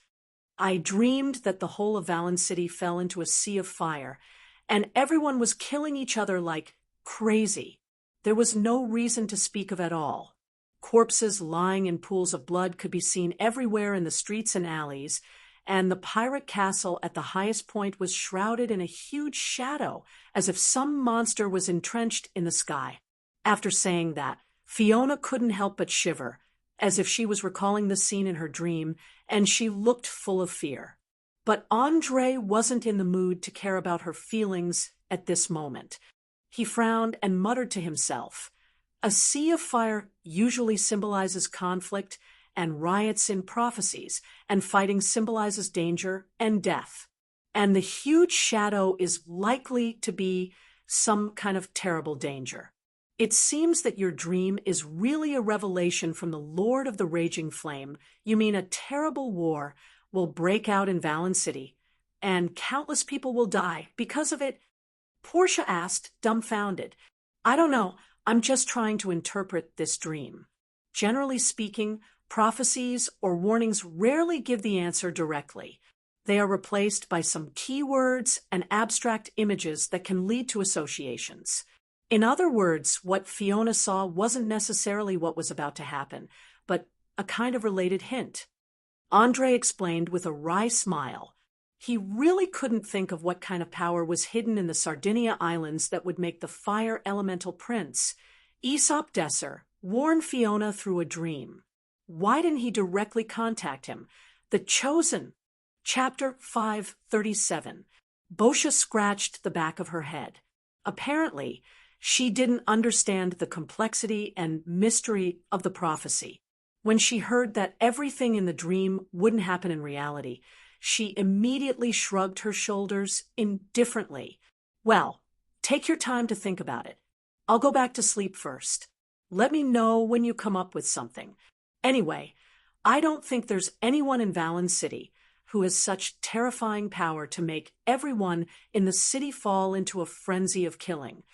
I dreamed that the whole of Valen City fell into a sea of fire, and everyone was killing each other like crazy. There was no reason to speak of at all. Corpses lying in pools of blood could be seen everywhere in the streets and alleys, and the pirate castle at the highest point was shrouded in a huge shadow, as if some monster was entrenched in the sky. After saying that, Fiona couldn't help but shiver, as if she was recalling the scene in her dream, and she looked full of fear. But Andre wasn't in the mood to care about her feelings at this moment. He frowned and muttered to himself, "A sea of fire usually symbolizes conflict and riots in prophecies, and fighting symbolizes danger and death. And the huge shadow is likely to be some kind of terrible danger. It seems that your dream is really a revelation from the Lord of the Raging Flame. You mean a terrible war will break out in Valen City, and countless people will die because of it?" Portia asked, dumbfounded. "I don't know. I'm just trying to interpret this dream. Generally speaking, prophecies or warnings rarely give the answer directly. They are replaced by some keywords and abstract images that can lead to associations. In other words, what Fiona saw wasn't necessarily what was about to happen, but a kind of related hint." Andre explained with a wry smile. He really couldn't think of what kind of power was hidden in the Sardinia Islands that would make the fire elemental prince, Aesop Desser, warn Fiona through a dream. Why didn't he directly contact him? The Chosen. Chapter 537. Boscia scratched the back of her head. Apparently, she didn't understand the complexity and mystery of the prophecy. When she heard that everything in the dream wouldn't happen in reality, she immediately shrugged her shoulders indifferently. "Well, take your time to think about it. I'll go back to sleep first. Let me know when you come up with something. Anyway, I don't think there's anyone in Valen City who has such terrifying power to make everyone in the city fall into a frenzy of killing."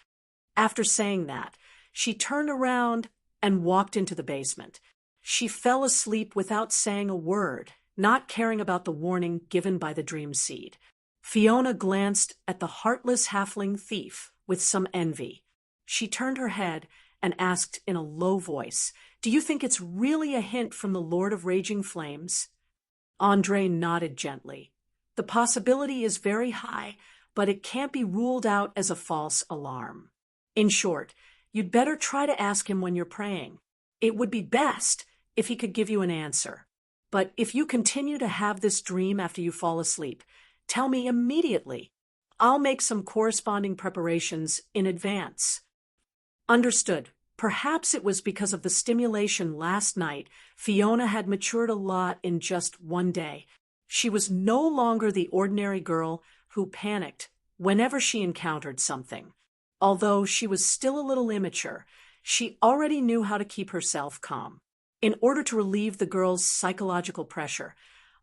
After saying that, she turned around and walked into the basement. She fell asleep without saying a word, not caring about the warning given by the dream seed. Fiona glanced at the heartless halfling thief with some envy. She turned her head and asked in a low voice, "Do you think it's really a hint from the Lord of Raging Flames?" Andre nodded gently. "The possibility is very high, but it can't be ruled out as a false alarm. In short, you'd better try to ask him when you're praying. It would be best if he could give you an answer. But if you continue to have this dream after you fall asleep, tell me immediately. I'll make some corresponding preparations in advance." Understood. Perhaps it was because of the stimulation last night. Fiona had matured a lot in just one day. She was no longer the ordinary girl who panicked whenever she encountered something. Although she was still a little immature, she already knew how to keep herself calm. In order to relieve the girl's psychological pressure,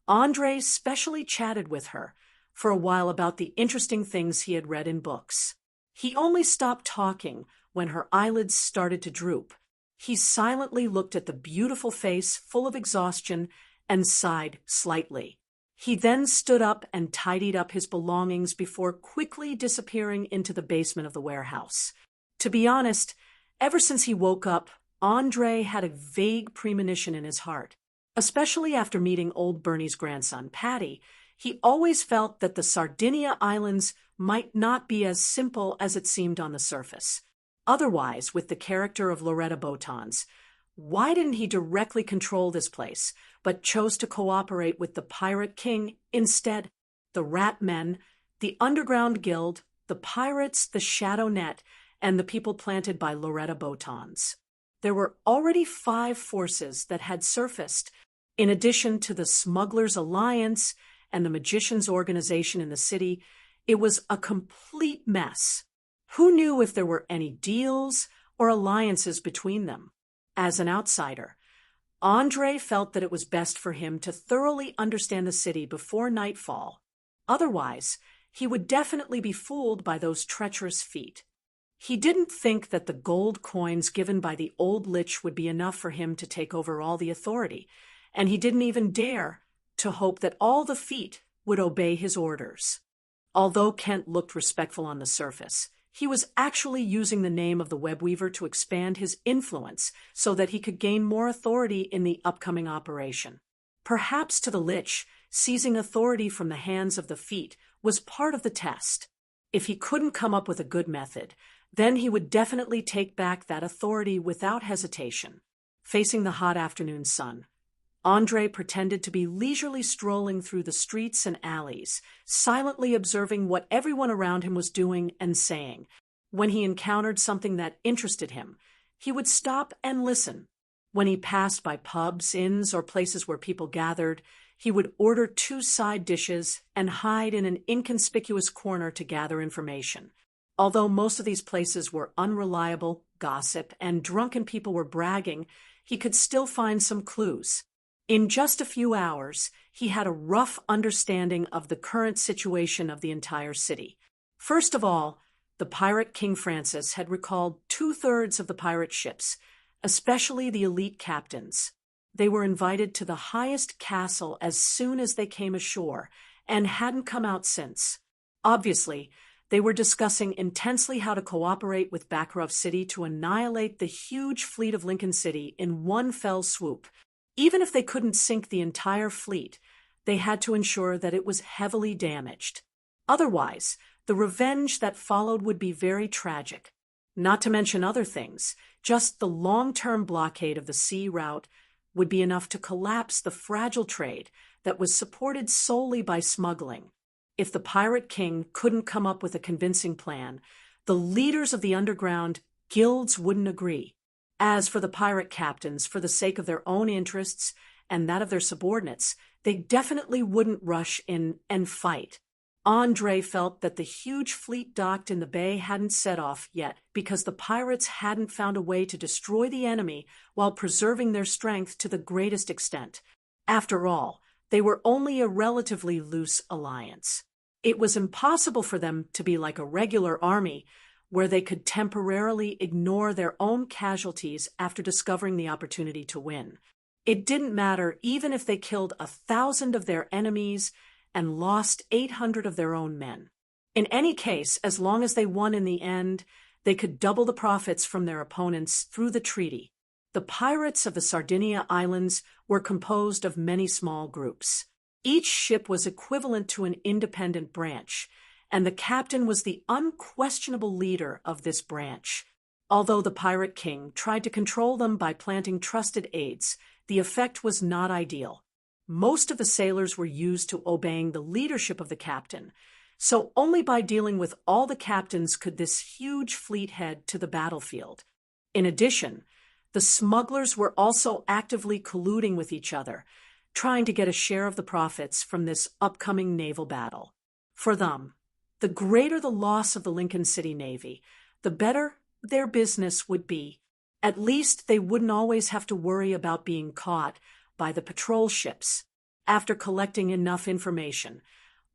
Andre specially chatted with her for a while about the interesting things he had read in books. He only stopped talking when her eyelids started to droop. He silently looked at the beautiful face full of exhaustion and sighed slightly. He then stood up and tidied up his belongings before quickly disappearing into the basement of the warehouse. To be honest, ever since he woke up, Andre had a vague premonition in his heart. Especially after meeting old Bernie's grandson, Patty, he always felt that the Sardinia Islands might not be as simple as it seemed on the surface. Otherwise, with the character of Loretta Botans, why didn't he directly control this place, but chose to cooperate with the Pirate King instead? The Rat Men, the Underground Guild, the Pirates, the Shadow Net, and the people planted by Loretta Botans. There were already 5 forces that had surfaced, in addition to the Smugglers' Alliance and the Magicians' Organization in the city. It was a complete mess. Who knew if there were any deals or alliances between them? As an outsider, Andre felt that it was best for him to thoroughly understand the city before nightfall. Otherwise, he would definitely be fooled by those treacherous feet. He didn't think that the gold coins given by the old lich would be enough for him to take over all the authority, and he didn't even dare to hope that all the feet would obey his orders. Although Kent looked respectful on the surface, he was actually using the name of the webweaver to expand his influence so that he could gain more authority in the upcoming operation. Perhaps to the lich, seizing authority from the hands of the feet was part of the test. If he couldn't come up with a good method, then he would definitely take back that authority without hesitation. Facing the hot afternoon sun, Andre pretended to be leisurely strolling through the streets and alleys, silently observing what everyone around him was doing and saying. When he encountered something that interested him, he would stop and listen. When he passed by pubs, inns, or places where people gathered, he would order 2 side dishes and hide in an inconspicuous corner to gather information. Although most of these places were unreliable, gossip, and drunken people were bragging, he could still find some clues. In just a few hours, he had a rough understanding of the current situation of the entire city. First of all, the pirate King Francis had recalled 2/3 of the pirate ships, especially the elite captains. They were invited to the highest castle as soon as they came ashore and hadn't come out since. Obviously, they were discussing intensely how to cooperate with Bakarov City to annihilate the huge fleet of Lincoln City in one fell swoop. Even if they couldn't sink the entire fleet, they had to ensure that it was heavily damaged. Otherwise, the revenge that followed would be very tragic. Not to mention other things, just the long-term blockade of the sea route would be enough to collapse the fragile trade that was supported solely by smuggling. If the Pirate King couldn't come up with a convincing plan, the leaders of the underground guilds wouldn't agree. As for the pirate captains, for the sake of their own interests and that of their subordinates, they definitely wouldn't rush in and fight. Andre felt that the huge fleet docked in the bay hadn't set off yet because the pirates hadn't found a way to destroy the enemy while preserving their strength to the greatest extent. After all, they were only a relatively loose alliance. It was impossible for them to be like a regular army, where they could temporarily ignore their own casualties after discovering the opportunity to win. It didn't matter even if they killed 1,000 of their enemies and lost 800 of their own men. In any case, as long as they won in the end, they could double the profits from their opponents through the treaty. The pirates of the Sardinia Islands were composed of many small groups. Each ship was equivalent to an independent branch, and the captain was the unquestionable leader of this branch. Although the Pirate King tried to control them by planting trusted aides, the effect was not ideal. Most of the sailors were used to obeying the leadership of the captain, so only by dealing with all the captains could this huge fleet head to the battlefield. In addition, the smugglers were also actively colluding with each other, trying to get a share of the profits from this upcoming naval battle. For them, the greater the loss of the Lincoln City Navy, the better their business would be. At least they wouldn't always have to worry about being caught by the patrol ships. After collecting enough information,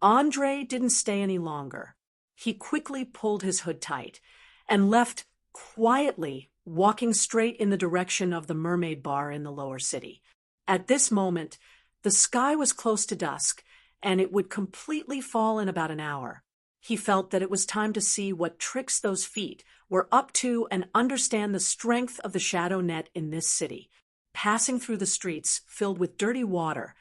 Andre didn't stay any longer. He quickly pulled his hood tight and left quietly, walking straight in the direction of the Mermaid Bar in the lower city. At this moment, the sky was close to dusk, and it would completely fall in about an hour. He felt that it was time to see what tricks those feet were up to and understand the strength of the shadow net in this city. Passing through the streets filled with dirty water,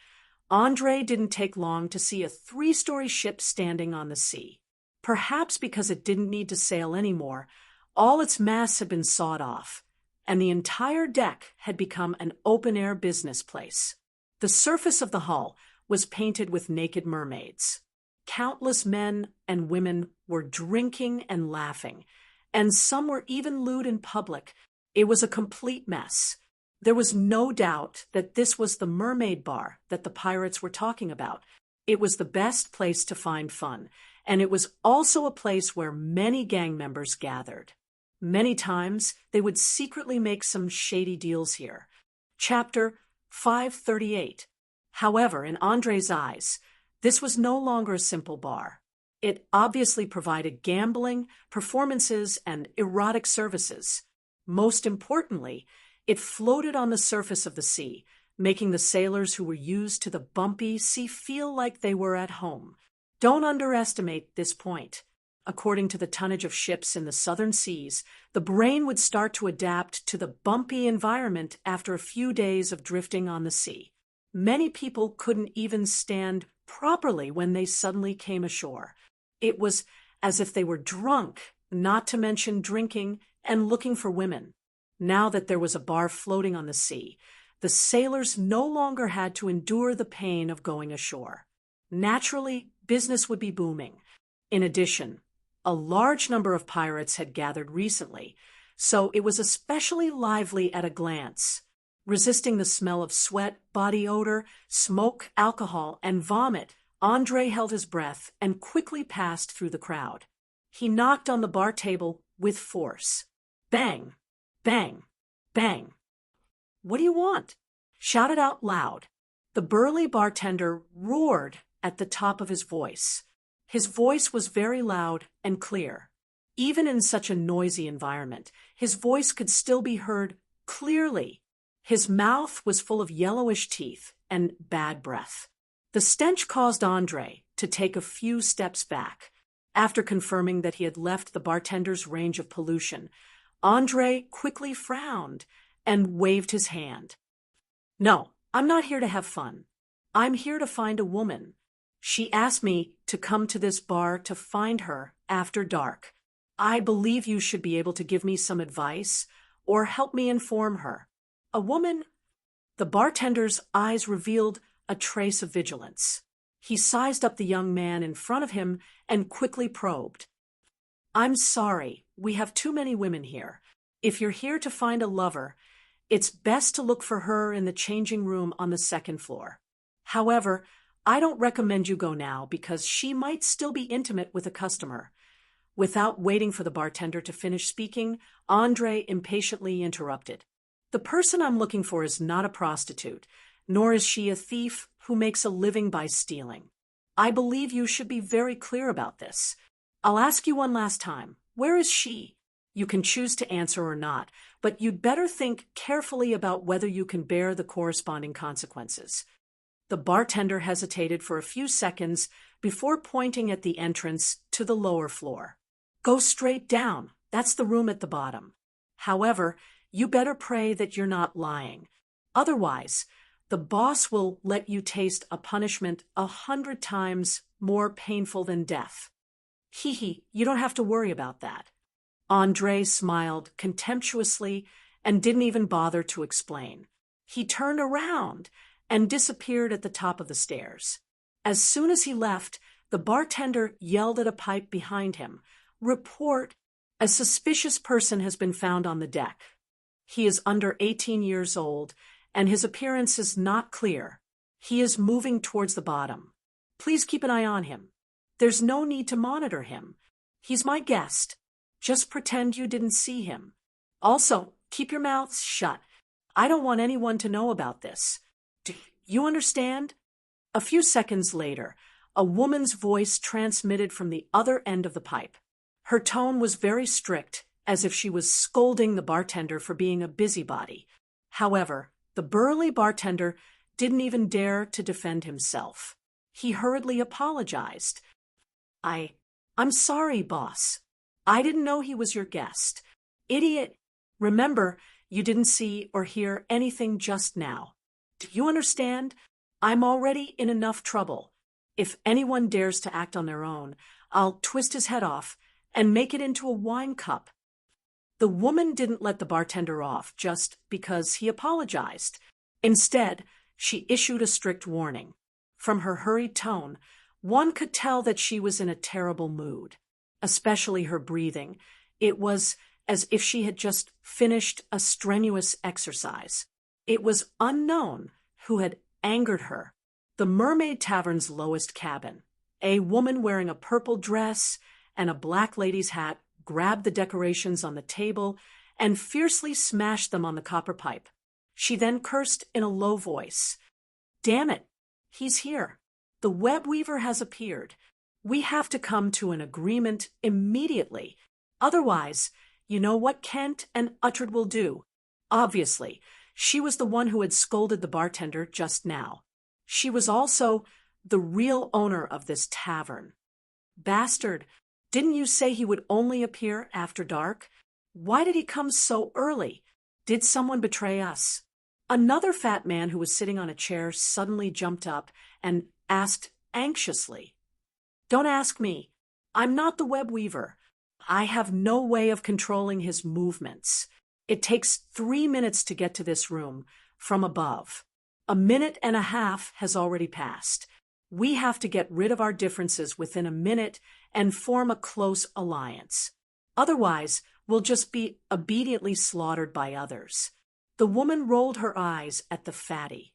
Andre didn't take long to see a 3-story ship standing on the sea. Perhaps because it didn't need to sail anymore, all its masts had been sawed off, and the entire deck had become an open-air business place. The surface of the hull was painted with naked mermaids. Countless men and women were drinking and laughing, and some were even lewd in public. It was a complete mess. There was no doubt that this was the Mermaid Bar that the pirates were talking about. It was the best place to find fun, and it was also a place where many gang members gathered. Many times, they would secretly make some shady deals here. Chapter 538. However, in Andre's eyes, this was no longer a simple bar. It obviously provided gambling, performances, and erotic services. Most importantly, it floated on the surface of the sea, making the sailors who were used to the bumpy sea feel like they were at home. Don't underestimate this point. According to the tonnage of ships in the southern seas, the brain would start to adapt to the bumpy environment after a few days of drifting on the sea. Many people couldn't even stand properly when they suddenly came ashore. It was as if they were drunk, not to mention drinking and looking for women. Now that there was a bar floating on the sea, the sailors no longer had to endure the pain of going ashore. Naturally, business would be booming. In addition, a large number of pirates had gathered recently, so it was especially lively at a glance. Resisting the smell of sweat, body odor, smoke, alcohol, and vomit, Andre held his breath and quickly passed through the crowd. He knocked on the bar table with force. Bang! Bang! Bang! "What do you want?" shouted out loud. The burly bartender roared at the top of his voice. His voice was very loud and clear. Even in such a noisy environment, his voice could still be heard clearly. His mouth was full of yellowish teeth and bad breath. The stench caused Andre to take a few steps back. After confirming that he had left the bartender's range of pollution, Andre quickly frowned and waved his hand. "No, I'm not here to have fun. I'm here to find a woman. She asked me to come to this bar to find her after dark. I believe you should be able to give me some advice or help me inform her." "A woman?" The bartender's eyes revealed a trace of vigilance. He sized up the young man in front of him and quickly probed. "I'm sorry, we have too many women here. If you're here to find a lover, it's best to look for her in the changing room on the second floor. However, I don't recommend you go now because she might still be intimate with a customer." Without waiting for the bartender to finish speaking, Andre impatiently interrupted. "The person I'm looking for is not a prostitute, nor is she a thief who makes a living by stealing. I believe you should be very clear about this. I'll ask you one last time. Where is she? You can choose to answer or not, but you'd better think carefully about whether you can bear the corresponding consequences." The bartender hesitated for a few seconds before pointing at the entrance to the lower floor. "Go straight down. That's the room at the bottom. However, you better pray that you're not lying. Otherwise, the boss will let you taste a punishment 100 times more painful than death." "Hee, you don't have to worry about that." Andre smiled contemptuously and didn't even bother to explain. He turned around and disappeared at the top of the stairs. As soon as he left, the bartender yelled at a pipe behind him, "Report! A suspicious person has been found on the deck. He is under 18 years old, and his appearance is not clear. He is moving towards the bottom. Please keep an eye on him. There's no need to monitor him. He's my guest. Just pretend you didn't see him. Also, keep your mouths shut. I don't want anyone to know about this. Do you understand?" A few seconds later, a woman's voice transmitted from the other end of the pipe. Her tone was very strict, as if she was scolding the bartender for being a busybody. However, the burly bartender didn't even dare to defend himself. He hurriedly apologized. I'm sorry, boss. I didn't know he was your guest. Idiot. Remember, you didn't see or hear anything just now. Do you understand? I'm already in enough trouble. If anyone dares to act on their own, I'll twist his head off and make it into a wine cup. The woman didn't let the bartender off just because he apologized. Instead, she issued a strict warning. From her hurried tone, one could tell that she was in a terrible mood, especially her breathing. It was as if she had just finished a strenuous exercise. It was unknown who had angered her. The Mermaid Tavern's lowest cabin. A woman wearing a purple dress and a black lady's hat grabbed the decorations on the table and fiercely smashed them on the copper pipe. She then cursed in a low voice. Damn it, he's here. The web weaver has appeared. We have to come to an agreement immediately. Otherwise, you know what Kent and Uhtred will do. Obviously, she was the one who had scolded the bartender just now. She was also the real owner of this tavern. Bastard, didn't you say he would only appear after dark? Why did he come so early? Did someone betray us? Another fat man who was sitting on a chair suddenly jumped up and asked anxiously, Don't ask me. I'm not the web weaver. I have no way of controlling his movements. It takes 3 minutes to get to this room from above. 1.5 minutes has already passed. We have to get rid of our differences within a minute and form a close alliance. Otherwise, we'll just be obediently slaughtered by others. The woman rolled her eyes at the fatty.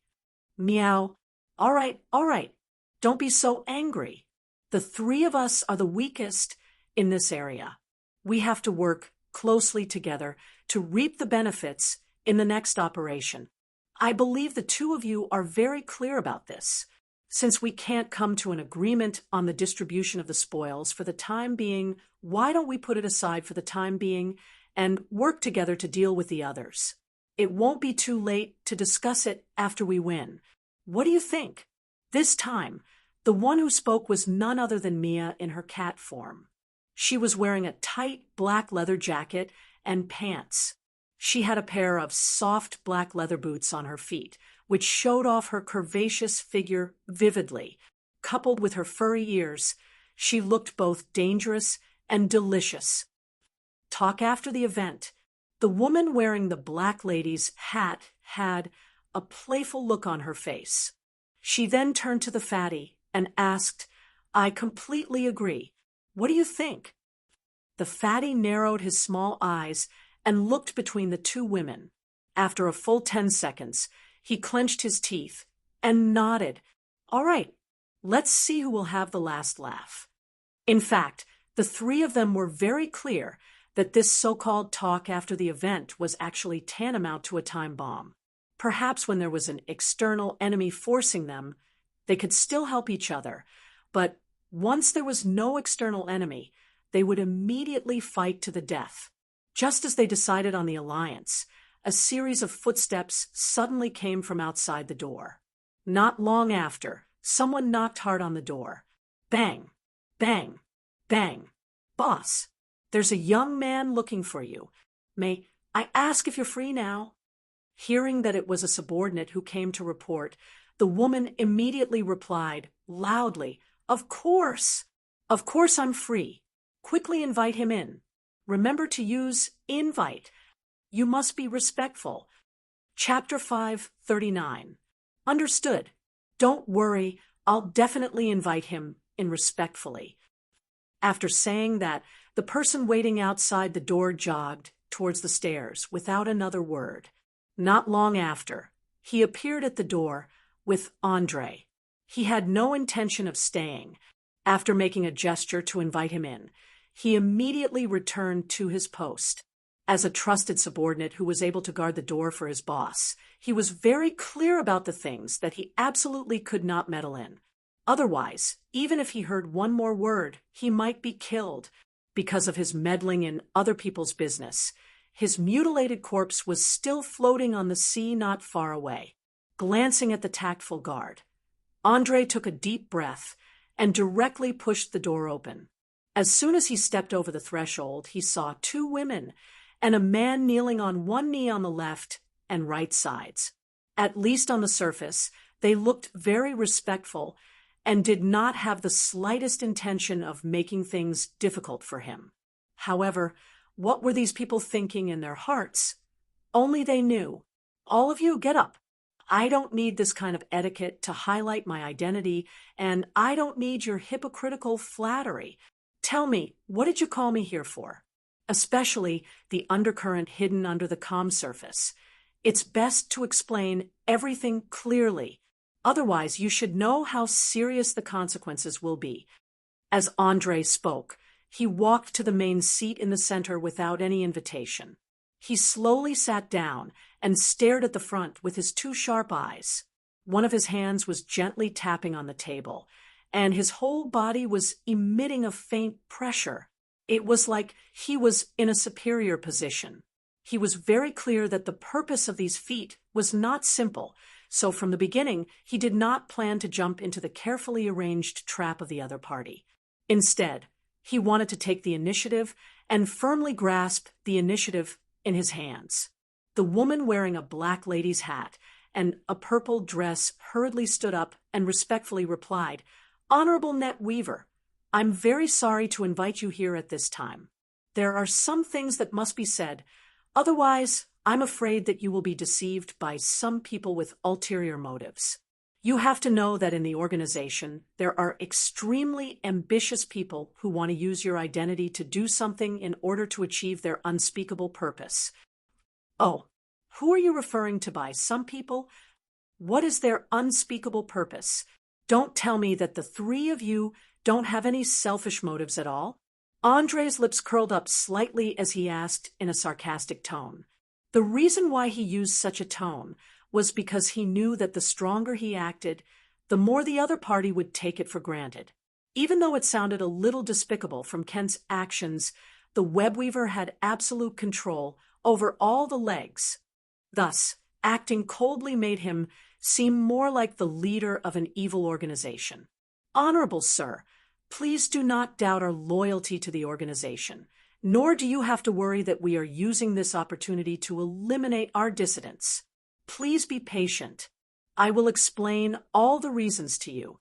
Meow. All right. Don't be so angry. The 3 of us are the weakest in this area. We have to work closely together to reap the benefits in the next operation. I believe the 2 of you are very clear about this. Since we can't come to an agreement on the distribution of the spoils for the time being, why don't we put it aside for the time being and work together to deal with the others? It won't be too late to discuss it after we win. What do you think? This time, the one who spoke was none other than Mia in her cat form. She was wearing a tight black leather jacket and pants. She had a pair of soft black leather boots on her feet, which showed off her curvaceous figure vividly. Coupled with her furry ears, she looked both dangerous and delicious. Talk after the event. The woman wearing the black lady's hat had a playful look on her face. She then turned to the fatty and asked, I completely agree. What do you think? The fatty narrowed his small eyes and looked between the 2 women. After a full 10 seconds, he clenched his teeth and nodded. All right, let's see who will have the last laugh. In fact, the 3 of them were very clear that this so-called talk after the event was actually tantamount to a time bomb. Perhaps when there was an external enemy forcing them, they could still help each other. But once there was no external enemy, they would immediately fight to the death. Just as they decided on the alliance, a series of footsteps suddenly came from outside the door. Not long after, someone knocked hard on the door. Bang, bang, bang. Boss, there's a young man looking for you. May I ask if you're free now? Hearing that it was a subordinate who came to report, the woman immediately replied, loudly, Of course I'm free. Quickly invite him in. Remember to use invite. You must be respectful. Chapter 539. Understood. Don't worry, I'll definitely invite him in respectfully. After saying that, the person waiting outside the door jogged towards the stairs without another word. Not long after, he appeared at the door with Andre. He had no intention of staying. After making a gesture to invite him in, he immediately returned to his post. As a trusted subordinate who was able to guard the door for his boss, he was very clear about the things that he absolutely could not meddle in. Otherwise, even if he heard one more word, he might be killed because of his meddling in other people's business. His mutilated corpse was still floating on the sea not far away. Glancing at the tactful guard, Andre took a deep breath and directly pushed the door open. As soon as he stepped over the threshold, he saw two women and a man kneeling on one knee on the left and right sides. At least on the surface, they looked very respectful and did not have the slightest intention of making things difficult for him. However, what were these people thinking in their hearts? Only they knew. All of you, get up. I don't need this kind of etiquette to highlight my identity, and I don't need your hypocritical flattery. Tell me, what did you call me here for? Especially the undercurrent hidden under the calm surface. It's best to explain everything clearly. Otherwise, you should know how serious the consequences will be. As Andre spoke, he walked to the main seat in the center without any invitation. He slowly sat down and stared at the front with his two sharp eyes. One of his hands was gently tapping on the table, and his whole body was emitting a faint pressure. It was like he was in a superior position. He was very clear that the purpose of these feat was not simple, so from the beginning he did not plan to jump into the carefully arranged trap of the other party. Instead, he wanted to take the initiative and firmly grasp the initiative in his hands. The woman wearing a black lady's hat and a purple dress hurriedly stood up and respectfully replied, "Honorable Net Weaver, I'm very sorry to invite you here at this time. There are some things that must be said. Otherwise, I'm afraid that you will be deceived by some people with ulterior motives. You have to know that in the organization, there are extremely ambitious people who want to use your identity to do something in order to achieve their unspeakable purpose." "Oh, who are you referring to by some people? What is their unspeakable purpose? Don't tell me that the three of you don't have any selfish motives at all?" Andre's lips curled up slightly as he asked in a sarcastic tone. The reason why he used such a tone was because he knew that the stronger he acted, the more the other party would take it for granted. Even though it sounded a little despicable from Kent's actions, the webweaver had absolute control over all the legs. Thus, acting coldly made him seem more like the leader of an evil organization. "Honorable sir, please do not doubt our loyalty to the organization, nor do you have to worry that we are using this opportunity to eliminate our dissidents. Please be patient. I will explain all the reasons to you."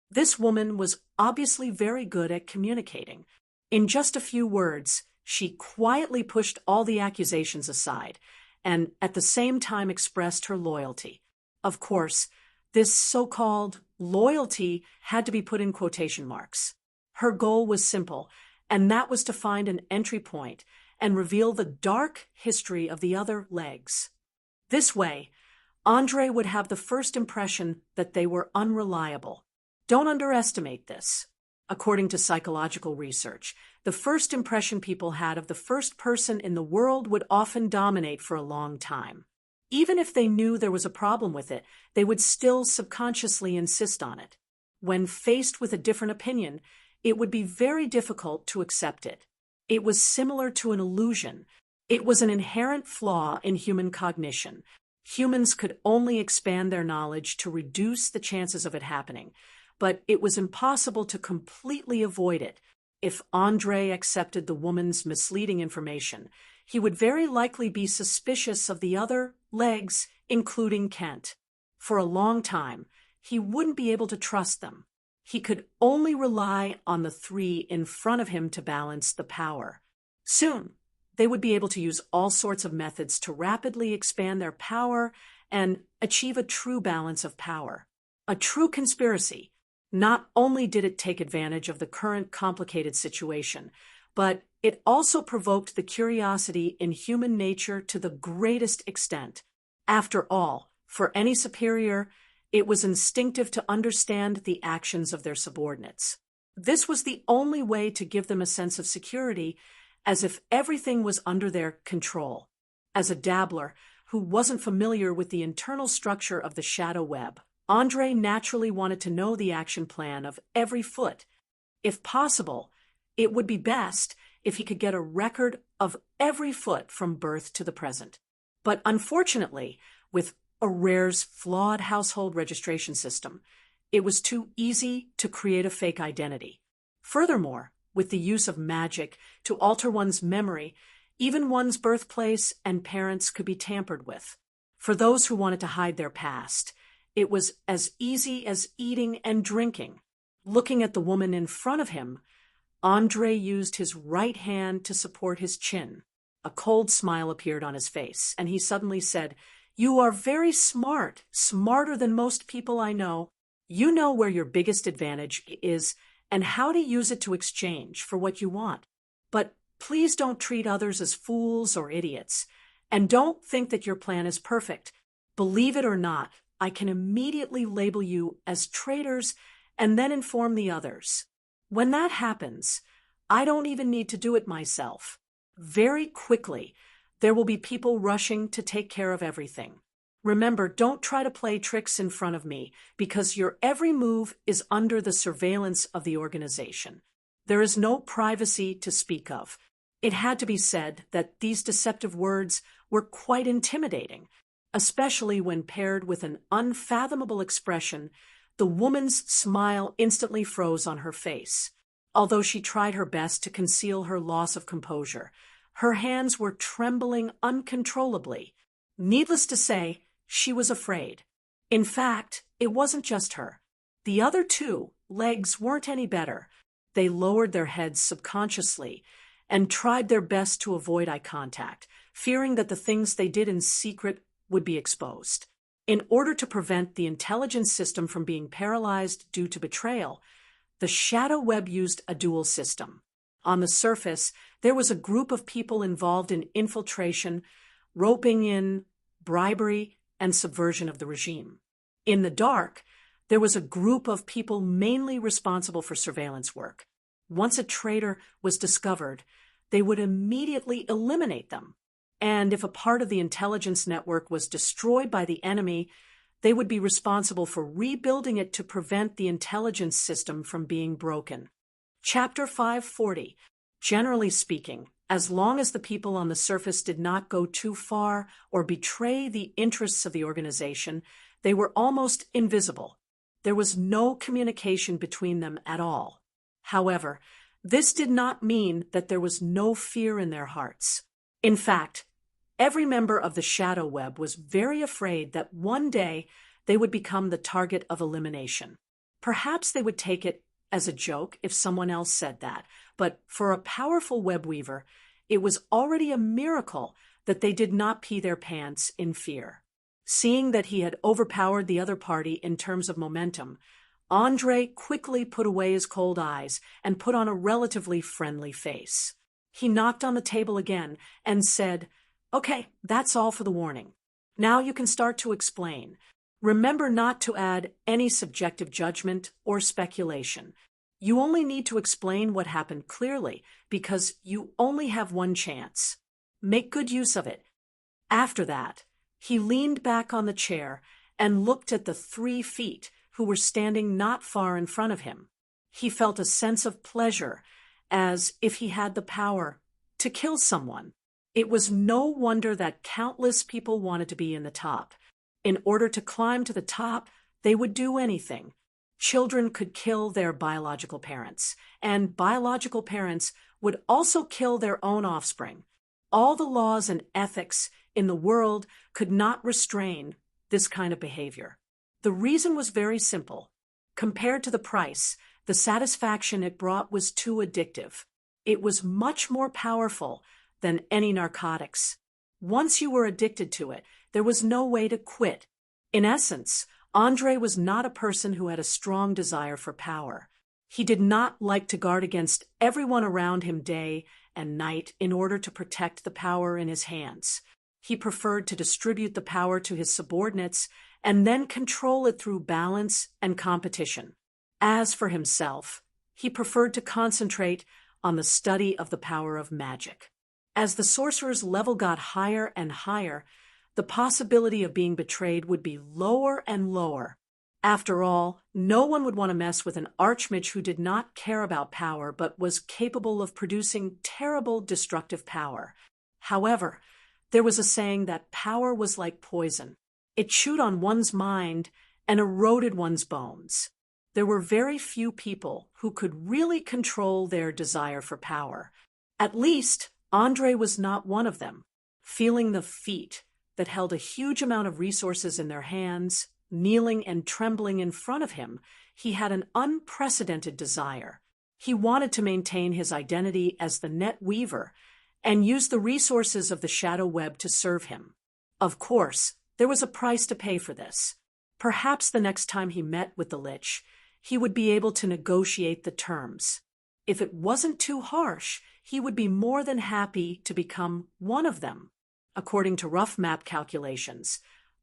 This woman was obviously very good at communicating. In just a few words, she quietly pushed all the accusations aside and at the same time expressed her loyalty. Of course, this so-called loyalty had to be put in quotation marks. Her goal was simple, and that was to find an entry point and reveal the dark history of the other legs. This way, Andre would have the first impression that they were unreliable. Don't underestimate this. According to psychological research, the first impression people had of the first person in the world would often dominate for a long time. Even if they knew there was a problem with it, they would still subconsciously insist on it. When faced with a different opinion, it would be very difficult to accept it. It was similar to an illusion. It was an inherent flaw in human cognition. Humans could only expand their knowledge to reduce the chances of it happening, but it was impossible to completely avoid it. If Andre accepted the woman's misleading information, he would very likely be suspicious of the other legs, including Kent. For a long time, he wouldn't be able to trust them. He could only rely on the three in front of him to balance the power. Soon, they would be able to use all sorts of methods to rapidly expand their power and achieve a true balance of power. A true conspiracy. Not only did it take advantage of the current complicated situation, but it also provoked the curiosity in human nature to the greatest extent. After all, for any superior, it was instinctive to understand the actions of their subordinates. This was the only way to give them a sense of security as if everything was under their control. As a dabbler who wasn't familiar with the internal structure of the shadow web, Andre naturally wanted to know the action plan of every foot. If possible, it would be best if he could get a record of every foot from birth to the present. But unfortunately, with Aurere's flawed household registration system, it was too easy to create a fake identity. Furthermore, with the use of magic to alter one's memory, even one's birthplace and parents could be tampered with. For those who wanted to hide their past, it was as easy as eating and drinking. Looking at the woman in front of him, Andre used his right hand to support his chin. A cold smile appeared on his face, and he suddenly said, "You are very smart, smarter than most people I know. You know where your biggest advantage is and how to use it to exchange for what you want. But please don't treat others as fools or idiots. And don't think that your plan is perfect. Believe it or not, I can immediately label you as traitors and then inform the others. When that happens, I don't even need to do it myself. Very quickly, there will be people rushing to take care of everything. Remember, don't try to play tricks in front of me, because your every move is under the surveillance of the organization. There is no privacy to speak of." It had to be said that these deceptive words were quite intimidating, especially when paired with an unfathomable expression. The woman's smile instantly froze on her face. Although she tried her best to conceal her loss of composure, her hands were trembling uncontrollably. Needless to say, she was afraid. In fact, it wasn't just her. The other two legs weren't any better. They lowered their heads subconsciously and tried their best to avoid eye contact, fearing that the things they did in secret would be exposed. In order to prevent the intelligence system from being paralyzed due to betrayal, the shadow web used a dual system. On the surface, there was a group of people involved in infiltration, roping in, bribery, and subversion of the regime. In the dark, there was a group of people mainly responsible for surveillance work. Once a traitor was discovered, they would immediately eliminate them. And if a part of the intelligence network was destroyed by the enemy, they would be responsible for rebuilding it to prevent the intelligence system from being broken. Chapter 540. Generally speaking, as long as the people on the surface did not go too far or betray the interests of the organization, they were almost invisible. There was no communication between them at all. However, this did not mean that there was no fear in their hearts. In fact, every member of the shadow web was very afraid that one day they would become the target of elimination. Perhaps they would take it as a joke if someone else said that, but for a powerful web weaver, it was already a miracle that they did not pee their pants in fear. Seeing that he had overpowered the other party in terms of momentum, Andre quickly put away his cold eyes and put on a relatively friendly face. He knocked on the table again and said, "Okay, that's all for the warning. Now you can start to explain. Remember not to add any subjective judgment or speculation. You only need to explain what happened clearly, because you only have one chance. Make good use of it." After that, he leaned back on the chair and looked at the 3 feet who were standing not far in front of him. He felt a sense of pleasure, as if he had the power to kill someone. It was no wonder that countless people wanted to be in the top. In order to climb to the top, they would do anything. Children could kill their biological parents, and biological parents would also kill their own offspring. All the laws and ethics in the world could not restrain this kind of behavior. The reason was very simple. Compared to the price, the satisfaction it brought was too addictive. It was much more powerful than any narcotics. Once you were addicted to it, there was no way to quit. In essence, Andre was not a person who had a strong desire for power. He did not like to guard against everyone around him day and night in order to protect the power in his hands. He preferred to distribute the power to his subordinates and then control it through balance and competition. As for himself, he preferred to concentrate on the study of the power of magic. As the sorcerer's level got higher and higher, the possibility of being betrayed would be lower and lower. After all, no one would want to mess with an archmage who did not care about power but was capable of producing terrible destructive power. However, there was a saying that power was like poison. It chewed on one's mind and eroded one's bones. There were very few people who could really control their desire for power. At least, Andre was not one of them. Feeling the feet that held a huge amount of resources in their hands, kneeling and trembling in front of him, he had an unprecedented desire. He wanted to maintain his identity as the net weaver and use the resources of the shadow web to serve him. Of course, there was a price to pay for this. Perhaps the next time he met with the Lich, he would be able to negotiate the terms. If it wasn't too harsh, he would be more than happy to become one of them. According to rough map calculations,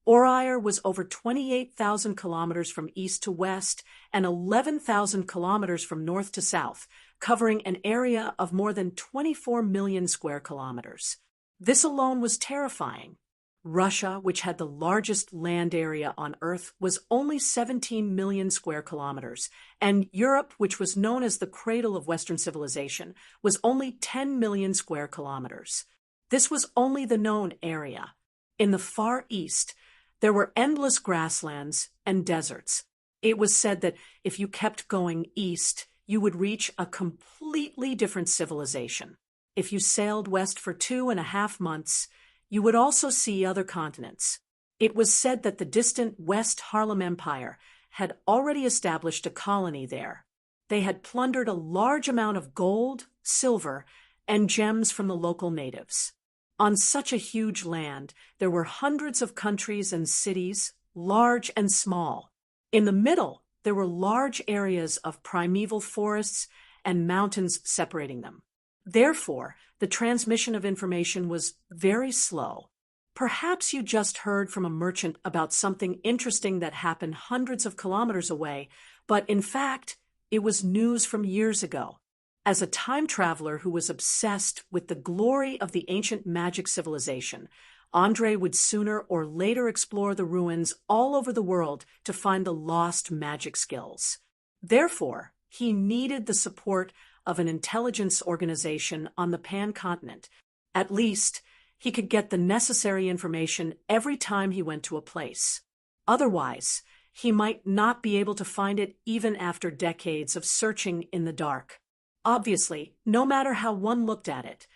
Orire was over 28,000 kilometers from east to west and 11,000 kilometers from north to south, covering an area of more than 24 million square kilometers. This alone was terrifying. Russia, which had the largest land area on Earth, was only 17 million square kilometers, and Europe, which was known as the cradle of Western civilization, was only 10 million square kilometers. This was only the known area. In the Far East, there were endless grasslands and deserts. It was said that if you kept going east, you would reach a completely different civilization. If you sailed west for 2.5 months, you would also see other continents. It was said that the distant West Harlem Empire had already established a colony there. They had plundered a large amount of gold, silver, and gems from the local natives. On such a huge land, there were hundreds of countries and cities, large and small. In the middle, there were large areas of primeval forests and mountains separating them. Therefore, the transmission of information was very slow. Perhaps you just heard from a merchant about something interesting that happened hundreds of kilometers away, but in fact, it was news from years ago. As a time traveler who was obsessed with the glory of the ancient magic civilization, Andre would sooner or later explore the ruins all over the world to find the lost magic skills. Therefore, he needed the support of an intelligence organization on the pan-continent. At least, he could get the necessary information every time he went to a place. Otherwise, he might not be able to find it even after decades of searching in the dark. Obviously, no matter how one looked at it,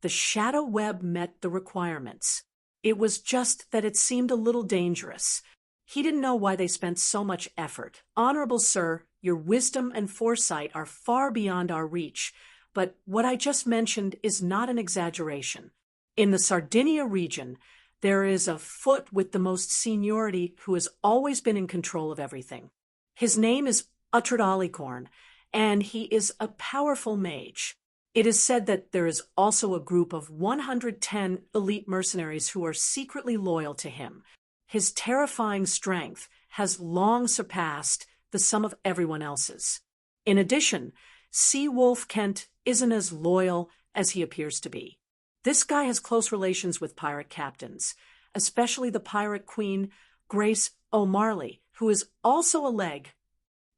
the shadow web met the requirements. It was just that it seemed a little dangerous. He didn't know why they spent so much effort. Honorable sir, your wisdom and foresight are far beyond our reach, but what I just mentioned is not an exaggeration. In the Sardinia region, there is a foot with the most seniority who has always been in control of everything. His name is Uhtred Alicorn, and he is a powerful mage. It is said that there is also a group of 110 elite mercenaries who are secretly loyal to him. His terrifying strength has long surpassed the sum of everyone else's. In addition, Sea Wolf Kent isn't as loyal as he appears to be. This guy has close relations with pirate captains, especially the pirate queen, Grace O'Marley, who is also a leg.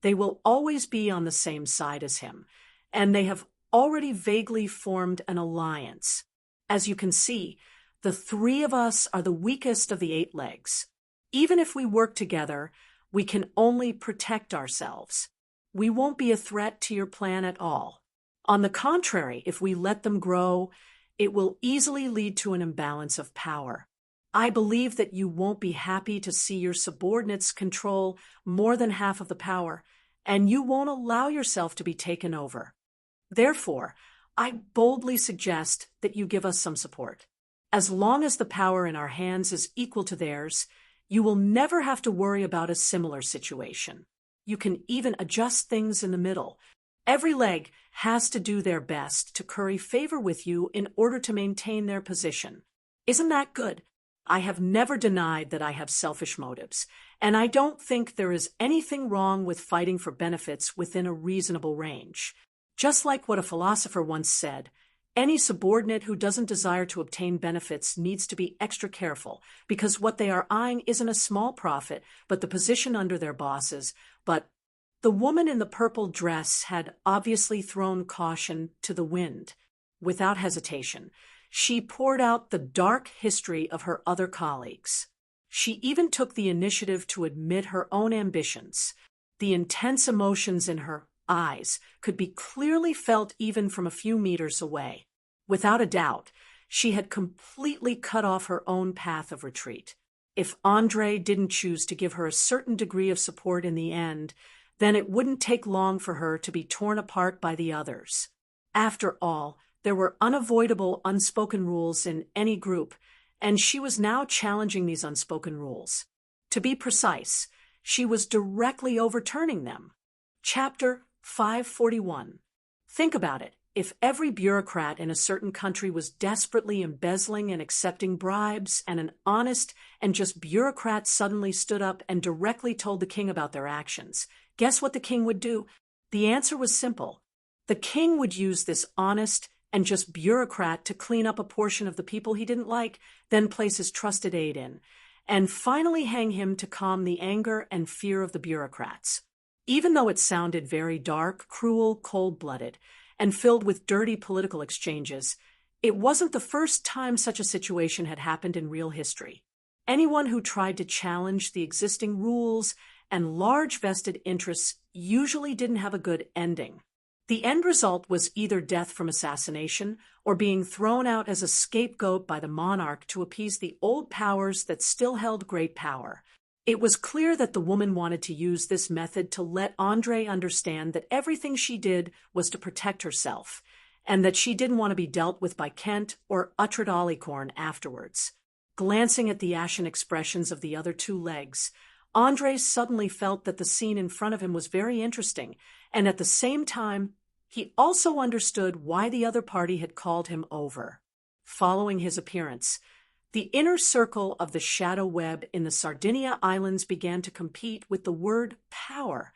They will always be on the same side as him, and they have already vaguely formed an alliance. As you can see, the three of us are the weakest of the 8 legs. Even if we work together, we can only protect ourselves. We won't be a threat to your plan at all. On the contrary, if we let them grow, it will easily lead to an imbalance of power. I believe that you won't be happy to see your subordinates control more than half of the power, and you won't allow yourself to be taken over. Therefore, I boldly suggest that you give us some support. As long as the power in our hands is equal to theirs, you will never have to worry about a similar situation. You can even adjust things in the middle. Every leg has to do their best to curry favor with you in order to maintain their position. Isn't that good? I have never denied that I have selfish motives, and I don't think there is anything wrong with fighting for benefits within a reasonable range. Just like what a philosopher once said, any subordinate who doesn't desire to obtain benefits needs to be extra careful, because what they are eyeing isn't a small profit, but the position under their bosses. But the woman in the purple dress had obviously thrown caution to the wind. Without hesitation, she poured out the dark history of her other colleagues. She even took the initiative to admit her own ambitions. The intense emotions in her eyes could be clearly felt even from a few meters away. Without a doubt, she had completely cut off her own path of retreat. If Andre didn't choose to give her a certain degree of support in the end, then it wouldn't take long for her to be torn apart by the others. After all, there were unavoidable unspoken rules in any group, and she was now challenging these unspoken rules. To be precise, she was directly overturning them. Chapter 541. Think about it. If every bureaucrat in a certain country was desperately embezzling and accepting bribes, and an honest and just bureaucrat suddenly stood up and directly told the king about their actions, guess what the king would do? The answer was simple. The king would use this honest and just bureaucrat to clean up a portion of the people he didn't like, then place his trusted aide in, and finally hang him to calm the anger and fear of the bureaucrats. Even though it sounded very dark, cruel, cold-blooded, and filled with dirty political exchanges, it wasn't the first time such a situation had happened in real history. Anyone who tried to challenge the existing rules and large vested interests usually didn't have a good ending. The end result was either death from assassination or being thrown out as a scapegoat by the monarch to appease the old powers that still held great power. It was clear that the woman wanted to use this method to let Andre understand that everything she did was to protect herself, and that she didn't want to be dealt with by Kent or Uhtred Alicorn afterwards. Glancing at the ashen expressions of the other two legs, Andre suddenly felt that the scene in front of him was very interesting, and at the same time, he also understood why the other party had called him over. Following his appearance, the inner circle of the shadow web in the Sardinia Islands began to compete with the word power.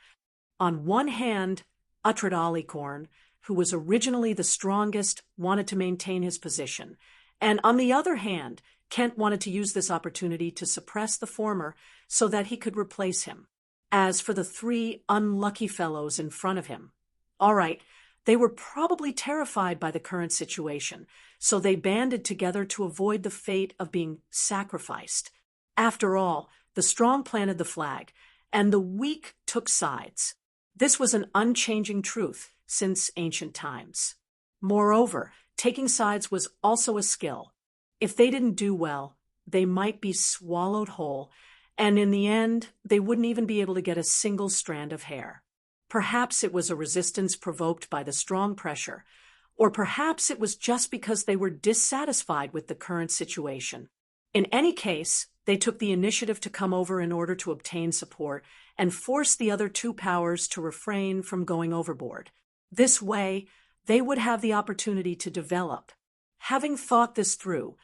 On one hand, Uhtred Alicorn, who was originally the strongest, wanted to maintain his position, and on the other hand, Kent wanted to use this opportunity to suppress the former so that he could replace him. As for the three unlucky fellows in front of him, all right, they were probably terrified by the current situation, so they banded together to avoid the fate of being sacrificed. After all, the strong planted the flag, and the weak took sides. This was an unchanging truth since ancient times. Moreover, taking sides was also a skill. If they didn't do well, they might be swallowed whole, and in the end, they wouldn't even be able to get a single strand of hair. Perhaps it was a resistance provoked by the strong pressure, or perhaps it was just because they were dissatisfied with the current situation. In any case, they took the initiative to come over in order to obtain support and force the other two powers to refrain from going overboard. This way, they would have the opportunity to develop. Having thought this through,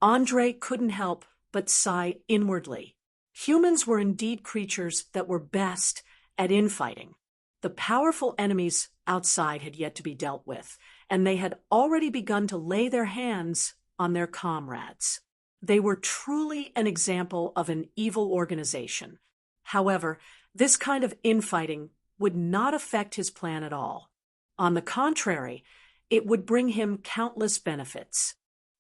Andre couldn't help but sigh inwardly. Humans were indeed creatures that were best at infighting. The powerful enemies outside had yet to be dealt with, and they had already begun to lay their hands on their comrades. They were truly an example of an evil organization. However, this kind of infighting would not affect his plan at all. On the contrary, it would bring him countless benefits.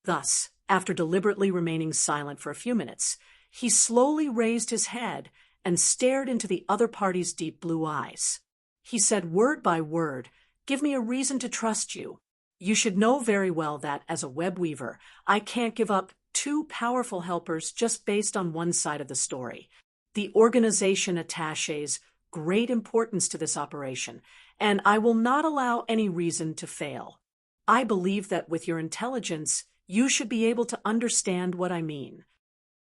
Thus, after deliberately remaining silent for a few minutes, he slowly raised his head and stared into the other party's deep blue eyes. He said word by word, "Give me a reason to trust you. You should know very well that, as a web weaver, I can't give up two powerful helpers just based on one side of the story. The organization attaches great importance to this operation, and I will not allow any reason to fail. I believe that with your intelligence, you should be able to understand what I mean."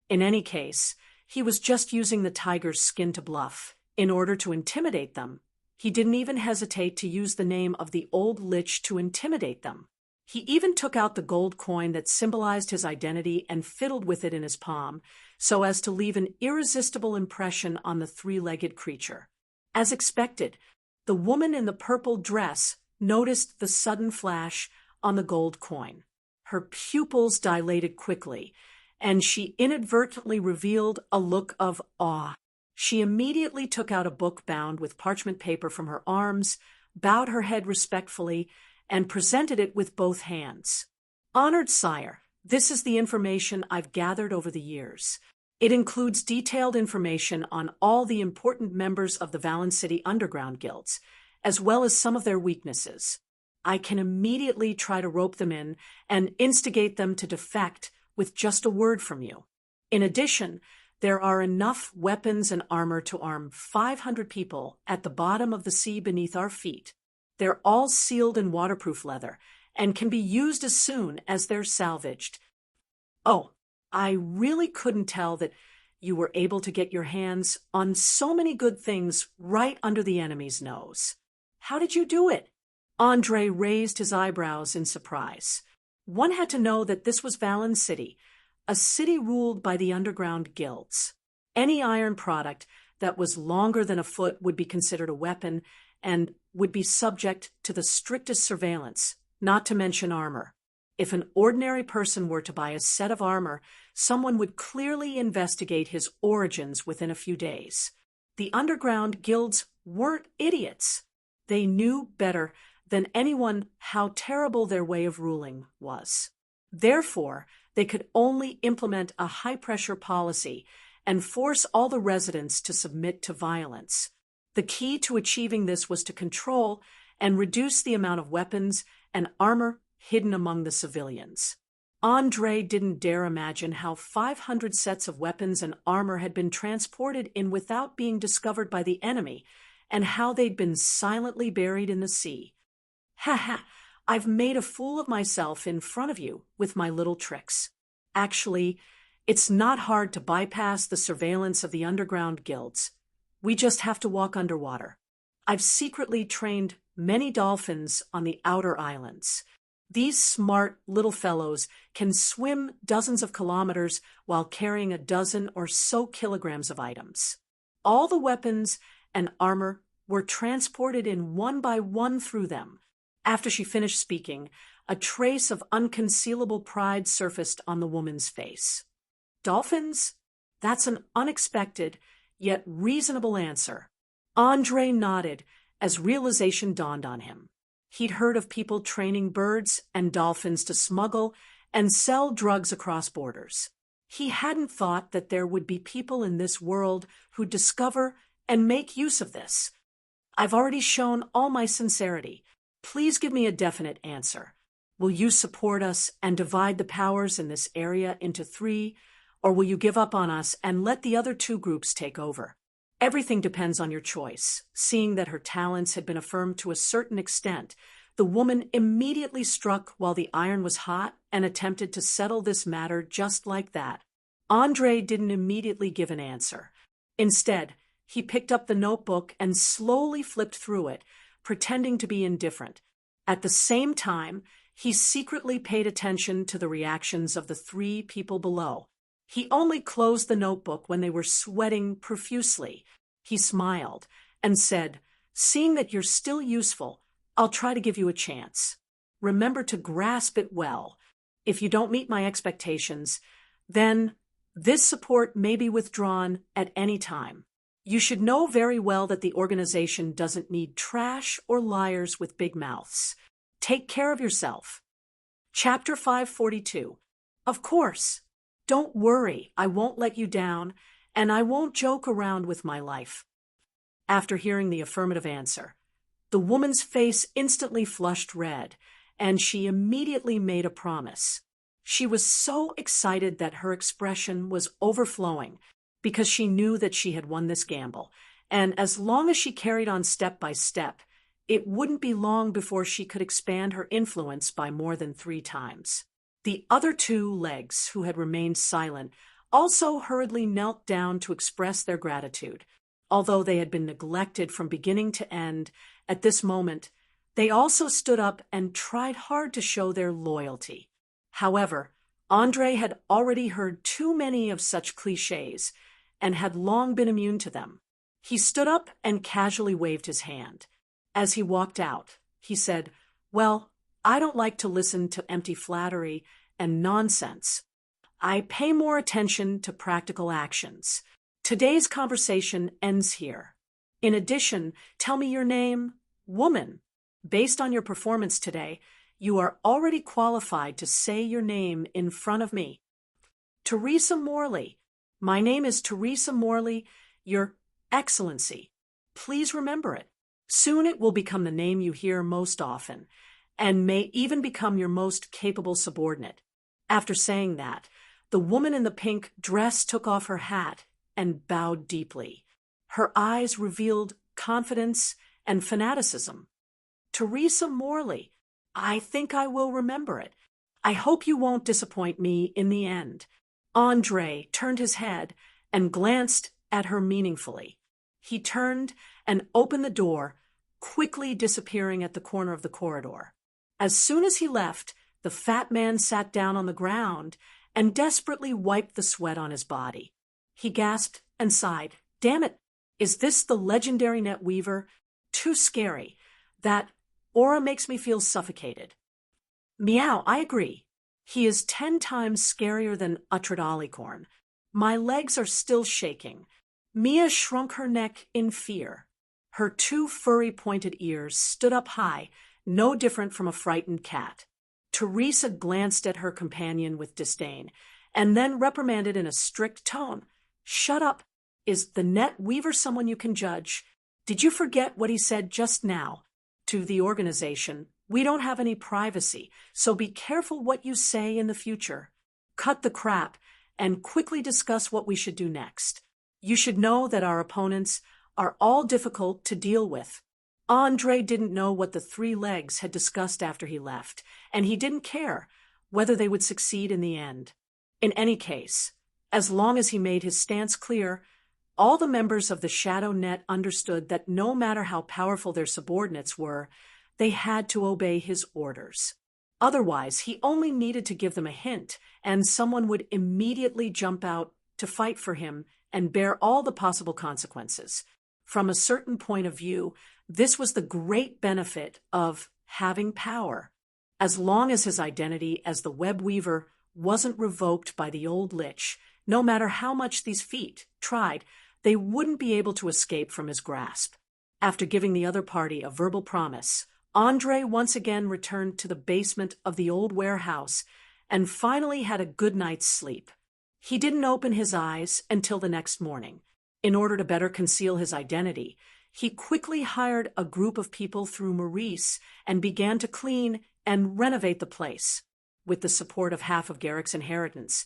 In any case, he was just using the tiger's skin to bluff. In order to intimidate them, he didn't even hesitate to use the name of the old lich to intimidate them. He even took out the gold coin that symbolized his identity and fiddled with it in his palm, so as to leave an irresistible impression on the three-legged creature. As expected, the woman in the purple dress noticed the sudden flash on the gold coin. Her pupils dilated quickly, and she inadvertently revealed a look of awe. She immediately took out a book bound with parchment paper from her arms, bowed her head respectfully, and presented it with both hands. "Honored sire, this is the information I've gathered over the years. It includes detailed information on all the important members of the Valen City underground guilds, as well as some of their weaknesses. I can immediately try to rope them in and instigate them to defect with just a word from you. In addition, there are enough weapons and armor to arm 500 people at the bottom of the sea beneath our feet. They're all sealed in waterproof leather and can be used as soon as they're salvaged. Oh, I really couldn't tell that you were able to get your hands on so many good things right under the enemy's nose. How did you do it?" Andre raised his eyebrows in surprise. One had to know that this was Valen City, a city ruled by the underground guilds. Any iron product that was longer than a foot would be considered a weapon and would be subject to the strictest surveillance, not to mention armor. If an ordinary person were to buy a set of armor, someone would clearly investigate his origins within a few days. The underground guilds weren't idiots. They knew better than anyone how terrible their way of ruling was. Therefore, they could only implement a high-pressure policy and force all the residents to submit to violence. The key to achieving this was to control and reduce the amount of weapons and armor hidden among the civilians. Andre didn't dare imagine how 500 sets of weapons and armor had been transported in without being discovered by the enemy, and how they'd been silently buried in the sea. "Ha ha, I've made a fool of myself in front of you with my little tricks. Actually, it's not hard to bypass the surveillance of the underground guilds. We just have to walk underwater. I've secretly trained many dolphins on the outer islands. These smart little fellows can swim dozens of kilometers while carrying a dozen or so kilograms of items. All the weapons and armor were transported in one by one through them." After she finished speaking, a trace of unconcealable pride surfaced on the woman's face. "Dolphins? That's an unexpected, yet reasonable answer." Andre nodded as realization dawned on him. He'd heard of people training birds and dolphins to smuggle and sell drugs across borders. He hadn't thought that there would be people in this world who discover and make use of this. "I've already shown all my sincerity. Please give me a definite answer. Will you support us and divide the powers in this area into 3, or will you give up on us and let the other 2 groups take over? Everything depends on your choice." Seeing that her talents had been affirmed to a certain extent, the woman immediately struck while the iron was hot and attempted to settle this matter just like that. Andre didn't immediately give an answer. Instead, he picked up the notebook and slowly flipped through it, pretending to be indifferent. At the same time, he secretly paid attention to the reactions of the 3 people below. He only closed the notebook when they were sweating profusely. He smiled and said, "Seeing that you're still useful, I'll try to give you a chance. Remember to grasp it well. If you don't meet my expectations, then this support may be withdrawn at any time. You should know very well that the organization doesn't need trash or liars with big mouths. Take care of yourself." Chapter 542. Of course. Don't worry, I won't let you down, and I won't joke around with my life. After hearing the affirmative answer, the woman's face instantly flushed red, and she immediately made a promise. She was so excited that her expression was overflowing, because she knew that she had won this gamble, and as long as she carried on step by step, it wouldn't be long before she could expand her influence by more than 3 times. The other 2 legs, who had remained silent, also hurriedly knelt down to express their gratitude. Although they had been neglected from beginning to end, at this moment, they also stood up and tried hard to show their loyalty. However, Andre had already heard too many of such cliches and had long been immune to them. He stood up and casually waved his hand. As he walked out, He said, "Well, I don't like to listen to empty flattery and nonsense. I pay more attention to practical actions. Today's conversation ends here. In addition, tell me your name, woman. Based on your performance today, you are already qualified to say your name in front of me. Teresa Morley. My name is Teresa Morley, Your Excellency. Please remember it. Soon it will become the name you hear most often, and may even become your most capable subordinate." After saying that, the woman in the pink dress took off her hat and bowed deeply. Her eyes revealed confidence and fanaticism. "Teresa Morley, I think I will remember it. I hope you won't disappoint me in the end." Andre turned his head and glanced at her meaningfully. He turned and opened the door, quickly disappearing at the corner of the corridor. As soon as he left, the fat man sat down on the ground and desperately wiped the sweat on his body. He gasped and sighed. "Damn it, is this the legendary net weaver? Too scary. That aura makes me feel suffocated." "Meow, I agree. He is 10 times scarier than Uhtred Alicorn. My legs are still shaking." Mia shrunk her neck in fear. Her 2 furry pointed ears stood up high, no different from a frightened cat. Teresa glanced at her companion with disdain, and then reprimanded in a strict tone. "Shut up. Is the net weaver someone you can judge? Did you forget what he said just now? To the organization, we don't have any privacy, so be careful what you say in the future. Cut the crap and quickly discuss what we should do next. You should know that our opponents are all difficult to deal with." Andre didn't know what the 3 legs had discussed after he left, and he didn't care whether they would succeed in the end. In any case, as long as he made his stance clear, all the members of the Shadow Net understood that no matter how powerful their subordinates were, they had to obey his orders. Otherwise, he only needed to give them a hint, and someone would immediately jump out to fight for him and bear all the possible consequences. From a certain point of view, this was the great benefit of having power. As long as his identity as the web weaver wasn't revoked by the old lich, no matter how much these feet tried, they wouldn't be able to escape from his grasp. After giving the other party a verbal promise, Andre once again returned to the basement of the old warehouse and finally had a good night's sleep. He didn't open his eyes until the next morning. In order to better conceal his identity, he quickly hired a group of people through Maurice and began to clean and renovate the place. With the support of half of Garrick's inheritance,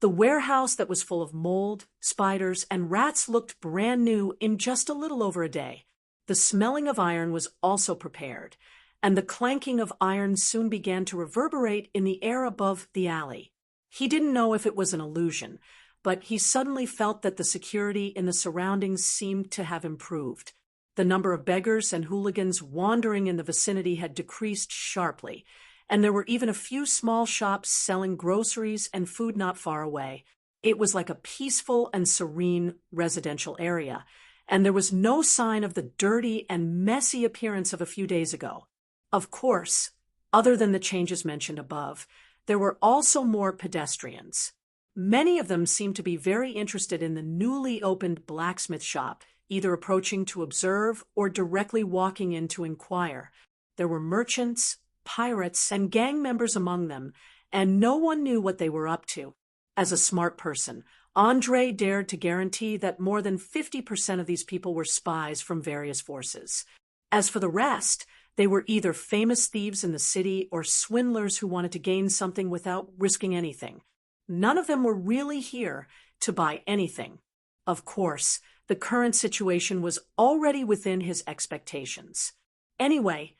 the warehouse that was full of mold, spiders, and rats looked brand new in just a little over a day. The smelling of iron was also prepared, and the clanking of iron soon began to reverberate in the air above the alley. He didn't know if it was an illusion, but he suddenly felt that the security in the surroundings seemed to have improved. The number of beggars and hooligans wandering in the vicinity had decreased sharply, and there were even a few small shops selling groceries and food not far away. It was like a peaceful and serene residential area, and there was no sign of the dirty and messy appearance of a few days ago. Of course, other than the changes mentioned above, there were also more pedestrians. Many of them seemed to be very interested in the newly opened blacksmith shop, either approaching to observe or directly walking in to inquire. There were merchants, pirates, and gang members among them, and no one knew what they were up to. As a smart person, Andre dared to guarantee that more than 50% of these people were spies from various forces. As for the rest, they were either famous thieves in the city or swindlers who wanted to gain something without risking anything. None of them were really here to buy anything. Of course, the current situation was already within his expectations. Anyway,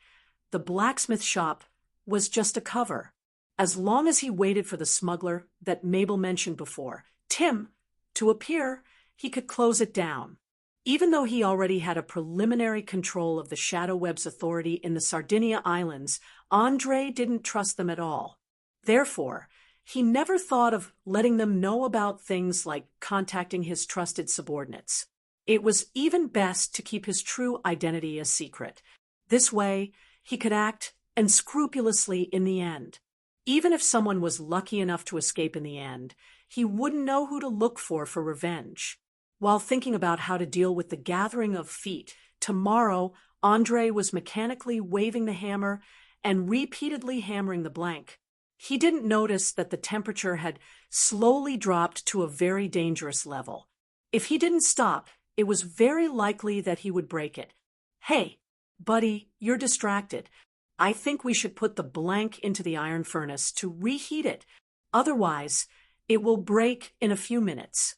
the blacksmith shop was just a cover. As long as he waited for the smuggler that Mabel mentioned before, Tim, to appear, he could close it down. Even though he already had a preliminary control of the Shadow Web's authority in the Sardinia Islands, Andre didn't trust them at all. Therefore, he never thought of letting them know about things like contacting his trusted subordinates. It was even best to keep his true identity a secret. This way, he could act and scrupulously in the end. Even if someone was lucky enough to escape in the end, he wouldn't know who to look for revenge. While thinking about how to deal with the gathering of feet, tomorrow Andre was mechanically waving the hammer and repeatedly hammering the blank. He didn't notice that the temperature had slowly dropped to a very dangerous level. If he didn't stop, it was very likely that he would break it. "Hey, buddy, you're distracted. I think we should put the blank into the iron furnace to reheat it. Otherwise, it will break in a few minutes."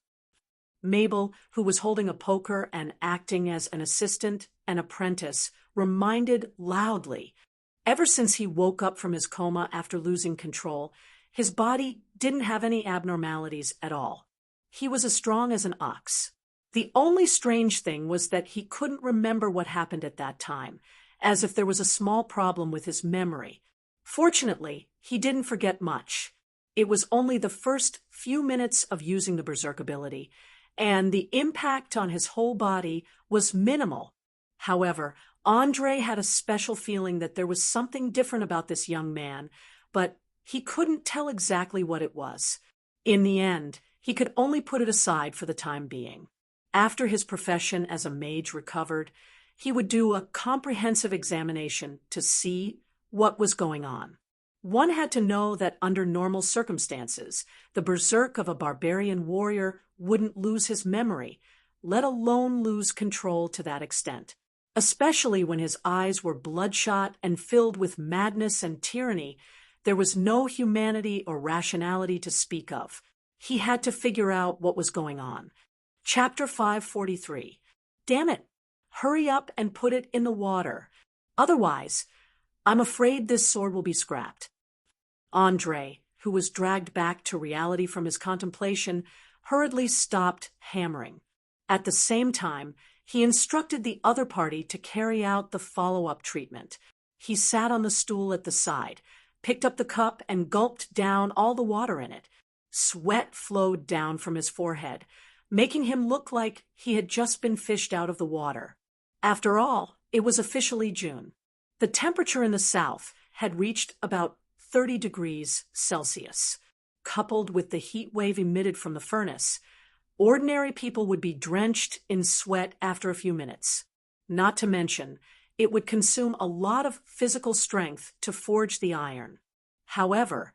Mabel, who was holding a poker and acting as an assistant and apprentice, reminded loudly. Ever since he woke up from his coma after losing control, his body didn't have any abnormalities at all. He was as strong as an ox. The only strange thing was that he couldn't remember what happened at that time, as if there was a small problem with his memory. Fortunately, he didn't forget much. It was only the first few minutes of using the berserk ability, and the impact on his whole body was minimal. However, Andre had a special feeling that there was something different about this young man, but he couldn't tell exactly what it was. In the end, he could only put it aside for the time being. After his profession as a mage recovered, he would do a comprehensive examination to see what was going on. One had to know that under normal circumstances, the berserk of a barbarian warrior wouldn't lose his memory, let alone lose control to that extent. Especially when his eyes were bloodshot and filled with madness and tyranny, there was no humanity or rationality to speak of. He had to figure out what was going on. Chapter 543. Damn it! Hurry up and put it in the water. Otherwise, I'm afraid this sword will be scrapped. Andre, who was dragged back to reality from his contemplation, hurriedly stopped hammering. At the same time, he instructed the other party to carry out the follow-up treatment. He sat on the stool at the side, picked up the cup, and gulped down all the water in it. Sweat flowed down from his forehead, making him look like he had just been fished out of the water. After all, it was officially June. The temperature in the south had reached about 30 degrees Celsius. Coupled with the heat wave emitted from the furnace, ordinary people would be drenched in sweat after a few minutes. Not to mention, it would consume a lot of physical strength to forge the iron. However,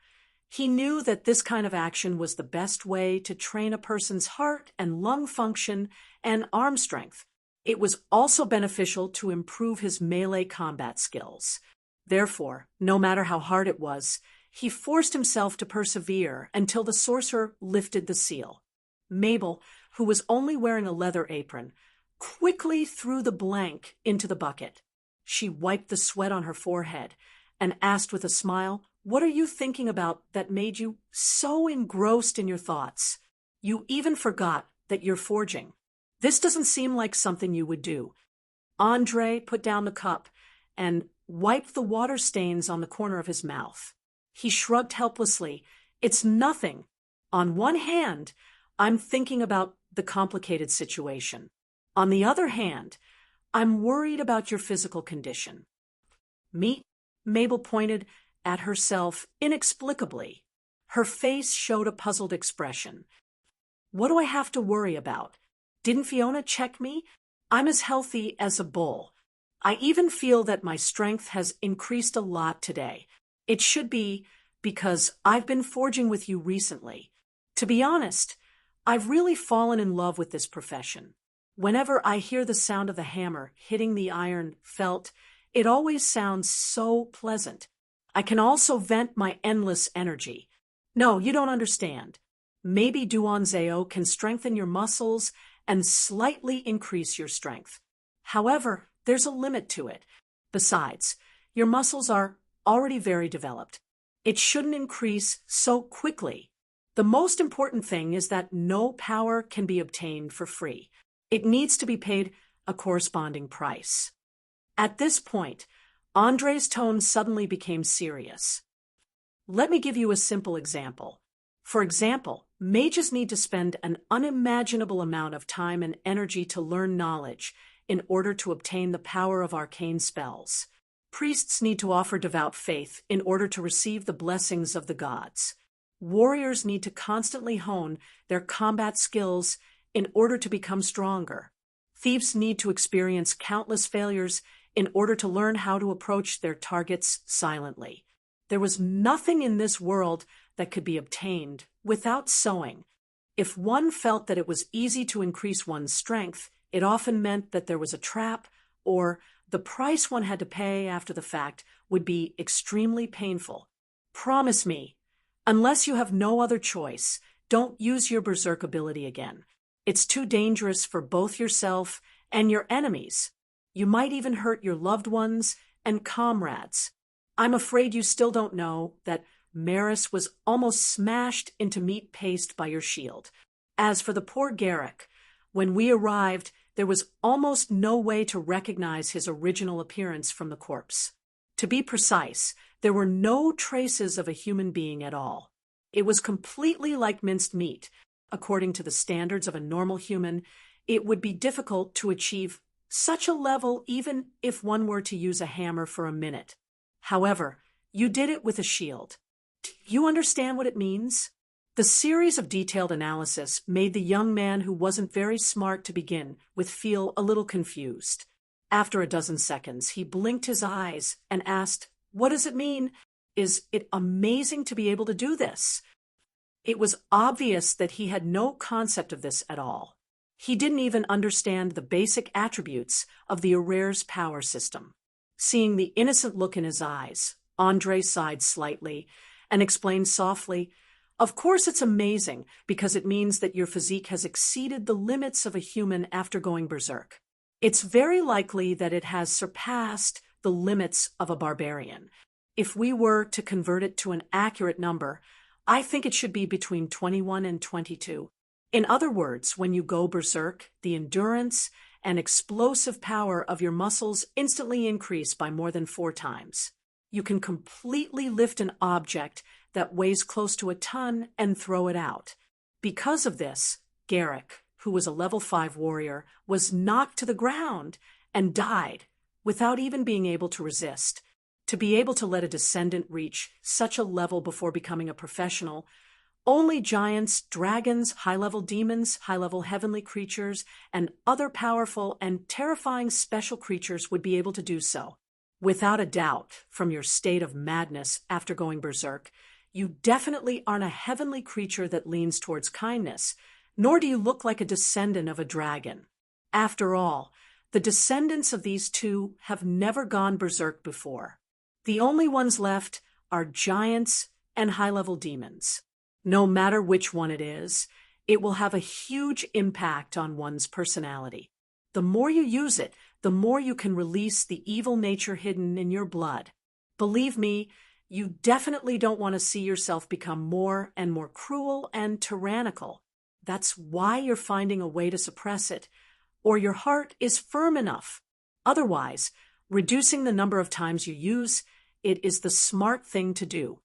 he knew that this kind of action was the best way to train a person's heart and lung function and arm strength. It was also beneficial to improve his melee combat skills. Therefore, no matter how hard it was, he forced himself to persevere until the sorcerer lifted the seal. Mabel, who was only wearing a leather apron, quickly threw the blank into the bucket. She wiped the sweat on her forehead and asked with a smile, "What are you thinking about that made you so engrossed in your thoughts? You even forgot that you're forging. This doesn't seem like something you would do." Andre put down the cup and wiped the water stains on the corner of his mouth. He shrugged helplessly. "It's nothing. On one hand, I'm thinking about the complicated situation. On the other hand, I'm worried about your physical condition." "Me?" Mabel pointed at herself inexplicably. Her face showed a puzzled expression. "What do I have to worry about? Didn't Fiona check me? I'm as healthy as a bull. I even feel that my strength has increased a lot today. It should be because I've been forging with you recently. To be honest, I've really fallen in love with this profession. Whenever I hear the sound of the hammer hitting the iron felt, it always sounds so pleasant. I can also vent my endless energy. No, you don't understand. Maybe Duanzeo can strengthen your muscles and slightly increase your strength. However, there's a limit to it. Besides, your muscles are already very developed. It shouldn't increase so quickly. The most important thing is that no power can be obtained for free. It needs to be paid a corresponding price." At this point, Andre's tone suddenly became serious. "Let me give you a simple example. For example, mages need to spend an unimaginable amount of time and energy to learn knowledge in order to obtain the power of arcane spells. Priests need to offer devout faith in order to receive the blessings of the gods. Warriors need to constantly hone their combat skills in order to become stronger. Thieves need to experience countless failures in order to learn how to approach their targets silently. There was nothing in this world that could be obtained without sowing. If one felt that it was easy to increase one's strength, it often meant that there was a trap, or the price one had to pay after the fact would be extremely painful. Promise me, unless you have no other choice, don't use your berserk ability again. It's too dangerous for both yourself and your enemies. You might even hurt your loved ones and comrades. I'm afraid you still don't know that Maris was almost smashed into meat paste by your shield. As for the poor Garrick, when we arrived, there was almost no way to recognize his original appearance from the corpse. To be precise, there were no traces of a human being at all. It was completely like minced meat. According to the standards of a normal human, it would be difficult to achieve such a level even if one were to use a hammer for a minute. However, you did it with a shield. Do you understand what it means? The series of detailed analysis made the young man who wasn't very smart to begin with feel a little confused. After a dozen seconds, he blinked his eyes and asked, "What does it mean? Is it amazing to be able to do this?" It was obvious that he had no concept of this at all. He didn't even understand the basic attributes of the Arere's power system. Seeing the innocent look in his eyes, Andre sighed slightly and explained softly, "Of course it's amazing because it means that your physique has exceeded the limits of a human after going berserk. It's very likely that it has surpassed the limits of a barbarian. If we were to convert it to an accurate number, I think it should be between 21 and 22. In other words, when you go berserk, the endurance and explosive power of your muscles instantly increase by more than 4 times. You can completely lift an object that weighs close to a ton and throw it out. Because of this, Garrick, who was a level 5 warrior, was knocked to the ground and died without even being able to resist. To be able to let a descendant reach such a level before becoming a professional, only giants, dragons, high-level demons, high-level heavenly creatures, and other powerful and terrifying special creatures would be able to do so. Without a doubt, from your state of madness after going berserk, you definitely aren't a heavenly creature that leans towards kindness, nor do you look like a descendant of a dragon. After all, the descendants of these two have never gone berserk before. The only ones left are giants and high-level demons. No matter which one it is, it will have a huge impact on one's personality. The more you use it, the more you can release the evil nature hidden in your blood. Believe me, you definitely don't want to see yourself become more and more cruel and tyrannical. That's why you're finding a way to suppress it, or your heart is firm enough. Otherwise, reducing the number of times you use it is the smart thing to do.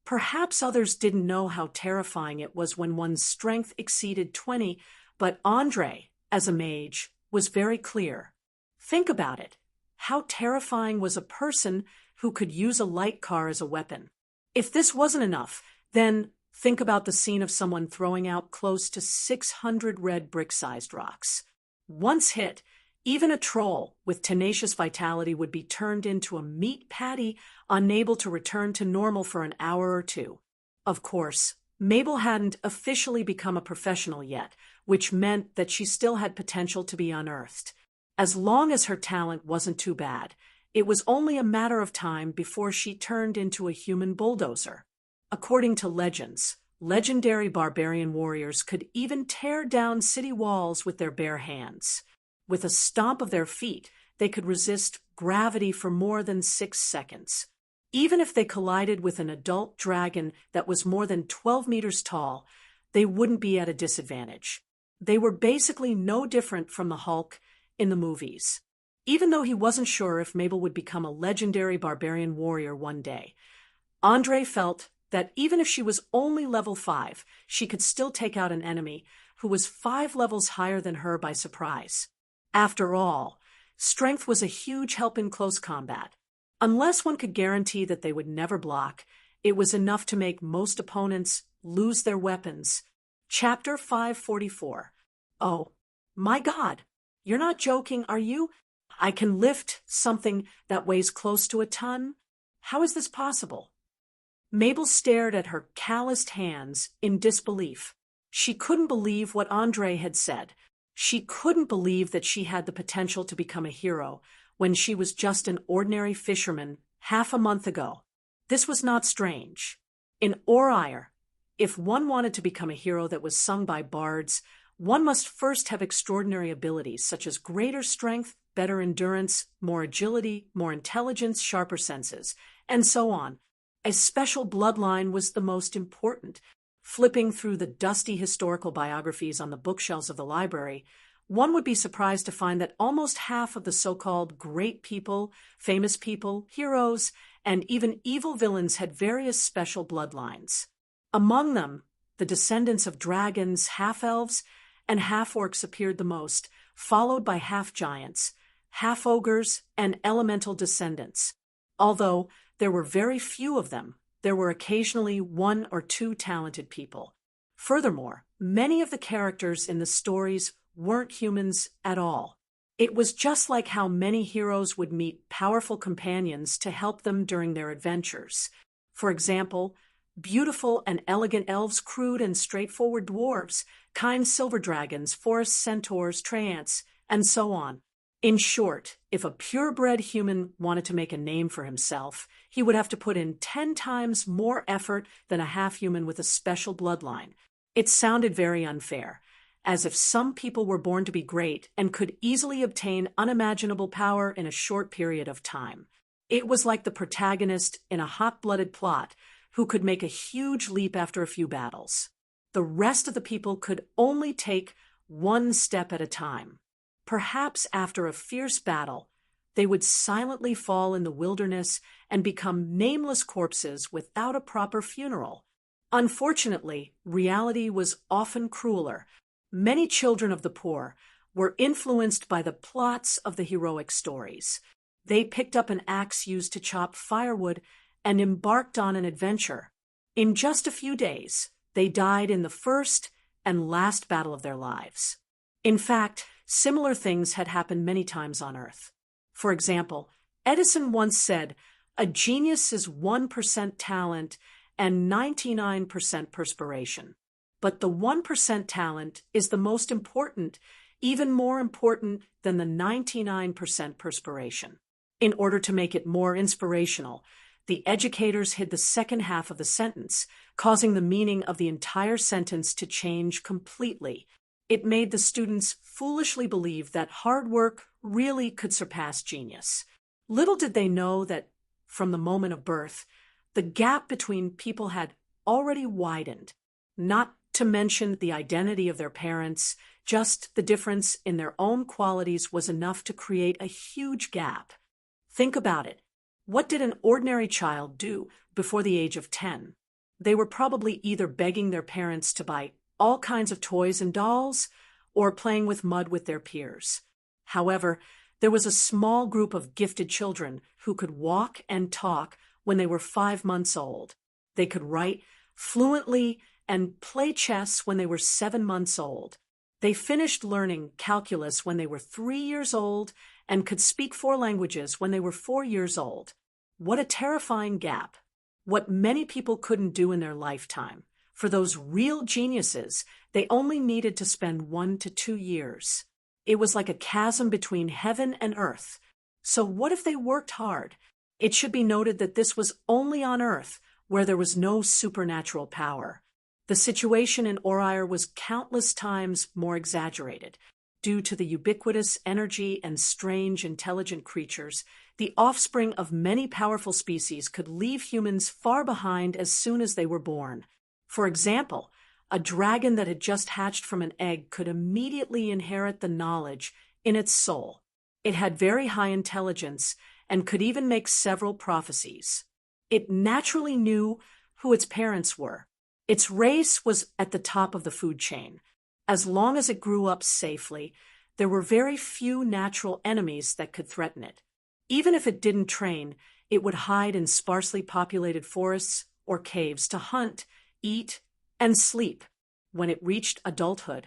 Perhaps others didn't know how terrifying it was when one's strength exceeded 20, but Andre, as a mage, was very clear. Think about it. How terrifying was a person who could use a light car as a weapon? If this wasn't enough, then think about the scene of someone throwing out close to 600 red brick-sized rocks. Once hit, even a troll with tenacious vitality would be turned into a meat patty, unable to return to normal for an hour or two. Of course, Mabel hadn't officially become a professional yet, which meant that she still had potential to be unearthed. As long as her talent wasn't too bad, it was only a matter of time before she turned into a human bulldozer. According to legends, legendary barbarian warriors could even tear down city walls with their bare hands. With a stomp of their feet, they could resist gravity for more than 6 seconds. Even if they collided with an adult dragon that was more than 12 meters tall, they wouldn't be at a disadvantage. They were basically no different from the Hulk in the movies. Even though he wasn't sure if Mabel would become a legendary barbarian warrior one day, Andre felt that even if she was only level 5, she could still take out an enemy who was 5 levels higher than her by surprise. After all, strength was a huge help in close combat. Unless one could guarantee that they would never block, it was enough to make most opponents lose their weapons. Chapter 544. Oh, my God! You're not joking, are you? I can lift something that weighs close to a ton? How is this possible? Mabel stared at her calloused hands in disbelief. She couldn't believe what Andre had said. She couldn't believe that she had the potential to become a hero when she was just an ordinary fisherman half a month ago. This was not strange. In Oriar, if one wanted to become a hero that was sung by bards, one must first have extraordinary abilities such as greater strength, better endurance, more agility, more intelligence, sharper senses, and so on. A special bloodline was the most important. Flipping through the dusty historical biographies on the bookshelves of the library, one would be surprised to find that almost half of the so-called great people, famous people, heroes, and even evil villains had various special bloodlines. Among them, the descendants of dragons, half-elves, and half-orcs appeared the most, followed by half-giants, half-ogres, and elemental descendants. Although there were very few of them, there were occasionally one or two talented people. Furthermore, many of the characters in the stories weren't humans at all. It was just like how many heroes would meet powerful companions to help them during their adventures. For example, beautiful and elegant elves, crude and straightforward dwarves, kind silver dragons, forest centaurs, treants, and so on. In short, if a purebred human wanted to make a name for himself, he would have to put in 10 times more effort than a half-human with a special bloodline. It sounded very unfair, as if some people were born to be great and could easily obtain unimaginable power in a short period of time. It was like the protagonist in a hot-blooded plot who could make a huge leap after a few battles. The rest of the people could only take one step at a time. Perhaps after a fierce battle, they would silently fall in the wilderness and become nameless corpses without a proper funeral. Unfortunately, reality was often crueler. Many children of the poor were influenced by the plots of the heroic stories. They picked up an axe used to chop firewood and embarked on an adventure. In just a few days, they died in the first and last battle of their lives. In fact, similar things had happened many times on Earth. For example, Edison once said, "A genius is 1% talent and 99% perspiration." But the 1% talent is the most important, even more important than the 99% perspiration. In order to make it more inspirational, the educators hid the second half of the sentence, causing the meaning of the entire sentence to change completely. It made the students foolishly believe that hard work really could surpass genius. Little did they know that, from the moment of birth, the gap between people had already widened, not to mention the identity of their parents. Just the difference in their own qualities was enough to create a huge gap. Think about it. What did an ordinary child do before the age of 10? They were probably either begging their parents to buy all kinds of toys and dolls, or playing with mud with their peers. However, there was a small group of gifted children who could walk and talk when they were 5 months old. They could write fluently and play chess when they were 7 months old. They finished learning calculus when they were 3 years old and could speak 4 languages when they were 4 years old. What a terrifying gap. What many people couldn't do in their lifetime. For those real geniuses, they only needed to spend 1 to 2 years. It was like a chasm between heaven and earth. So what if they worked hard? It should be noted that this was only on Earth, where there was no supernatural power. The situation in Oriar was countless times more exaggerated. Due to the ubiquitous energy and strange intelligent creatures, the offspring of many powerful species could leave humans far behind as soon as they were born. For example, a dragon that had just hatched from an egg could immediately inherit the knowledge in its soul. It had very high intelligence and could even make several prophecies. It naturally knew who its parents were. Its race was at the top of the food chain. As long as it grew up safely, there were very few natural enemies that could threaten it. Even if it didn't train, It would hide in sparsely populated forests or caves to hunt, eat, and sleep. When it reached adulthood,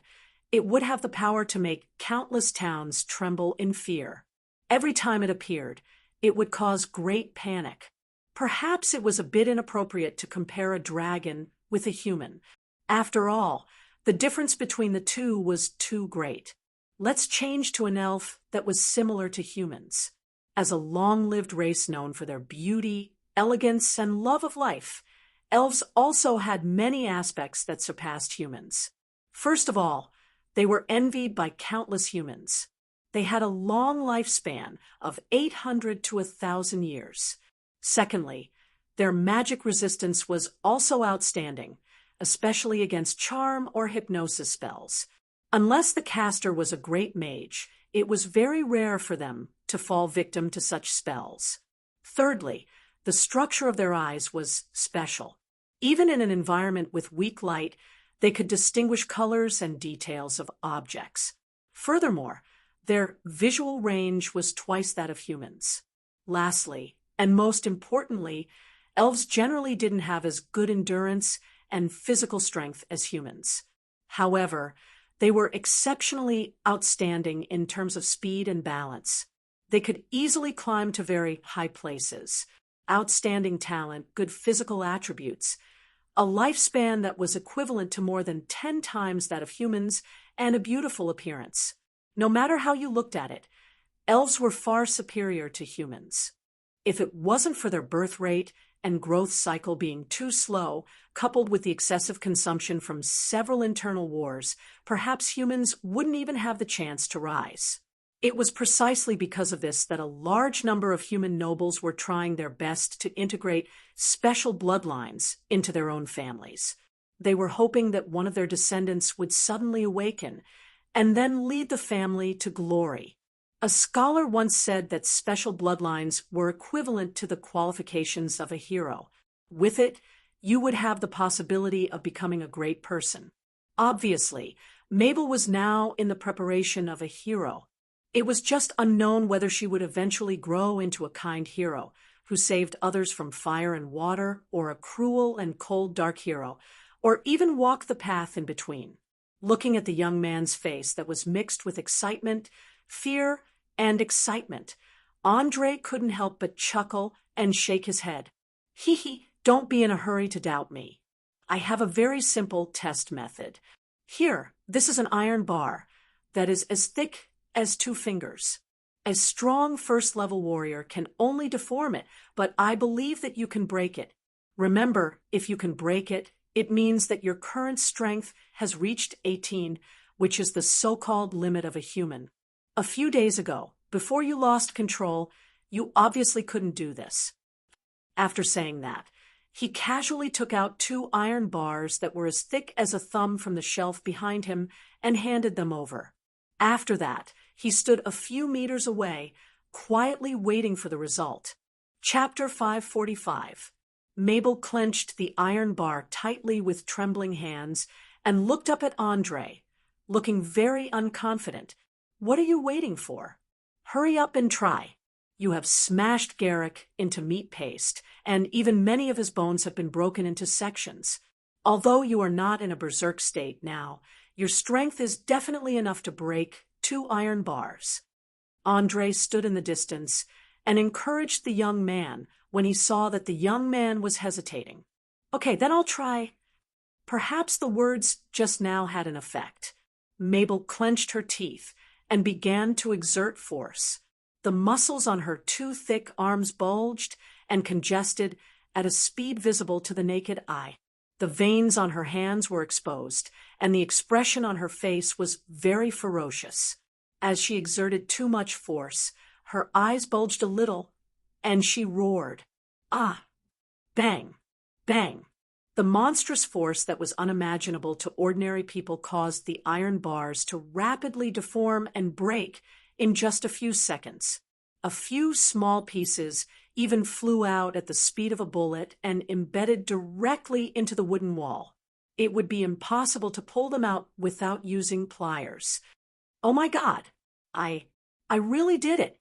it would have the power to make countless towns tremble in fear. Every time it appeared, it would cause great panic. Perhaps it was a bit inappropriate to compare a dragon with a human. After all, the difference between the two was too great. Let's change to an elf that was similar to humans. As a long-lived race known for their beauty, elegance, and love of life, elves also had many aspects that surpassed humans. First of all, they were envied by countless humans. They had a long lifespan of 800 to 1,000 years. Secondly, their magic resistance was also outstanding, especially against charm or hypnosis spells. Unless the caster was a great mage, it was very rare for them to fall victim to such spells. Thirdly, the structure of their eyes was special. Even in an environment with weak light, they could distinguish colors and details of objects. Furthermore, their visual range was twice that of humans. Lastly, and most importantly, elves generally didn't have as good endurance and physical strength as humans. However, they were exceptionally outstanding in terms of speed and balance. They could easily climb to very high places. Outstanding talent, good physical attributes, a lifespan that was equivalent to more than 10 times that of humans, and a beautiful appearance. No matter how you looked at it, elves were far superior to humans. If it wasn't for their birth rate and growth cycle being too slow, coupled with the excessive consumption from several internal wars, perhaps humans wouldn't even have the chance to rise. It was precisely because of this that a large number of human nobles were trying their best to integrate special bloodlines into their own families. They were hoping that one of their descendants would suddenly awaken and then lead the family to glory. A scholar once said that special bloodlines were equivalent to the qualifications of a hero. With it, you would have the possibility of becoming a great person. Obviously, Mabel was now in the preparation of a hero. It was just unknown whether she would eventually grow into a kind hero who saved others from fire and water, or a cruel and cold dark hero, or even walk the path in between. Looking at the young man's face that was mixed with excitement, fear, and excitement, Andre couldn't help but chuckle and shake his head. Hee, don't be in a hurry to doubt me. I have a very simple test method. Here, this is an iron bar that is as thick as 2 fingers. A strong first-level warrior can only deform it, but I believe that you can break it. Remember, if you can break it, it means that your current strength has reached 18, which is the so-called limit of a human. A few days ago, before you lost control, you obviously couldn't do this. After saying that, he casually took out 2 iron bars that were as thick as a thumb from the shelf behind him and handed them over. After that, he stood a few meters away, quietly waiting for the result. Chapter 545. Mabel clenched the iron bar tightly with trembling hands and looked up at Andre, looking very unconfident. What are you waiting for? Hurry up and try. You have smashed Garrick into meat paste, and even many of his bones have been broken into sections. Although you are not in a berserk state now, your strength is definitely enough to break 2 iron bars. Andre stood in the distance and encouraged the young man when he saw that the young man was hesitating. Okay, then I'll try. Perhaps the words just now had an effect. Mabel clenched her teeth and began to exert force. The muscles on her 2 thick arms bulged and congested at a speed visible to the naked eye. The veins on her hands were exposed, and the expression on her face was very ferocious. As she exerted too much force, her eyes bulged a little, and she roared. Ah! Bang! Bang! The monstrous force that was unimaginable to ordinary people caused the iron bars to rapidly deform and break in just a few seconds. A few small pieces even flew out at the speed of a bullet and embedded directly into the wooden wall. It would be impossible to pull them out without using pliers. Oh my God! I really did it.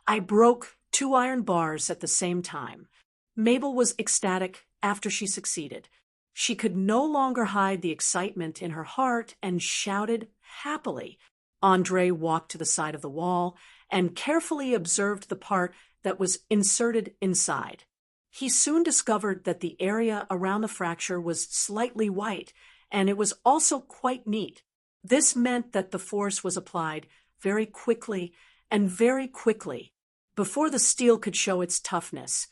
I broke 2 iron bars at the same time. Mabel was ecstatic after she succeeded. She could no longer hide the excitement in her heart and shouted happily. Andre walked to the side of the wall and carefully observed the part that was inserted inside. He soon discovered that the area around the fracture was slightly white, and it was also quite neat. This meant that the force was applied very quickly and very quickly. Before the steel could show its toughness,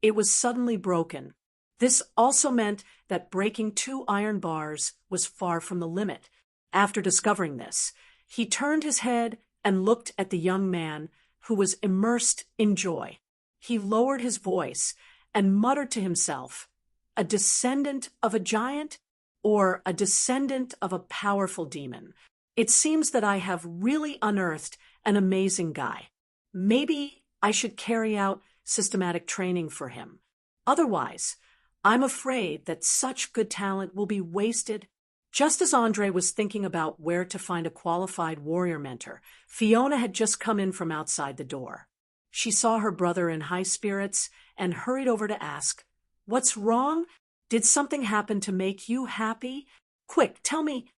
it was suddenly broken. This also meant that breaking 2 iron bars was far from the limit. After discovering this, he turned his head and looked at the young man, who was immersed in joy. He lowered his voice and muttered to himself, "A descendant of a giant or a descendant of a powerful demon? It seems that I have really unearthed an amazing guy. Maybe I should carry out systematic training for him. Otherwise, I'm afraid that such good talent will be wasted." Just as Andre was thinking about where to find a qualified warrior mentor, Fiona had just come in from outside the door. She saw her brother in high spirits and hurried over to ask, "What's wrong? Did something happen to make you happy? Quick, tell me."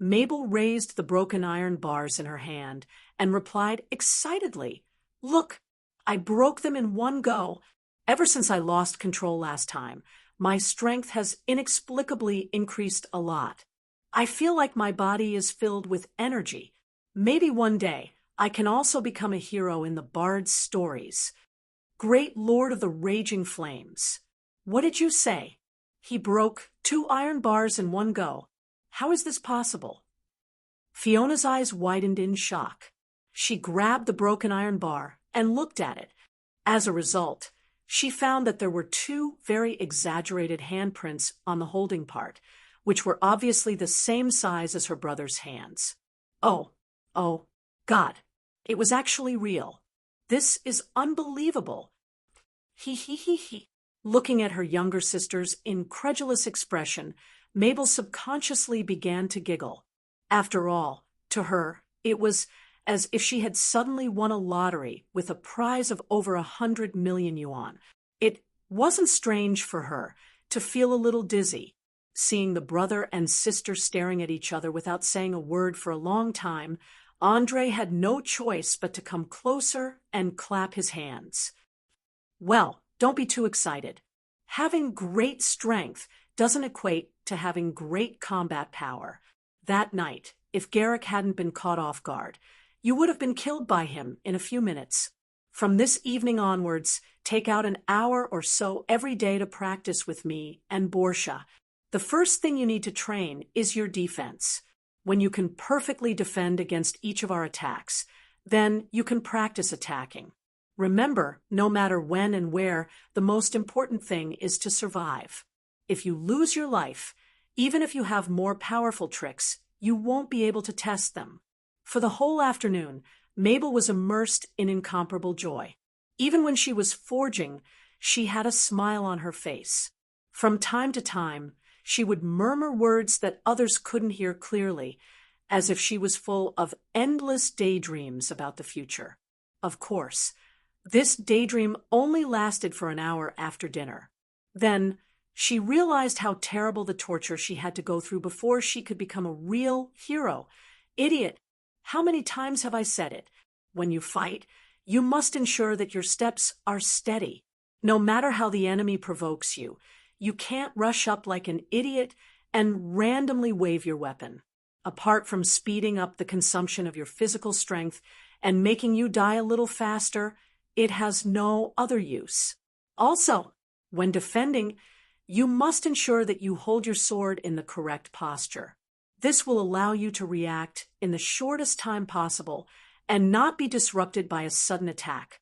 Mabel raised the broken iron bars in her hand and replied excitedly, "Look, I broke them in one go. Ever since I lost control last time, my strength has inexplicably increased a lot. I feel like my body is filled with energy. Maybe one day I can also become a hero in the bard's stories. Great Lord of the Raging Flames. What did you say? He broke 2 iron bars in one go. How is this possible?" Fiona's eyes widened in shock. She grabbed the broken iron bar and looked at it. As a result, she found that there were 2 very exaggerated handprints on the holding part, which were obviously the same size as her brother's hands. Oh, God, it was actually real. This is unbelievable. He. Looking at her younger sister's incredulous expression, Mabel subconsciously began to giggle. After all, to her, it was as if she had suddenly won a lottery with a prize of over 100 million yuan. It wasn't strange for her to feel a little dizzy. Seeing the brother and sister staring at each other without saying a word for a long time, Andre had no choice but to come closer and clap his hands. "Well, don't be too excited. Having great strength doesn't equate to having great combat power. That night, if Garrick hadn't been caught off guard, you would have been killed by him in a few minutes. From this evening onwards, take out an hour or so every day to practice with me and Borsha. The first thing you need to train is your defense. When you can perfectly defend against each of our attacks, then you can practice attacking. Remember, no matter when and where, the most important thing is to survive. If you lose your life, even if you have more powerful tricks, you won't be able to test them." For the whole afternoon, Mabel was immersed in incomparable joy. Even when she was forging, she had a smile on her face. From time to time, she would murmur words that others couldn't hear clearly, as if she was full of endless daydreams about the future. Of course, this daydream only lasted for an hour after dinner. Then, she realized how terrible the torture she had to go through before she could become a real hero. Idiot! How many times have I said it? When you fight, you must ensure that your steps are steady. No matter how the enemy provokes you, you can't rush up like an idiot and randomly wave your weapon. Apart from speeding up the consumption of your physical strength and making you die a little faster, it has no other use. Also, when defending, you must ensure that you hold your sword in the correct posture. This will allow you to react in the shortest time possible and not be disrupted by a sudden attack.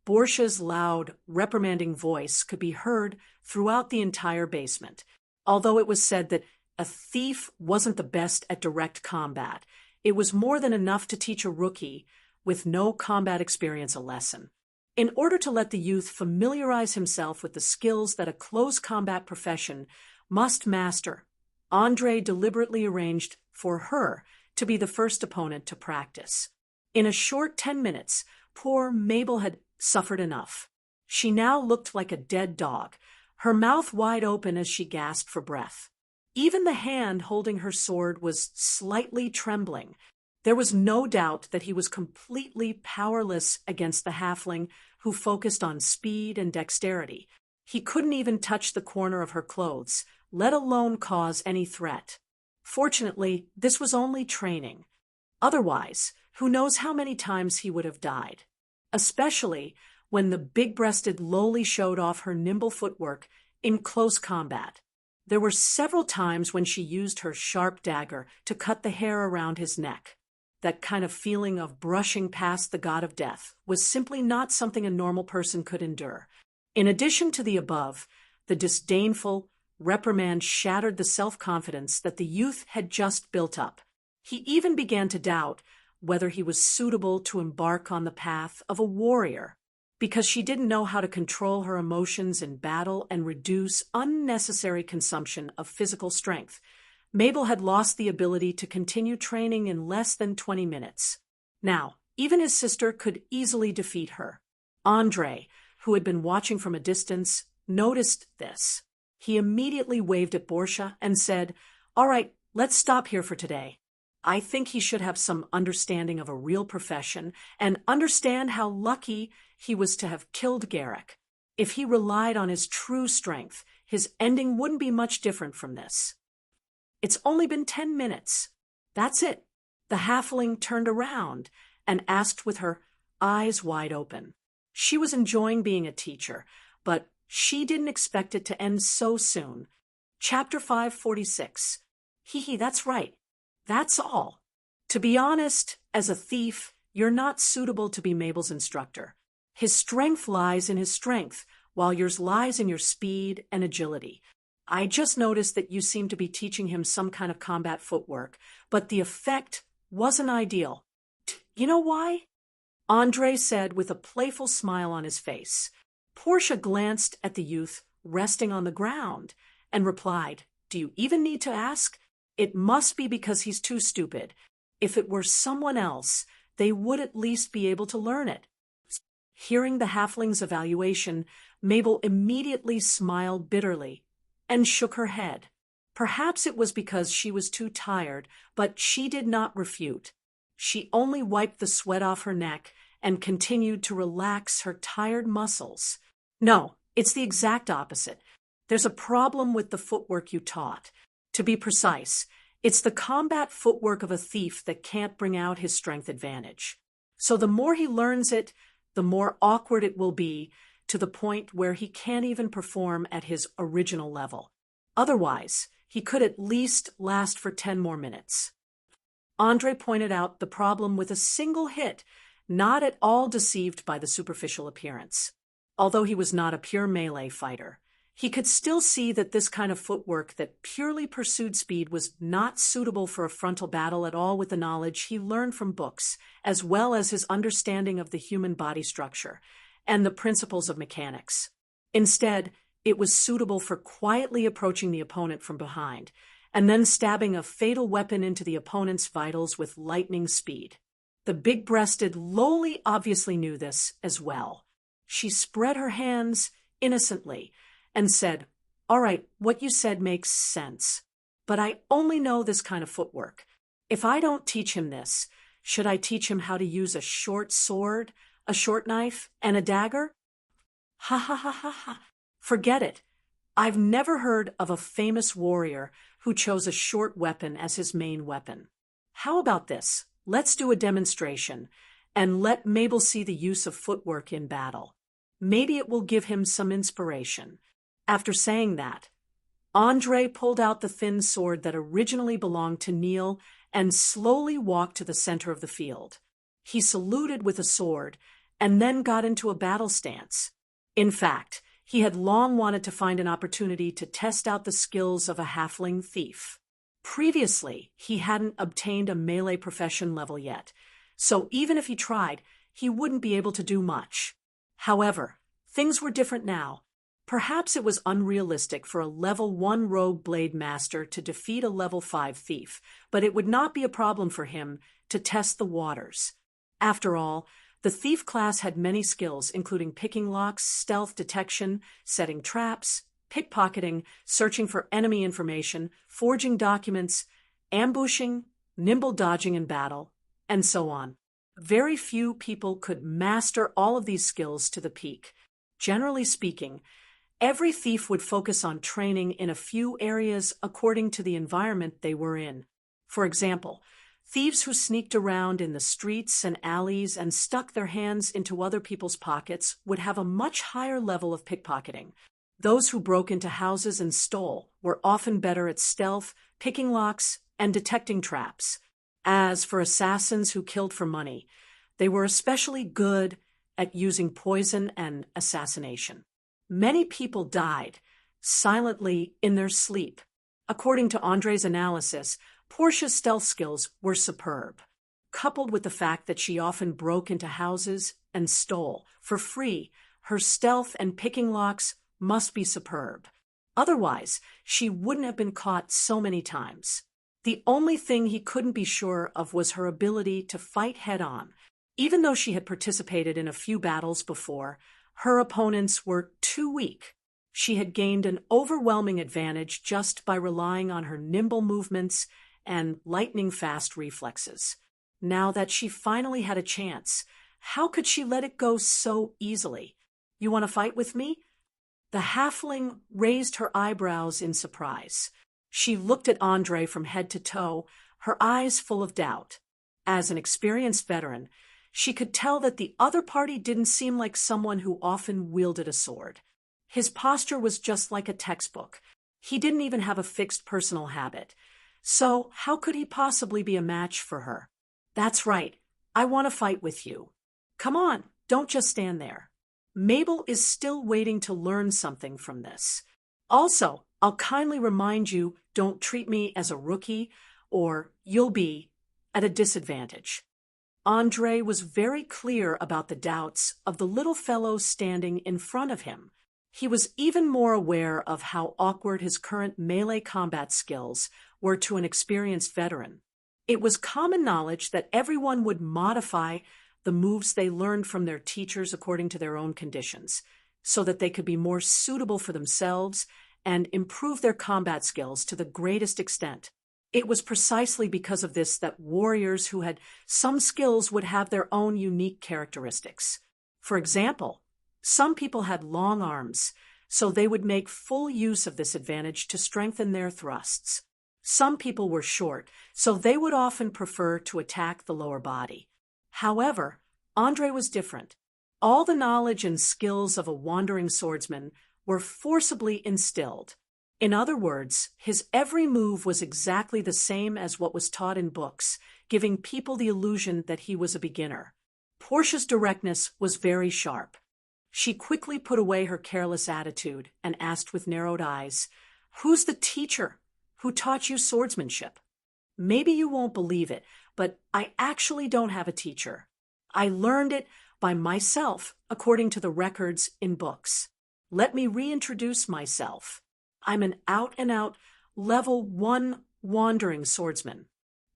Borsha's loud, reprimanding voice could be heard throughout the entire basement. Although it was said that a thief wasn't the best at direct combat, it was more than enough to teach a rookie with no combat experience a lesson. In order to let the youth familiarize himself with the skills that a close combat profession must master, Andre deliberately arranged for her to be the first opponent to practice. In a short 10 minutes, poor Mabel had suffered enough. She now looked like a dead dog, her mouth wide open as she gasped for breath. Even the hand holding her sword was slightly trembling. There was no doubt that he was completely powerless against the halfling who focused on speed and dexterity. He couldn't even touch the corner of her clothes, let alone cause any threat. Fortunately, this was only training. Otherwise, who knows how many times he would have died. Especially when the big-breasted lowly showed off her nimble footwork in close combat. There were several times when she used her sharp dagger to cut the hair around his neck. That kind of feeling of brushing past the god of death was simply not something a normal person could endure. In addition to the above, the disdainful reprimand shattered the self-confidence that the youth had just built up. He even began to doubt whether he was suitable to embark on the path of a warrior. Because she didn't know how to control her emotions in battle and reduce unnecessary consumption of physical strength, Mabel had lost the ability to continue training in less than 20 minutes. Now, even his sister could easily defeat her. Andre, who had been watching from a distance, noticed this. He immediately waved at Borcia and said, "All right, let's stop here for today. I think he should have some understanding of a real profession and understand how lucky he was to have killed Garrick. If he relied on his true strength, his ending wouldn't be much different from this." It's only been 10 minutes. That's it. The halfling turned around and asked with her eyes wide open. She was enjoying being a teacher, but she didn't expect it to end so soon. Chapter 546. Hee, that's right. That's all. To be honest, as a thief, you're not suitable to be Mabel's instructor. His strength lies in his strength, while yours lies in your speed and agility. I just noticed that you seem to be teaching him some kind of combat footwork, but the effect wasn't ideal. You know why? Andre said with a playful smile on his face. Portia glanced at the youth resting on the ground and replied, "Do you even need to ask? It must be because he's too stupid. If it were someone else, they would at least be able to learn it." Hearing the halfling's evaluation, Mabel immediately smiled bitterly and shook her head. Perhaps it was because she was too tired, but she did not refute. She only wiped the sweat off her neck and continued to relax her tired muscles. "No, it's the exact opposite. There's a problem with the footwork you taught. To be precise, it's the combat footwork of a thief that can't bring out his strength advantage. So the more he learns it, the more awkward it will be, to the point where he can't even perform at his original level. Otherwise, he could at least last for 10 more minutes. Andre pointed out the problem with a single hit, not at all deceived by the superficial appearance. Although he was not a pure melee fighter, he could still see that this kind of footwork that purely pursued speed was not suitable for a frontal battle at all with the knowledge he learned from books, as well as his understanding of the human body structure and the principles of mechanics. Instead, it was suitable for quietly approaching the opponent from behind, and then stabbing a fatal weapon into the opponent's vitals with lightning speed. The big-breasted lowly obviously knew this as well. She spread her hands innocently and said, "All right, what you said makes sense, but I only know this kind of footwork. If I don't teach him this, should I teach him how to use a short sword, a short knife, and a dagger?" Ha ha ha ha ha. Forget it. I've never heard of a famous warrior who chose a short weapon as his main weapon. How about this? Let's do a demonstration, and let Mabel see the use of footwork in battle. Maybe it will give him some inspiration. After saying that, Andre pulled out the thin sword that originally belonged to Neil and slowly walked to the center of the field. He saluted with a sword and then got into a battle stance. In fact, he had long wanted to find an opportunity to test out the skills of a halfling thief. Previously, he hadn't obtained a melee profession level yet, so even if he tried, he wouldn't be able to do much. However, things were different now. Perhaps it was unrealistic for a level 1 rogue blade master to defeat a level 5 thief, but it would not be a problem for him to test the waters. After all, The thief class had many skills, including picking locks, stealth detection, setting traps, pickpocketing, searching for enemy information, forging documents, ambushing, nimble dodging in battle, and so on. Very few people could master all of these skills to the peak. Generally speaking, every thief would focus on training in a few areas according to the environment they were in. For example, thieves who sneaked around in the streets and alleys and stuck their hands into other people's pockets would have a much higher level of pickpocketing. Those who broke into houses and stole were often better at stealth, picking locks, and detecting traps. As for assassins who killed for money, they were especially good at using poison and assassination. Many people died silently in their sleep. According to Andre's analysis, Portia's stealth skills were superb, coupled with the fact that she often broke into houses and stole for free. Her stealth and picking locks must be superb. Otherwise, she wouldn't have been caught so many times. The only thing he couldn't be sure of was her ability to fight head-on. Even though she had participated in a few battles before, her opponents were too weak. She had gained an overwhelming advantage just by relying on her nimble movements and lightning-fast reflexes. Now that she finally had a chance, how could she let it go so easily? "You want to fight with me?" The halfling raised her eyebrows in surprise. She looked at Andre from head to toe, her eyes full of doubt. As an experienced veteran, she could tell that the other party didn't seem like someone who often wielded a sword. His posture was just like a textbook. He didn't even have a fixed personal habit. So how could he possibly be a match for her? "That's right. I want to fight with you. Come on, don't just stand there." Mabel is still waiting to learn something from this. Also, I'll kindly remind you, don't treat me as a rookie, or you'll be at a disadvantage. Andre was very clear about the doubts of the little fellow standing in front of him. He was even more aware of how awkward his current melee combat skills were to an experienced veteran. It was common knowledge that everyone would modify the moves they learned from their teachers according to their own conditions, so that they could be more suitable for themselves and improve their combat skills to the greatest extent. It was precisely because of this that warriors who had some skills would have their own unique characteristics. For example, some people had long arms, so they would make full use of this advantage to strengthen their thrusts. Some people were short, so they would often prefer to attack the lower body. However, Andre was different. All the knowledge and skills of a wandering swordsman were forcibly instilled. In other words, his every move was exactly the same as what was taught in books, giving people the illusion that he was a beginner. Portia's directness was very sharp. She quickly put away her careless attitude and asked with narrowed eyes, "Who's the teacher who taught you swordsmanship?" "Maybe you won't believe it, but I actually don't have a teacher. I learned it by myself according to the records in books. Let me reintroduce myself. I'm an out-and-out level 1 wandering swordsman."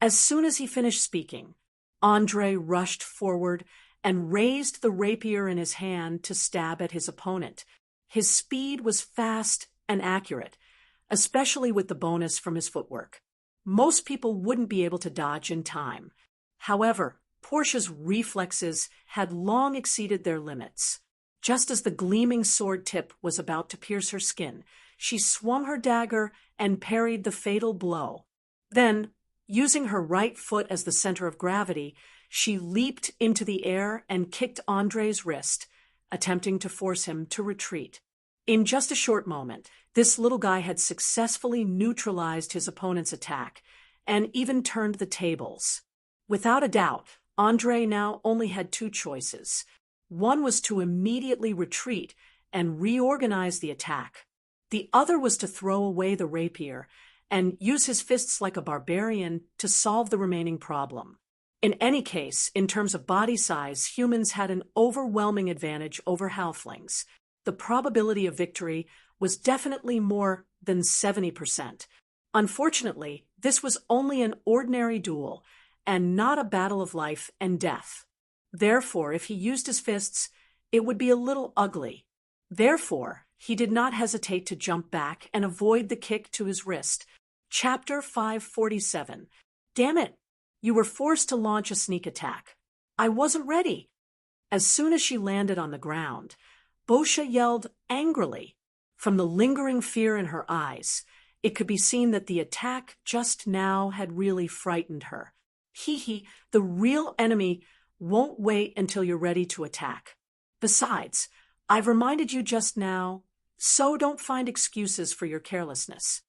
As soon as he finished speaking, Andre rushed forward and raised the rapier in his hand to stab at his opponent. His speed was fast and accurate, especially with the bonus from his footwork. Most people wouldn't be able to dodge in time. However, Portia's reflexes had long exceeded their limits. Just as the gleaming sword tip was about to pierce her skin, she swung her dagger and parried the fatal blow. Then, using her right foot as the center of gravity, she leaped into the air and kicked Andre's wrist, attempting to force him to retreat. In just a short moment, this little guy had successfully neutralized his opponent's attack and even turned the tables. Without a doubt, Andre now only had two choices. One was to immediately retreat and reorganize the attack. The other was to throw away the rapier and use his fists like a barbarian to solve the remaining problem. In any case, in terms of body size, humans had an overwhelming advantage over halflings. The probability of victory was definitely more than 70%. Unfortunately, this was only an ordinary duel and not a battle of life and death. Therefore, if he used his fists, it would be a little ugly. Therefore, he did not hesitate to jump back and avoid the kick to his wrist. Chapter 547. Damn it! You were forced to launch a sneak attack. I wasn't ready. As soon as she landed on the ground, Bosha yelled angrily. From the lingering fear in her eyes, it could be seen that the attack just now had really frightened her. Hee, the real enemy won't wait until you're ready to attack. Besides, I've reminded you just now, so don't find excuses for your carelessness.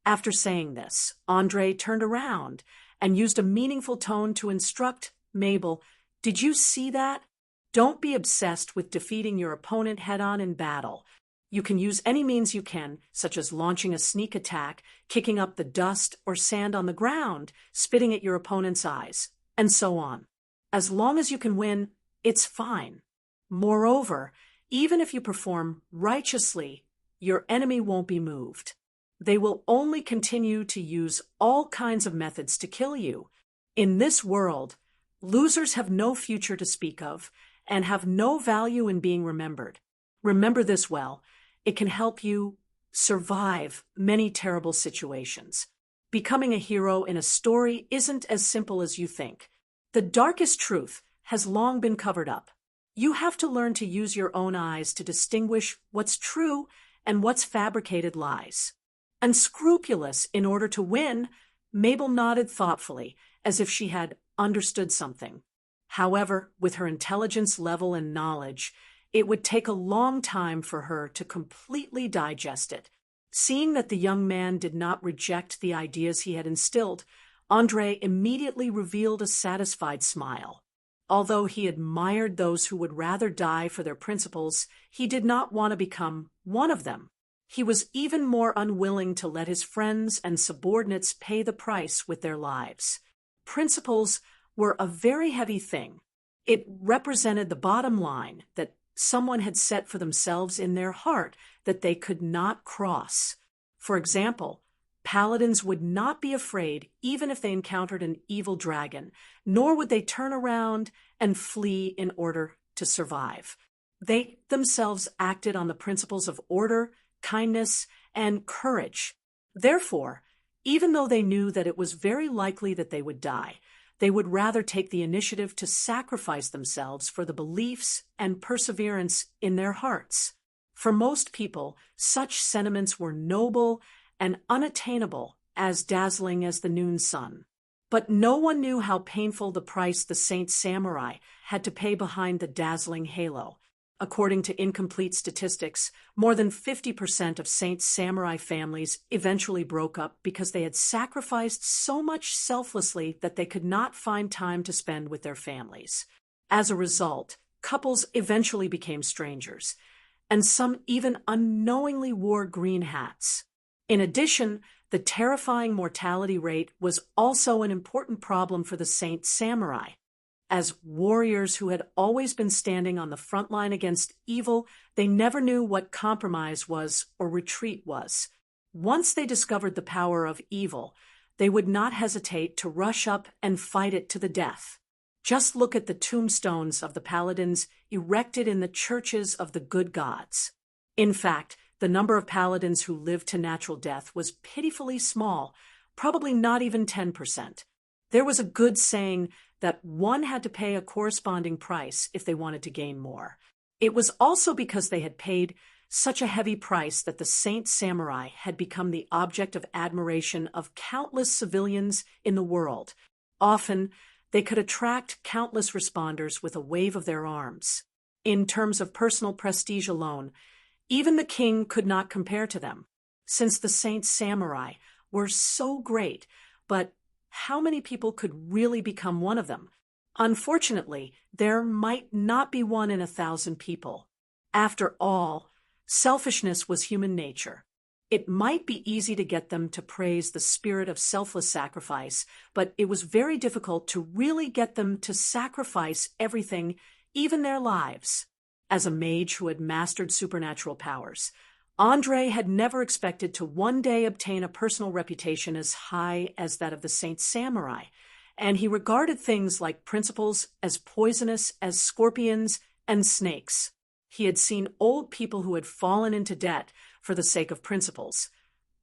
After saying this, Andre turned around and used a meaningful tone to instruct Mabel, "Did you see that? Don't be obsessed with defeating your opponent head-on in battle. You can use any means you can, such as launching a sneak attack, kicking up the dust or sand on the ground, spitting at your opponent's eyes, and so on. As long as you can win, it's fine. Moreover, even if you perform righteously, your enemy won't be moved. They will only continue to use all kinds of methods to kill you. In this world, losers have no future to speak of and have no value in being remembered. Remember this well. It can help you survive many terrible situations. Becoming a hero in a story isn't as simple as you think. The darkest truth has long been covered up. You have to learn to use your own eyes to distinguish what's true and what's fabricated lies. Unscrupulous in order to win, Mabel nodded thoughtfully, as if she had understood something. However, with her intelligence level and knowledge, it would take a long time for her to completely digest it. Seeing that the young man did not reject the ideas he had instilled, Andre immediately revealed a satisfied smile. Although he admired those who would rather die for their principles, he did not want to become one of them. He was even more unwilling to let his friends and subordinates pay the price with their lives. Principles were a very heavy thing. It represented the bottom line that someone had set for themselves in their heart that they could not cross. For example, paladins would not be afraid even if they encountered an evil dragon, nor would they turn around and flee in order to survive. They themselves acted on the principles of order, kindness, and courage. Therefore, even though they knew that it was very likely that they would die, they would rather take the initiative to sacrifice themselves for the beliefs and perseverance in their hearts. For most people, such sentiments were noble and unattainable, as dazzling as the noon sun. But no one knew how painful the price the Saint Samurai had to pay behind the dazzling halo. According to incomplete statistics, more than 50% of Saint Samurai families eventually broke up because they had sacrificed so much selflessly that they could not find time to spend with their families. As a result, couples eventually became strangers, and some even unknowingly wore green hats. In addition, the terrifying mortality rate was also an important problem for the Saint Samurai. As warriors who had always been standing on the front line against evil, they never knew what compromise was or retreat was. Once they discovered the power of evil, they would not hesitate to rush up and fight it to the death. Just look at the tombstones of the paladins erected in the churches of the good gods. In fact, the number of paladins who lived to natural death was pitifully small, probably not even 10%. There was a good saying that one had to pay a corresponding price if they wanted to gain more. It was also because they had paid such a heavy price that the Saint Samurai had become the object of admiration of countless civilians in the world. Often, they could attract countless responders with a wave of their arms. In terms of personal prestige alone, even the king could not compare to them, since the Saint Samurai were so great, but how many people could really become one of them? Unfortunately, there might not be one in 1,000 people. After all, selfishness was human nature. It might be easy to get them to praise the spirit of selfless sacrifice, but it was very difficult to really get them to sacrifice everything, even their lives. As a mage who had mastered supernatural powers, Andre had never expected to one day obtain a personal reputation as high as that of the Saint Samurai, and he regarded things like principles as poisonous as scorpions and snakes. He had seen old people who had fallen into debt for the sake of principles,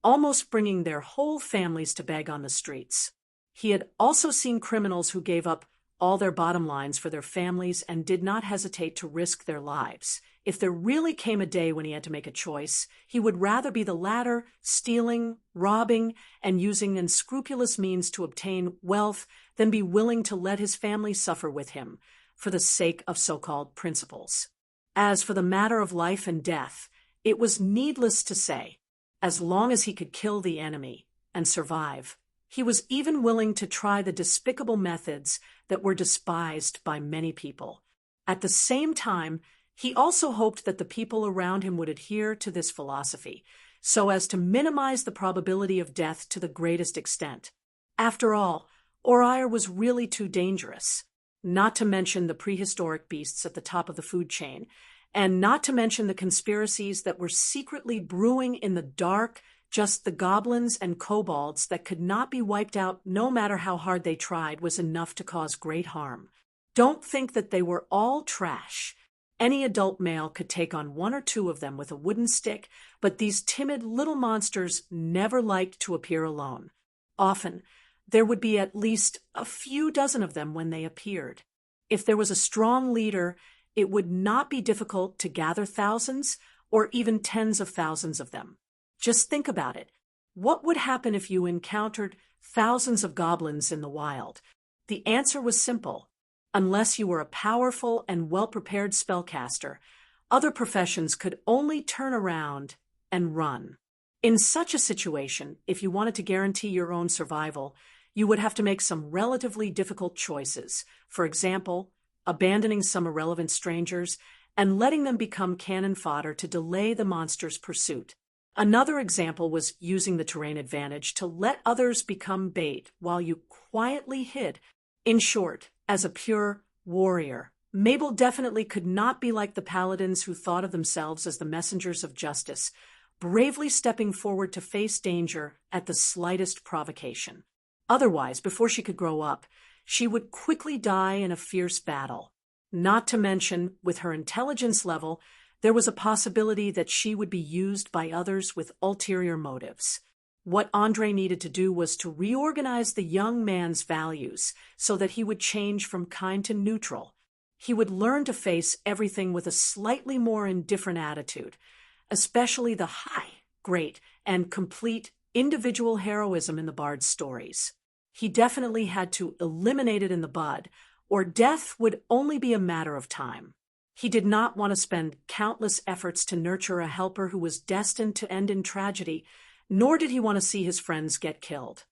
almost bringing their whole families to beg on the streets. He had also seen criminals who gave up all their bottom lines for their families and did not hesitate to risk their lives. If there really came a day when he had to make a choice, he would rather be the latter, stealing, robbing, and using unscrupulous means to obtain wealth than be willing to let his family suffer with him for the sake of so-called principles. As for the matter of life and death, it was needless to say, as long as he could kill the enemy and survive, he was even willing to try the despicable methods that were despised by many people. At the same time, he also hoped that the people around him would adhere to this philosophy, so as to minimize the probability of death to the greatest extent. After all, Oriar was really too dangerous, not to mention the prehistoric beasts at the top of the food chain, and not to mention the conspiracies that were secretly brewing in the dark, just the goblins and kobolds that could not be wiped out no matter how hard they tried was enough to cause great harm. Don't think that they were all trash. Any adult male could take on one or two of them with a wooden stick, but these timid little monsters never liked to appear alone. Often, there would be at least a few dozen of them when they appeared. If there was a strong leader, it would not be difficult to gather thousands or even tens of thousands of them. Just think about it. What would happen if you encountered thousands of goblins in the wild? The answer was simple. Unless you were a powerful and well-prepared spellcaster, other professions could only turn around and run. In such a situation, if you wanted to guarantee your own survival, you would have to make some relatively difficult choices. For example, abandoning some irrelevant strangers and letting them become cannon fodder to delay the monster's pursuit. Another example was using the terrain advantage to let others become bait while you quietly hid. In short, as a pure warrior, Mabel definitely could not be like the paladins who thought of themselves as the messengers of justice, bravely stepping forward to face danger at the slightest provocation. Otherwise, before she could grow up, she would quickly die in a fierce battle. Not to mention, with her intelligence level, there was a possibility that she would be used by others with ulterior motives. What Andre needed to do was to reorganize the young man's values so that he would change from kind to neutral. He would learn to face everything with a slightly more indifferent attitude, especially the high, great, and complete individual heroism in the bard's stories. He definitely had to eliminate it in the bud, or death would only be a matter of time. He did not want to spend countless efforts to nurture a helper who was destined to end in tragedy, nor did he want to see his friends get killed.